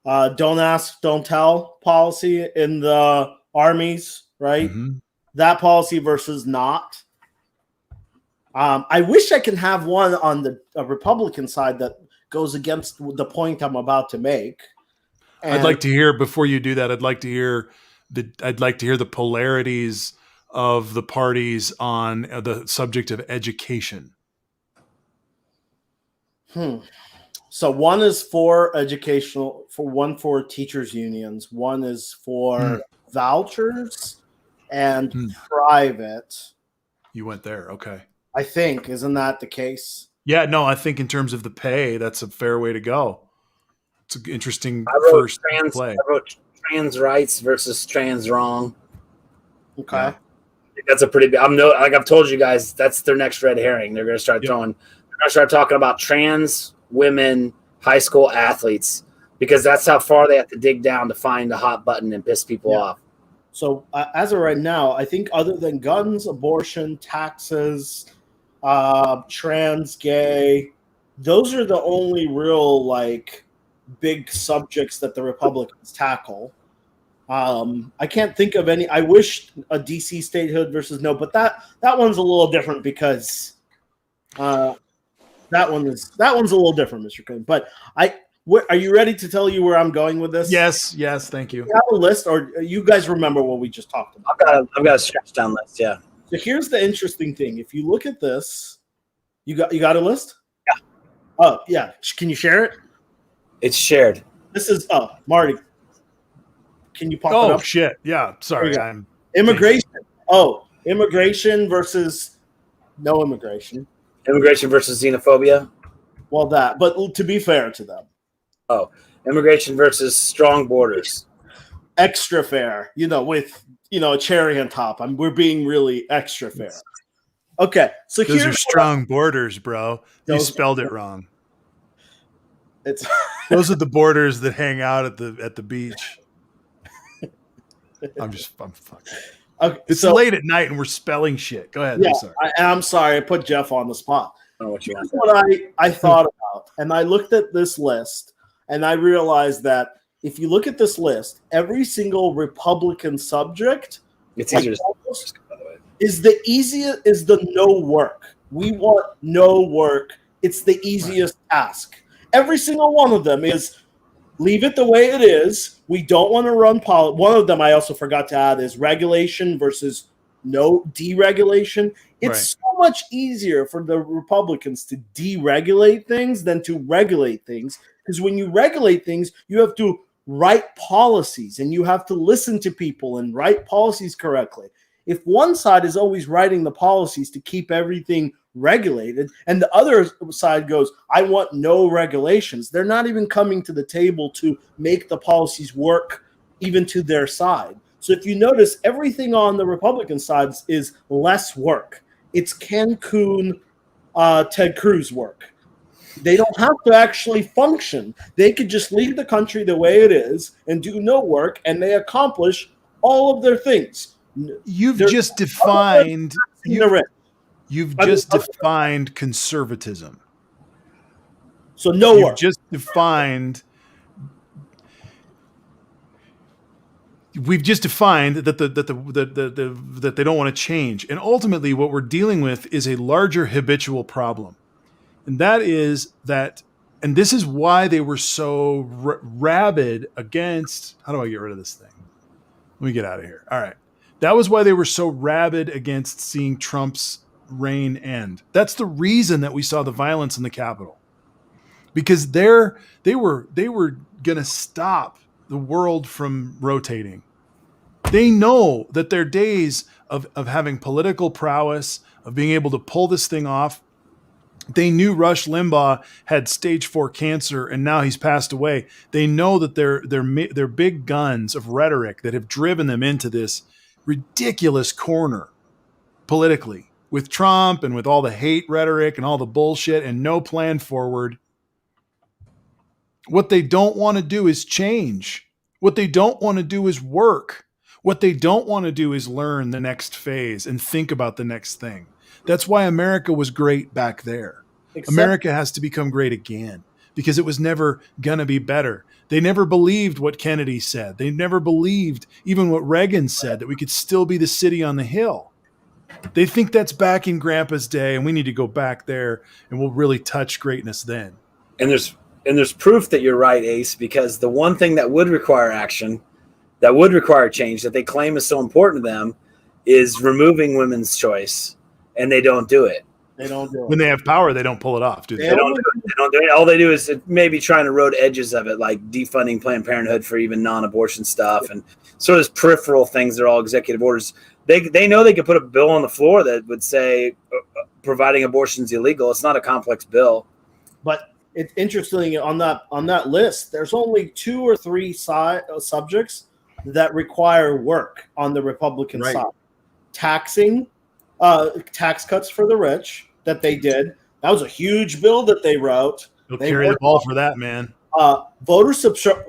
don't ask, don't tell policy in the armies, right? Mm-hmm. That policy versus not. I wish I can have one on the Republican side that goes against the point I'm about to make. And I'd like to hear, before you do that, I'd like to hear the polarities of the parties on the subject of education. So one is for one for teachers unions, one is for vouchers and private. You went there. Okay. I think, isn't that the case? Yeah, no, I think in terms of the pay, that's a fair way to go. it's an interesting I wrote first trans. play. I wrote trans rights versus trans wrong. Okay. Yeah. I think that's a pretty big. Like I've told you guys, that's their next red herring. They're going to start throwing. They're going to start talking about trans women high school athletes because that's how far they have to dig down to find the hot button and piss people off. So as of right now, I think other than guns, abortion, taxes, trans, gay, those are the only real like big subjects that the Republicans tackle. I can't think of any. I wish a DC statehood versus no, but that one's a little different because that one's a little different, Mr. Coon. But are you ready to tell you where I'm going with this? Yes, thank you. Do you have a list, or you guys remember what we just talked about? I've got a stretch down list. Yeah. So here's the interesting thing. If you look at this, you got a list? Yeah. Oh yeah. Can you share it? It's shared. This is Marty. Can you pop it Oh up? shit! Yeah, sorry. There Immigration. Immigration versus no immigration. Immigration versus xenophobia. Well, but to be fair to them, Immigration versus strong borders. extra fair. With a cherry on top. We're being really extra fair. Okay, so Those here's are strong borders, bro. You Those- spelled it wrong. It's Those are the borders that hang out at the beach. I'm fucking. okay. It's So late at night and we're spelling shit. Go ahead. yeah, I'm sorry. I'm sorry. I put Jeff on the spot. I don't know what you Here's want. what I thought about, and I looked at this list, and I realized that if you look at this list, every single Republican subject It's easier to by the way. is the no work. We want no work. It's the easiest task. Every single one of them is leave it the way it is. We don't want to run policy. One of them I also forgot to add is regulation versus no deregulation. It's so much easier for the Republicans to deregulate things than to regulate things. Because when you regulate things, you have to write policies and you have to listen to people and write policies correctly. If one side is always writing the policies to keep everything regulated and the other side goes, I want no regulations, they're not even coming to the table to make the policies work even to their side. So if you notice, everything on the Republican side is less work. It's Cancun, Ted Cruz work. They don't have to actually function. They could just leave the country the way it is and do no work, and they accomplish all of their things. You've They're- just defined. The rich. You've I mean, just defined conservatism. So no You've work. just defined. We've just defined that that they don't want to change, and ultimately, what we're dealing with is a larger habitual problem, and that is that, and this is why they were so rabid against. How do I get rid of this thing? Let me get out of here. All right, that was why they were so rabid against seeing Trump's reign end. That's the reason that we saw the violence in the Capitol, because they were going to stop the world from rotating. They know that their days of having political prowess, of being able to pull this thing off, they knew Rush Limbaugh had stage 4 cancer and now he's passed away. They know that their big guns of rhetoric that have driven them into this ridiculous corner politically with Trump and with all the hate rhetoric and all the bullshit and no plan forward. What they don't want to do is change. What they don't want to do is work. What they don't want to do is learn the next phase and think about the next thing. That's why America was great back there. America has to become great again because it was never going to be better. They never believed what Kennedy said. They never believed even what Reagan said, that we could still be the city on the hill. They think that's back in Grandpa's day, and we need to go back there, and we'll really touch greatness then. And there's proof that you're right, Ace, because the one thing that would require action, that would require change, that they claim is so important to them, is removing women's choice, and they don't do it. They don't do it. When they have power, they don't pull it off, do they? They don't do it. They don't do it. All they do is maybe trying to road edges of it, like defunding Planned Parenthood for even non-abortion stuff, and sort of peripheral things. They're all executive orders. They know they could put a bill on the floor that would say providing abortion is illegal. It's not a complex bill. But it's interesting on that list. There's only 2 or 3 subjects that require work on the Republican Right. side. Taxing, tax cuts for the rich that they did. That was a huge bill that they wrote. They'll They carry the worked ball for that, man. Voter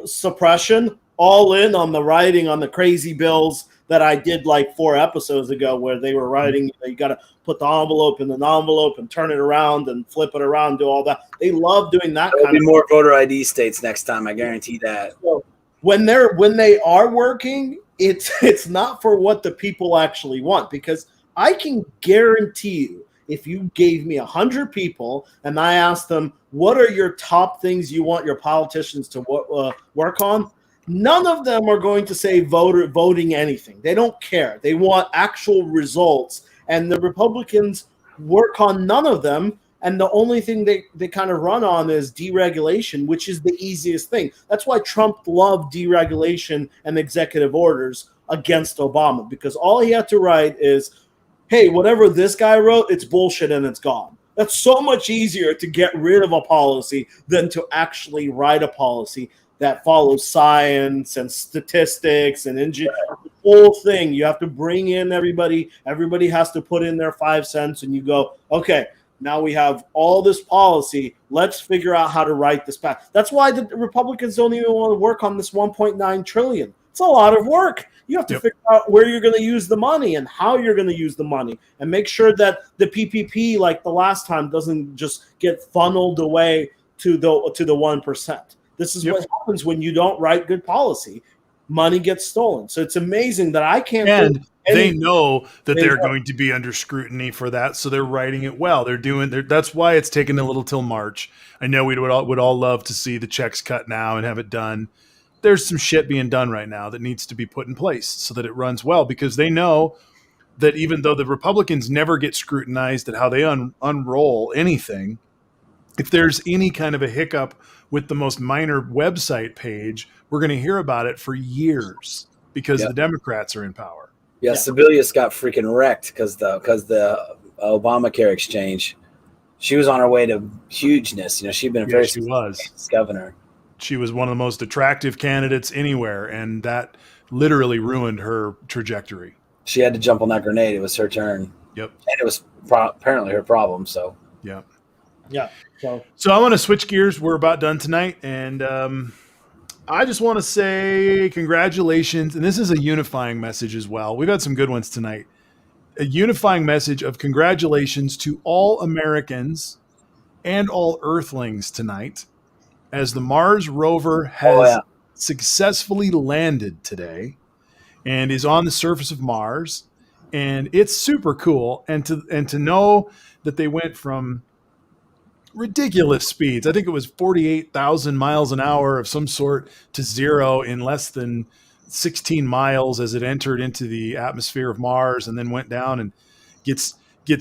suppression, all in on the writing on the crazy bills that I did like 4 episodes ago, where they were writing, you got to put the envelope in an envelope and turn it around and flip it around, do all that. They love doing that There'll kind be of more voter ID states next time. I guarantee that. stuff. When they are working, it's not for what the people actually want, because I can guarantee you, if you gave me 100 people and I asked them, what are your top things you want your politicians to work on? None of them are going to say voting anything. They don't care. They want actual results. And the Republicans work on none of them. And the only thing they kind of run on is deregulation, which is the easiest thing. That's why Trump loved deregulation and executive orders against Obama, because all he had to write is, hey, whatever this guy wrote, it's bullshit and it's gone. That's so much easier to get rid of a policy than to actually write a policy that follows science and statistics and the whole thing. You have to bring in everybody. Everybody has to put in their 5 cents, and you go, okay, now we have all this policy. Let's figure out how to write this back. That's why the Republicans don't even want to work on this $1.9 trillion. It's a lot of work. You have to figure out where you're going to use the money and how you're going to use the money, and make sure that the PPP, like the last time, doesn't just get funneled away to the 1%. This is what happens when you don't write good policy. Money gets stolen. So it's amazing that I can't. And they know that they're going to be under scrutiny for that, so they're writing it well. That's why it's taken a little till March. I know we would all love to see the checks cut now and have it done. There's some shit being done right now that needs to be put in place so that it runs well, because they know that even though the Republicans never get scrutinized at how they unroll anything, if there's any kind of a hiccup with the most minor website page, we're going to hear about it for years because the Democrats are in power. Yeah, Sebelius got freaking wrecked because the Obamacare exchange. She was on her way to hugeness. She'd been a She was governor. She was one of the most attractive candidates anywhere, and that literally ruined her trajectory. She had to jump on that grenade. It was her turn. Yep. And it was apparently her problem. So yeah. So I want to switch gears. We're about done tonight, and I just want to say congratulations. And this is a unifying message as well. We've had some good ones tonight. A unifying message of congratulations to all Americans and all Earthlings tonight, as the Mars rover has successfully landed today and is on the surface of Mars, and it's super cool. And to know that they went from ridiculous speeds, I think it was 48,000 miles an hour of some sort, to zero in less than 16 miles as it entered into the atmosphere of Mars, and then went down and gets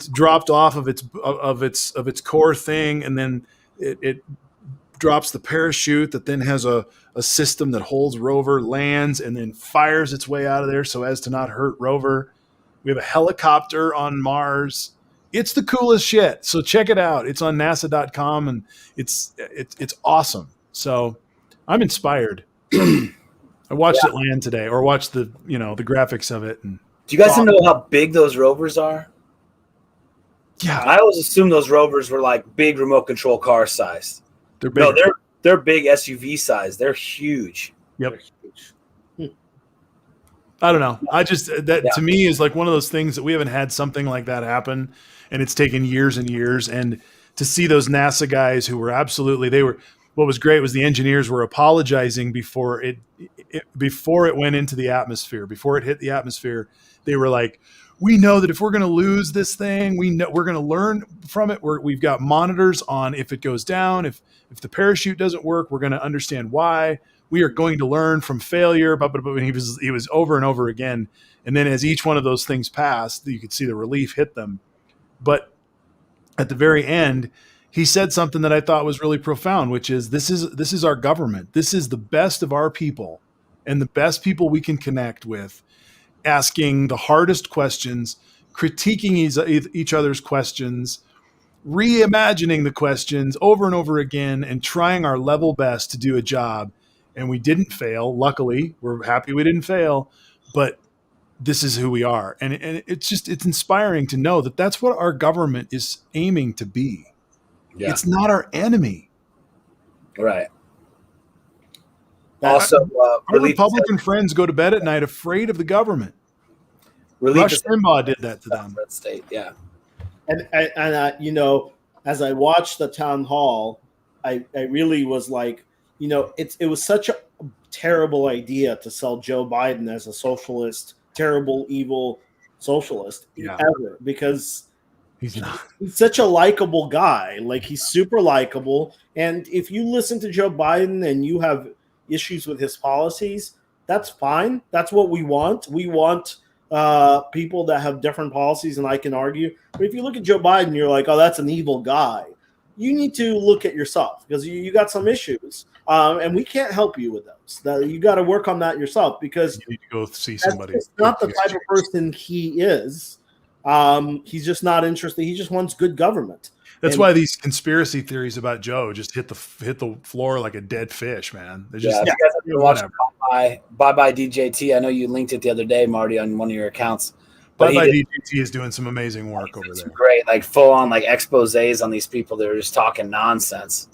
dropped off of its core thing, and then it drops the parachute that then has a system that holds rover, lands, and then fires its way out of there so as to not hurt rover. We have a helicopter on Mars. It's the coolest shit. So check it out. It's on NASA.com, and it's awesome. So I'm inspired. I watched it land today, or watched the graphics of it. And do you guys know how big those rovers are? Yeah, I always assumed those rovers were like big remote control car sized. they're big. No, they're big SUV size. They're huge. Yep. I don't know. To me is like one of those things that we haven't had something like that happen, and it's taken years and years. And to see those NASA guys who were what was great was the engineers were apologizing before it went into the atmosphere, before it hit the atmosphere. They were like, we know that if we're going to lose this thing, we're going to learn from it. We've got monitors on if it goes down, if the parachute doesn't work, we're going to understand why. We are going to learn from failure. But he was over and over again. And then as each one of those things passed, you could see the relief hit them. But at the very end, he said something that I thought was really profound, which is this is our government. This is the best of our people and the best people we can connect with, asking the hardest questions, critiquing each other's questions, reimagining the questions over and over again and trying our level best to do a job. And we didn't fail. Luckily, we're happy we didn't fail, but this is who we are. And it's inspiring to know that that's what our government is aiming to be. Yeah. It's not our enemy. Right. Also, Our Republican friends go to bed at night afraid of the government. Rush Limbaugh did that to them. State, yeah. And as I watched the town hall, I really was like, it was such a terrible idea to sell Joe Biden as a socialist, terrible, evil socialist ever, because he's not. He's such a likable guy. Like, he's super likable. And if you listen to Joe Biden and you have issues with his policies, that's fine. That's what we want. We want people that have different policies, and I can argue. But if you look at Joe Biden, you're like, oh, that's an evil guy. You need to look at yourself, because you got some issues, and we can't help you with those. You got to work on that yourself, because you need to go see somebody. It's not the type of person he is. He's just not interested. He just wants good government. That's why these conspiracy theories about Joe just hit the floor like a dead fish, man. They're just whatever. Bye DJT. I know you linked it the other day, Marty, on one of your accounts. But DJT is doing some amazing work over there. Great, like full on like exposés on these people that are just talking nonsense.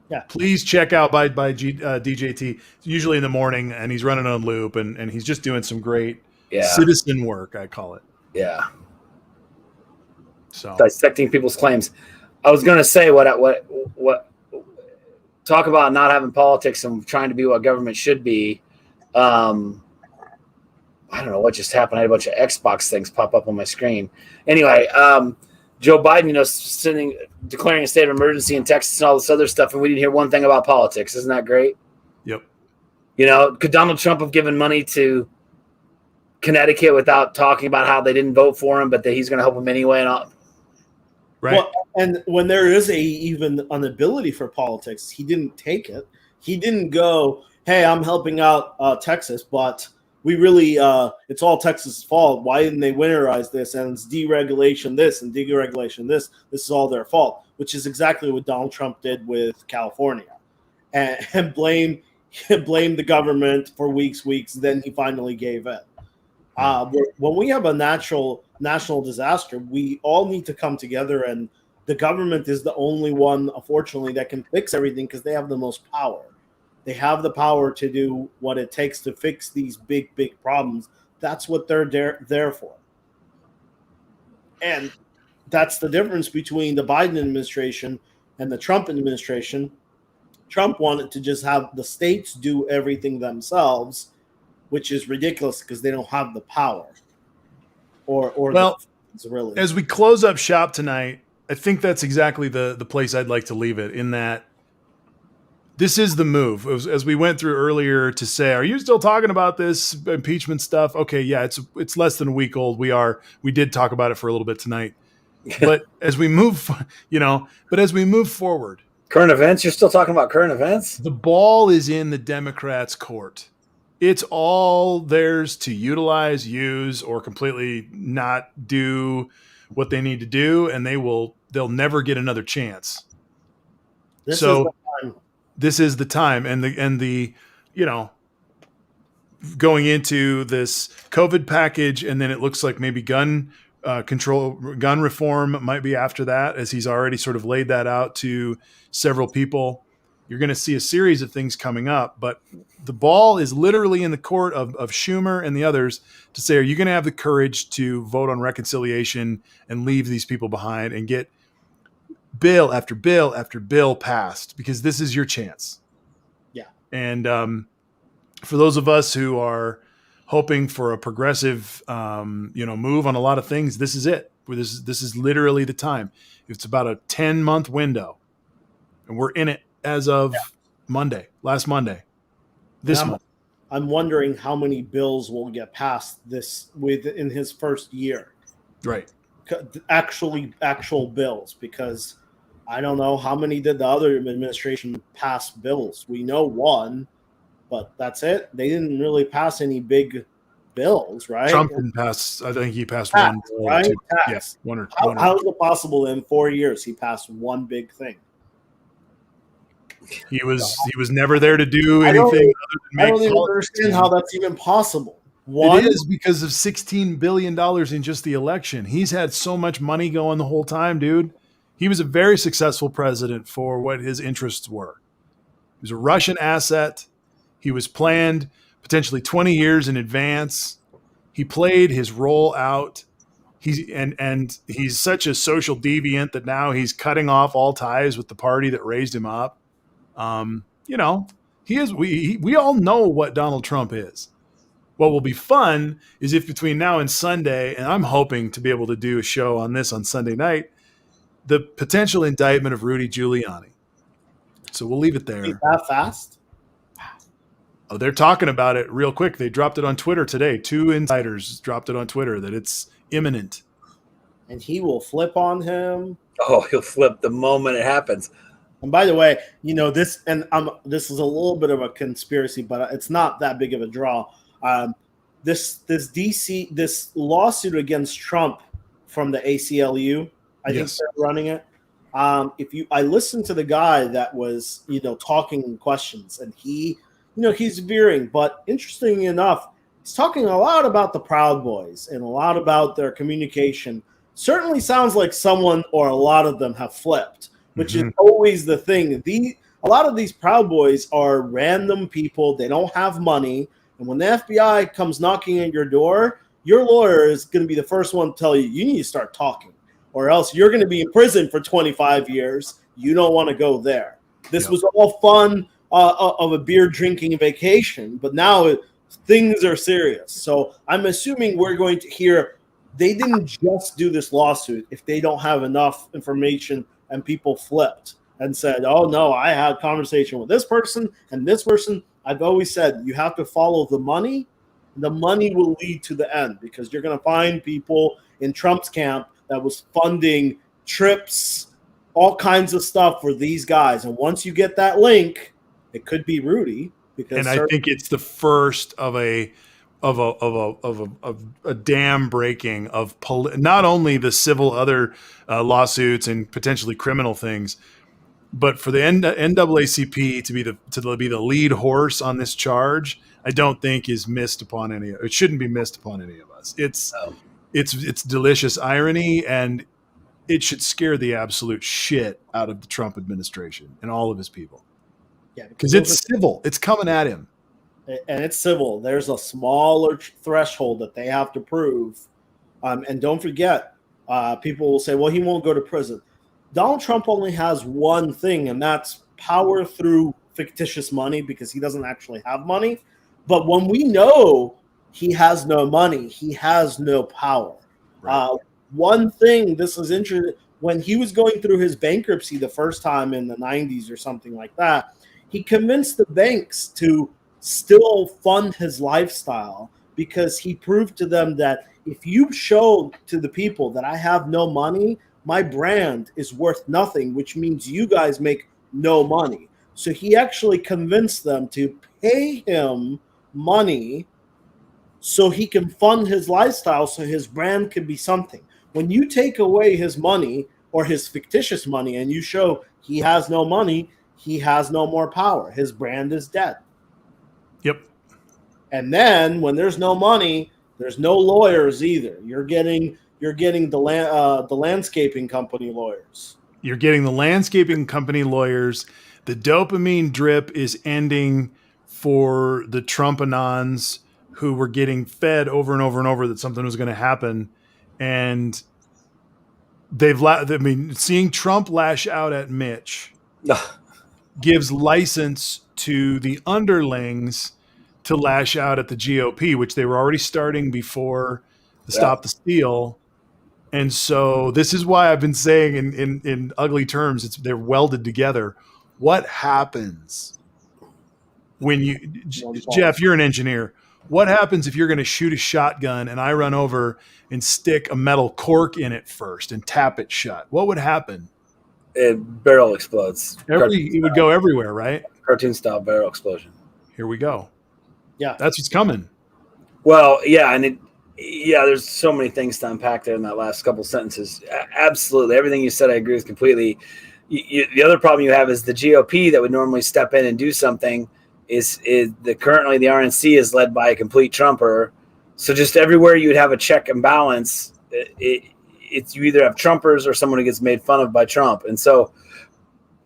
Yeah. Please check out DJT. It's usually in the morning, and he's running on loop, and he's just doing some great citizen work, I call it. Yeah. So dissecting people's claims. I was going to say what talk about not having politics and trying to be what government should be. I don't know what just happened. I had a bunch of Xbox things pop up on my screen. Anyway, Joe Biden, declaring a state of emergency in Texas and all this other stuff, and we didn't hear one thing about politics. Isn't that great? Yep. Could Donald Trump have given money to Connecticut without talking about how they didn't vote for him, but that he's going to help them anyway and all? Right. Well, and when there is even an ability for politics, he didn't take it. He didn't go, hey, I'm helping out Texas, but we really, it's all Texas' fault. Why didn't they winterize this? And it's deregulation this and deregulation this. This is all their fault, which is exactly what Donald Trump did with California, and blame the government for weeks. Then he finally gave in. When we have a national disaster, we all need to come together, and the government is the only one, unfortunately, that can fix everything, because they have the most power. They have the power to do what it takes to fix these big problems. That's what they're there for. And that's the difference between the Biden administration and the Trump administration. Trump wanted to just have the states do everything themselves, which is ridiculous because they don't have the power. Really. As we close up shop tonight, I think that's exactly the place I'd like to leave it, in that this is the move. As we went through earlier to say, are you still talking about this impeachment stuff? Okay, yeah, it's less than a week old. We did talk about it for a little bit tonight. But as we move forward. Current events? You're still talking about current events? The ball is in the Democrats' court. It's all theirs to utilize, use, or completely not do what they need to do, and they'll never get another chance. This is the time, and the going into this COVID package, and then it looks like maybe gun reform might be after that, as he's already sort of laid that out to several people. You're going to see a series of things coming up, but the ball is literally in the court of Schumer and the others to say, are you going to have the courage to vote on reconciliation and leave these people behind and get bill after bill after bill passed? Because this is your chance. Yeah. And for those of us who are hoping for a progressive, move on a lot of things, this is it. This is literally the time. It's about a 10-month window, and we're in it as of last Monday, this month. I'm wondering how many bills will get passed in his first year. Right. Actual bills, because I don't know how many did the other administration pass bills. We know one, but that's it. They didn't really pass any big bills, right? Trump didn't pass. I think he passed Tax, one bill right? or two. Tax. Yeah, one or How is it possible in 4 years he passed one big thing? He was never there to do I don't anything even- other than I make don't even politics. understand how that's even possible. One, It is because of $16 billion in just the election. He's had so much money going the whole time, dude. He was a very successful president for what his interests were. He was a Russian asset. He was planned potentially 20 years in advance. He played his role out. He's such a social deviant that now he's cutting off all ties with the party that raised him up. He is. We all know what Donald Trump is. What will be fun is if between now and Sunday, and I'm hoping to be able to do a show on this on Sunday night, the potential indictment of Rudy Giuliani. So we'll leave it there. that fast? Oh, they're talking about it real quick. They dropped it on Twitter today. 2 insiders dropped it on Twitter that it's imminent. And he will flip on him. Oh, he'll flip the moment it happens. And by the way, this, and this is a little bit of a conspiracy, but it's not that big of a draw. This lawsuit against Trump from the ACLU, I think Yes. they're running it. I listened to the guy that was, talking questions, and he's veering, but interesting enough, he's talking a lot about the Proud Boys and a lot about their communication. Certainly sounds like someone or a lot of them have flipped, which is always the thing. A lot of these Proud Boys are random people. They don't have money. And when the FBI comes knocking at your door, your lawyer is going to be the first one to tell you, you need to start talking, or else you're going to be in prison for 25 years. You don't want to go there. This was all fun of a beer drinking vacation, but now things are serious. So I'm assuming we're going to hear they didn't just do this lawsuit if they don't have enough information and people flipped and said, oh, no, I had a conversation with this person and this person. I've always said you have to follow the money. The money will lead to the end, because you're going to find people in Trump's camp that was funding trips, all kinds of stuff for these guys. And once you get that link, it could be Rudy. Because And I think it's the first of a dam breaking of not only the civil other lawsuits and potentially criminal things, but for the NAACP to be the lead horse on this charge, I don't think is missed upon any. It shouldn't be missed upon any of us. It's delicious irony, and it should scare the absolute shit out of the Trump administration and all of his people. Yeah, because it's civil. It's coming at him. And it's civil. There's a smaller threshold that they have to prove. And don't forget, people will say, well, he won't go to prison. Donald Trump only has one thing, and that's power through fictitious money, because he doesn't actually have money. But when we know he has no money, he has no power. Right. One thing, this is interesting, when he was going through his bankruptcy the first time in the 90s or something like that, he convinced the banks to still fund his lifestyle, because he proved to them that if you show to the people that I have no money, my brand is worth nothing, which means you guys make no money. So he actually convinced them to pay him money so he can fund his lifestyle, so his brand can be something. When you take away his money or his fictitious money and you show he has no money, he has no more power. His brand is dead. Yep. And then when there's no money, there's no lawyers either. You're getting the landscaping company lawyers. You're getting the landscaping company lawyers. The dopamine drip is ending for the Trump-anons who were getting fed over and over and over that something was going to happen. And seeing Trump lash out at Mitch gives license to the underlings to lash out at the GOP, which they were already starting before the Stop the Steal. And so this is why I've been saying in ugly terms, they're welded together. What happens when Jeff, you're an engineer. What happens if you're going to shoot a shotgun and I run over and stick a metal cork in it first and tap it shut? What would happen? Barrel explodes. It would go everywhere, right? Cartoon style barrel explosion. Here we go. Yeah. That's what's coming. Well, yeah, there's so many things to unpack there in that last couple sentences. Absolutely, everything you said, I agree with completely. The other problem you have is the GOP that would normally step in and do something currently the RNC is led by a complete Trumper. So just everywhere you would have a check and balance, it's you either have Trumpers or someone who gets made fun of by Trump. And so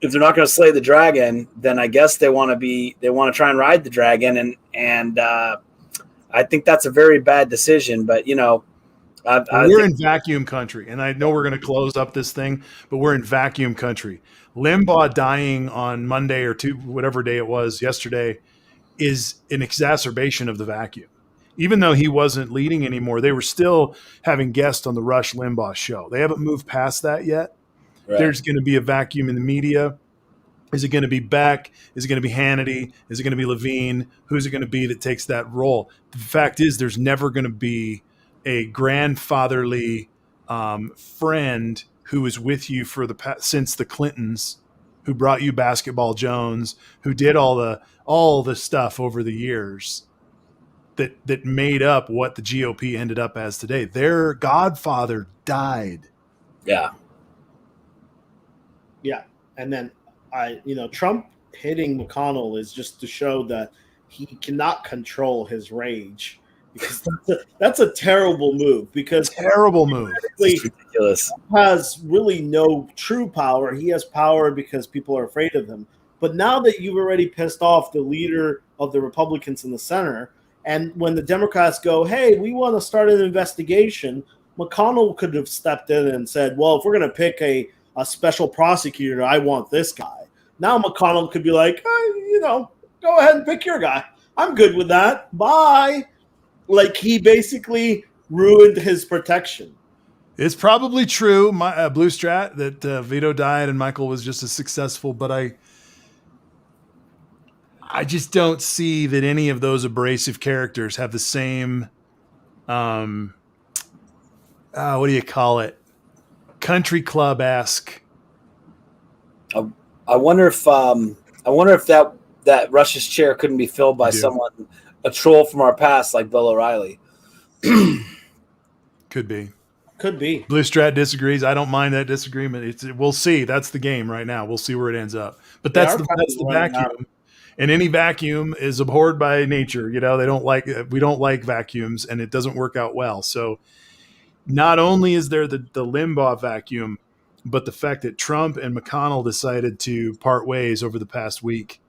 if they're not going to slay the dragon, then I guess they want to try and ride the dragon. And I think that's a very bad decision. But, we're in vacuum country, and I know we're going to close up this thing, but we're in vacuum country. Limbaugh dying on Monday or whatever day it was yesterday is an exacerbation of the vacuum. Even though he wasn't leading anymore, they were still having guests on the Rush Limbaugh show. They haven't moved past that yet. Right. There's going to be a vacuum in the media. Is it going to be Beck? Is it going to be Hannity? Is it going to be Levine? Who's it going to be that takes that role? The fact is there's never going to be a grandfatherly friend who is with you since the Clintons, who brought you Basketball Jones, who did all the stuff over the years that made up what the GOP ended up as today. Their godfather died. Yeah. Yeah. And then Trump hitting McConnell is just to show that he cannot control his rage, because that's a terrible move. Because it's ridiculous. Has really no true power. He has power because people are afraid of him. But now that you've already pissed off the leader of the Republicans in the center, and when the Democrats go, hey, we want to start an investigation, McConnell could have stepped in and said, well, if we're going to pick a special prosecutor, I want this guy. Now McConnell could be like, go ahead and pick your guy. I'm good with that. Bye. Like, he basically ruined his protection. It's probably true, Blue Strat, that Vito died and Michael was just as successful, but I just don't see that any of those abrasive characters have the same, what do you call it? Country club-esque. I wonder if that Rush's chair couldn't be filled by someone, a troll from our past, like Bill O'Reilly. Could be. Blue Strat disagrees. I don't mind that disagreement. We'll see. That's the game right now. We'll see where it ends up. But that's the vacuum. And any vacuum is abhorred by nature. We don't like vacuums, and it doesn't work out well. So not only is there the Limbaugh vacuum, but the fact that Trump and McConnell decided to part ways over the past week.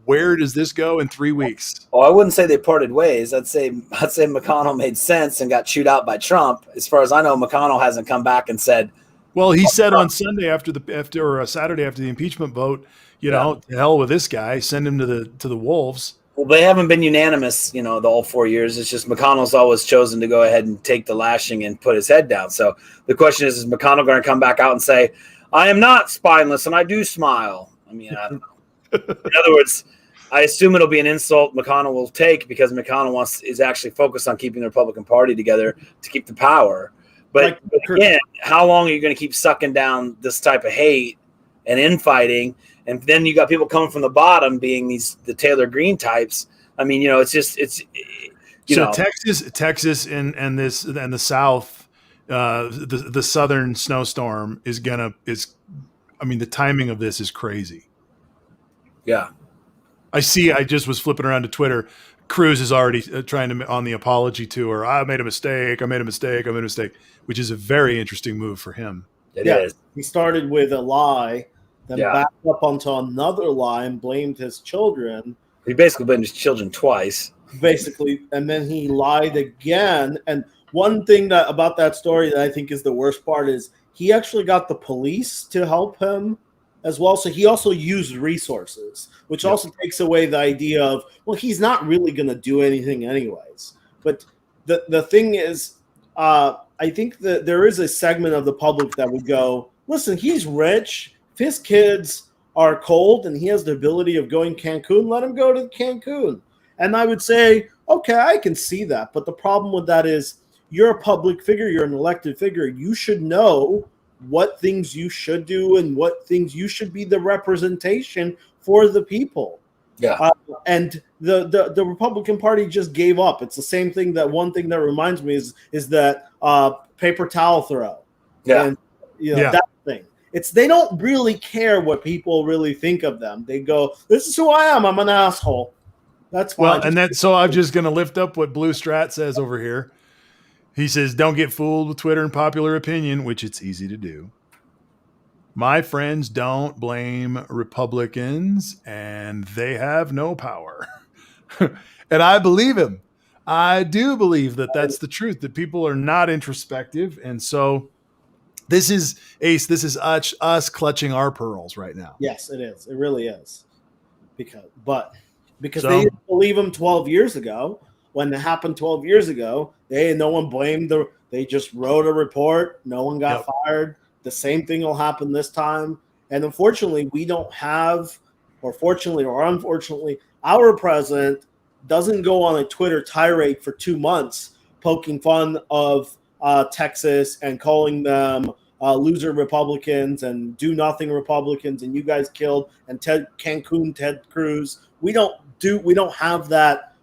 Where does this go in 3 weeks? Oh, I wouldn't say they parted ways. I'd say McConnell made sense and got chewed out by Trump. As far as I know, McConnell hasn't come back and said. Well, he said on Sunday or Saturday after the impeachment vote, to hell with this guy, send him to the wolves. Well, they haven't been unanimous, the all 4 years. It's just McConnell's always chosen to go ahead and take the lashing and put his head down. So the question is McConnell going to come back out and say, I am not spineless and I do smile? I mean, I don't know. In other words, I assume it'll be an insult McConnell will take, because McConnell is actually focused on keeping the Republican Party together to keep the power. But again, how long are you going to keep sucking down this type of hate and infighting? And then you got people coming from the bottom, being the Taylor Greene types. I mean, Texas and the South, the southern snowstorm the timing of this is crazy. Yeah. I just was flipping around to Twitter. Cruz is already trying to, on the apology tour, I made a mistake, which is a very interesting move for him. It is. He started with a lie, then backed up onto another lie and blamed his children. He basically blamed his children twice. And then he lied again. And one thing about that story that I think is the worst part is he actually got the police to help him as well. So he also used resources, which also takes away the idea of, well, he's not really going to do anything anyways. But the thing is, I think that there is a segment of the public that would go, listen, he's rich. If his kids are cold and he has the ability of going Cancun, let him go to Cancun. And I would say, okay, I can see that. But the problem with that is you're a public figure. You're an elected figure. You should know what things you should do and what things you should be the representation for the people. Yeah. And the Republican Party just gave up. It's the same thing. That one thing that reminds me is that paper towel throw. Yeah. And that thing. They don't really care what people really think of them. They go, "This is who I am. I'm an asshole." That's fine. Well, so I'm just going to lift up what Blue Strat says over here. He says, "Don't get fooled with Twitter and popular opinion," which it's easy to do. "My friends don't blame Republicans, and they have no power." And I believe him. I do believe that that's the truth, that people are not introspective. And so this is, Ace, this is us clutching our pearls right now. Yes, it is. It really is. Because they didn't believe him 12 years ago. When it happened 12 years ago, no one blamed they just wrote a report. No one got fired. The same thing will happen this time. And unfortunately, we don't have, or fortunately or unfortunately, our president doesn't go on a Twitter tirade for 2 months poking fun of Texas and calling them loser Republicans and do nothing Republicans and you guys killed and Ted Cruz. We don't have that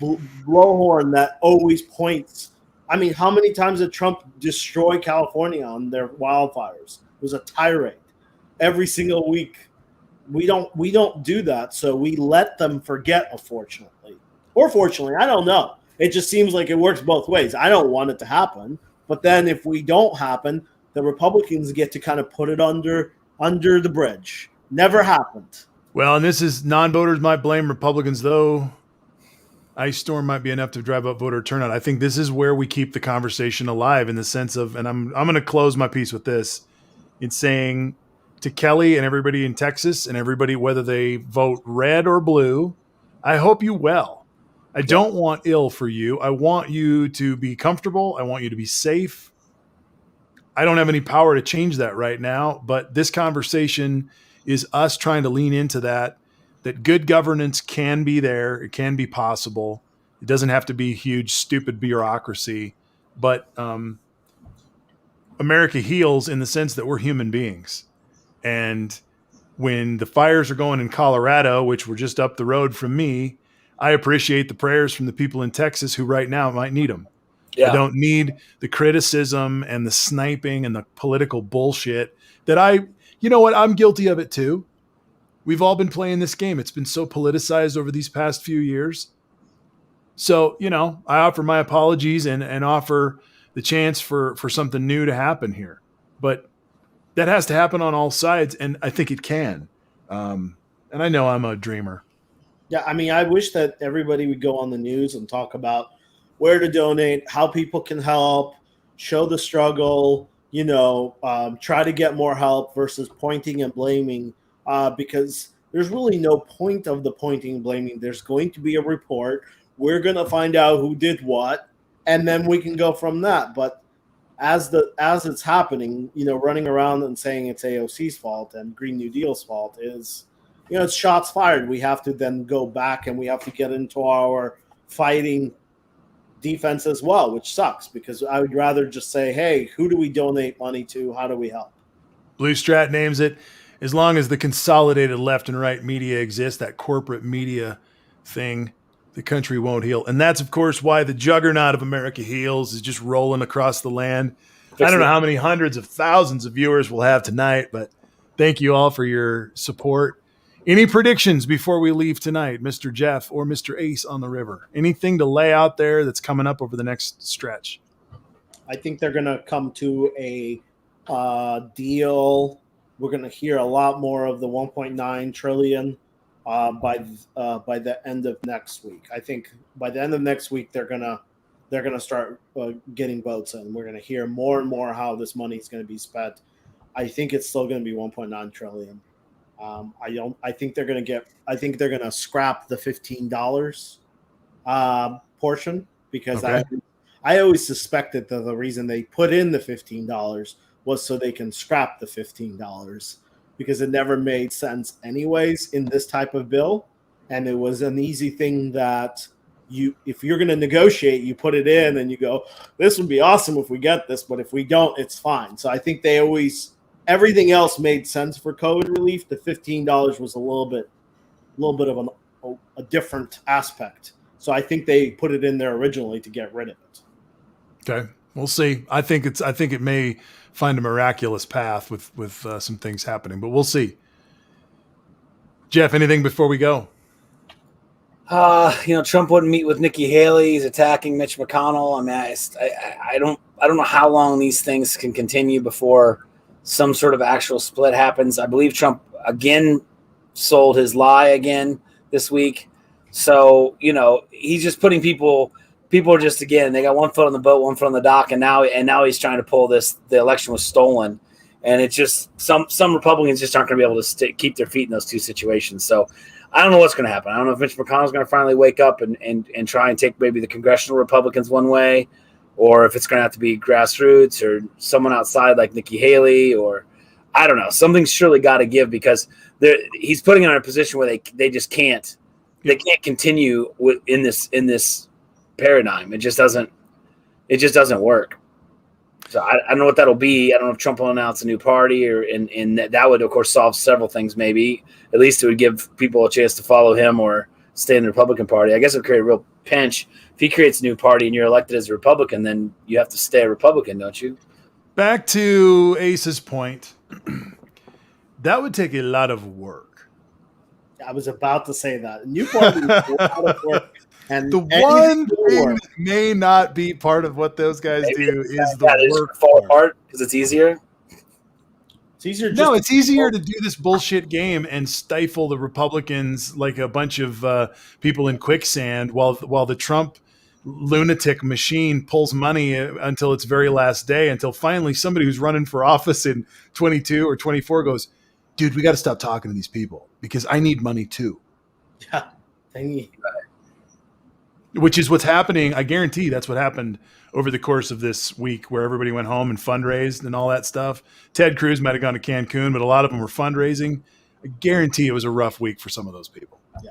blowhorn that always points. I mean, how many times did Trump destroy California on their wildfires? It was a tirade every single week. We don't do that, so we let them forget, unfortunately. Or fortunately, I don't know. It just seems like it works both ways. I don't want it to happen, but then if we don't happen, the Republicans get to kind of put it under the bridge. Never happened. Well, and this is non-voters might blame Republicans, though ice storm might be enough to drive up voter turnout. I think this is where we keep the conversation alive in the sense of, and I'm going to close my piece with this, in saying to Kelly and everybody in Texas and everybody, whether they vote red or blue, I hope you well. I don't want ill for you. I want you to be comfortable. I want you to be safe. I don't have any power to change that right now, but this conversation is us trying to lean into that good governance can be there. It can be possible. It doesn't have to be huge, stupid bureaucracy, but America heals in the sense that we're human beings. And when the fires are going in Colorado, which were just up the road from me, I appreciate the prayers from the people in Texas who right now might need them. Yeah. I don't need the criticism and the sniping and the political bullshit that you know what? I'm guilty of it too. We've all been playing this game. It's been so politicized over these past few years. So, I offer my apologies and offer the chance for something new to happen here. But that has to happen on all sides, and I think it can. And I know I'm a dreamer. Yeah, I mean, I wish that everybody would go on the news and talk about where to donate, how people can help, show the struggle, try to get more help versus pointing and blaming, because there's really no point of the pointing and blaming. There's going to be a report. We're going to find out who did what, and then we can go from that. But as it's happening, running around and saying it's AOC's fault and Green New Deal's fault is, it's shots fired. We have to then go back and we have to get into our fighting defense as well, which sucks because I would rather just say, hey, who do we donate money to? How do we help? Blue Strat names it, as long as the consolidated left and right media exists, that corporate media thing, the country won't heal. And that's, of course, why the juggernaut of America Heals is just rolling across the land. I don't know how many hundreds of thousands of viewers we'll have tonight, but thank you all for your support. Any predictions before we leave tonight, Mr. Jeff or Mr. Ace on the river? Anything to lay out there that's coming up over the next stretch? I think they're going to come to a deal. We're going to hear a lot more of the 1.9 trillion by the end of next week. I think by the end of next week they're gonna start getting votes in. We're going to hear more and more how this money is going to be spent. I think it's still going to be 1.9 trillion. I think they're going to scrap the $15 portion because okay. I always suspected that the reason they put in the $15 was so they can scrap the $15 because it never made sense anyways in this type of bill. And it was an easy thing that if you're going to negotiate, you put it in and you go, this would be awesome if we get this, but if we don't, it's fine. So I think everything else made sense for COVID relief. The $15 was a little bit of a different aspect. So I think they put it in there originally to get rid of it. Okay, we'll see. I think it may find a miraculous path with some things happening, but we'll see. Jeff, anything before we go? Trump wouldn't meet with Nikki Haley. He's attacking Mitch McConnell. I mean, I don't know how long these things can continue before some sort of actual split happens. I believe Trump again sold his lie again this week. So, he's just putting people are just, again, they got one foot on the boat, one foot on the dock. And now he's trying to pull this, the election was stolen. And it's just some Republicans just aren't going to be able to keep their feet in those two situations. So I don't know what's going to happen. I don't know if Mitch McConnell's going to finally wake up and try and take maybe the congressional Republicans one way, or if it's going to have to be grassroots or someone outside like Nikki Haley, or I don't know. Something's surely got to give, because he's putting them in a position where they just can't. They can't continue in this paradigm. It just doesn't work. So I don't know what that'll be. I don't know if Trump will announce a new party, and that would, of course, solve several things. Maybe at least it would give people a chance to follow him or stay in the Republican Party. I guess it would create a real pinch if he creates a new party and you're elected as a Republican. Then you have to stay a Republican, don't you? Back to Ace's point, that would take a lot of work. I was about to say that. A new party is a lot of work. And the one thing that may not be part of what those guys do is the work fall apart because it's easier. It's easier. It's easier to do this bullshit game and stifle the Republicans like a bunch of people in quicksand while the Trump lunatic machine pulls money until its very last day, until finally somebody who's running for office in 22 or 24 goes, dude, we got to stop talking to these people because I need money too. Yeah, they need. Which is what's happening. I guarantee that's what happened over the course of this week, where everybody went home and fundraised and all that stuff. Ted Cruz might have gone to Cancun, but a lot of them were fundraising. I guarantee it was a rough week for some of those people. Yeah.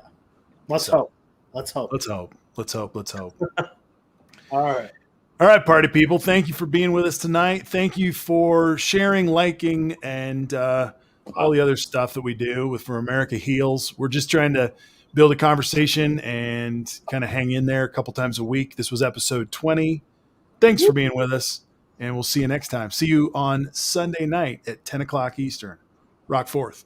Let's hope. Let's hope. All right, party people. Thank you for being with us tonight. Thank you for sharing, liking, and all the other stuff that we do with For America Heals. We're just trying to build a conversation and kind of hang in there a couple times a week. This was episode 20. Thanks for being with us, and we'll see you next time. See you on Sunday night at 10 o'clock Eastern. Rock forth.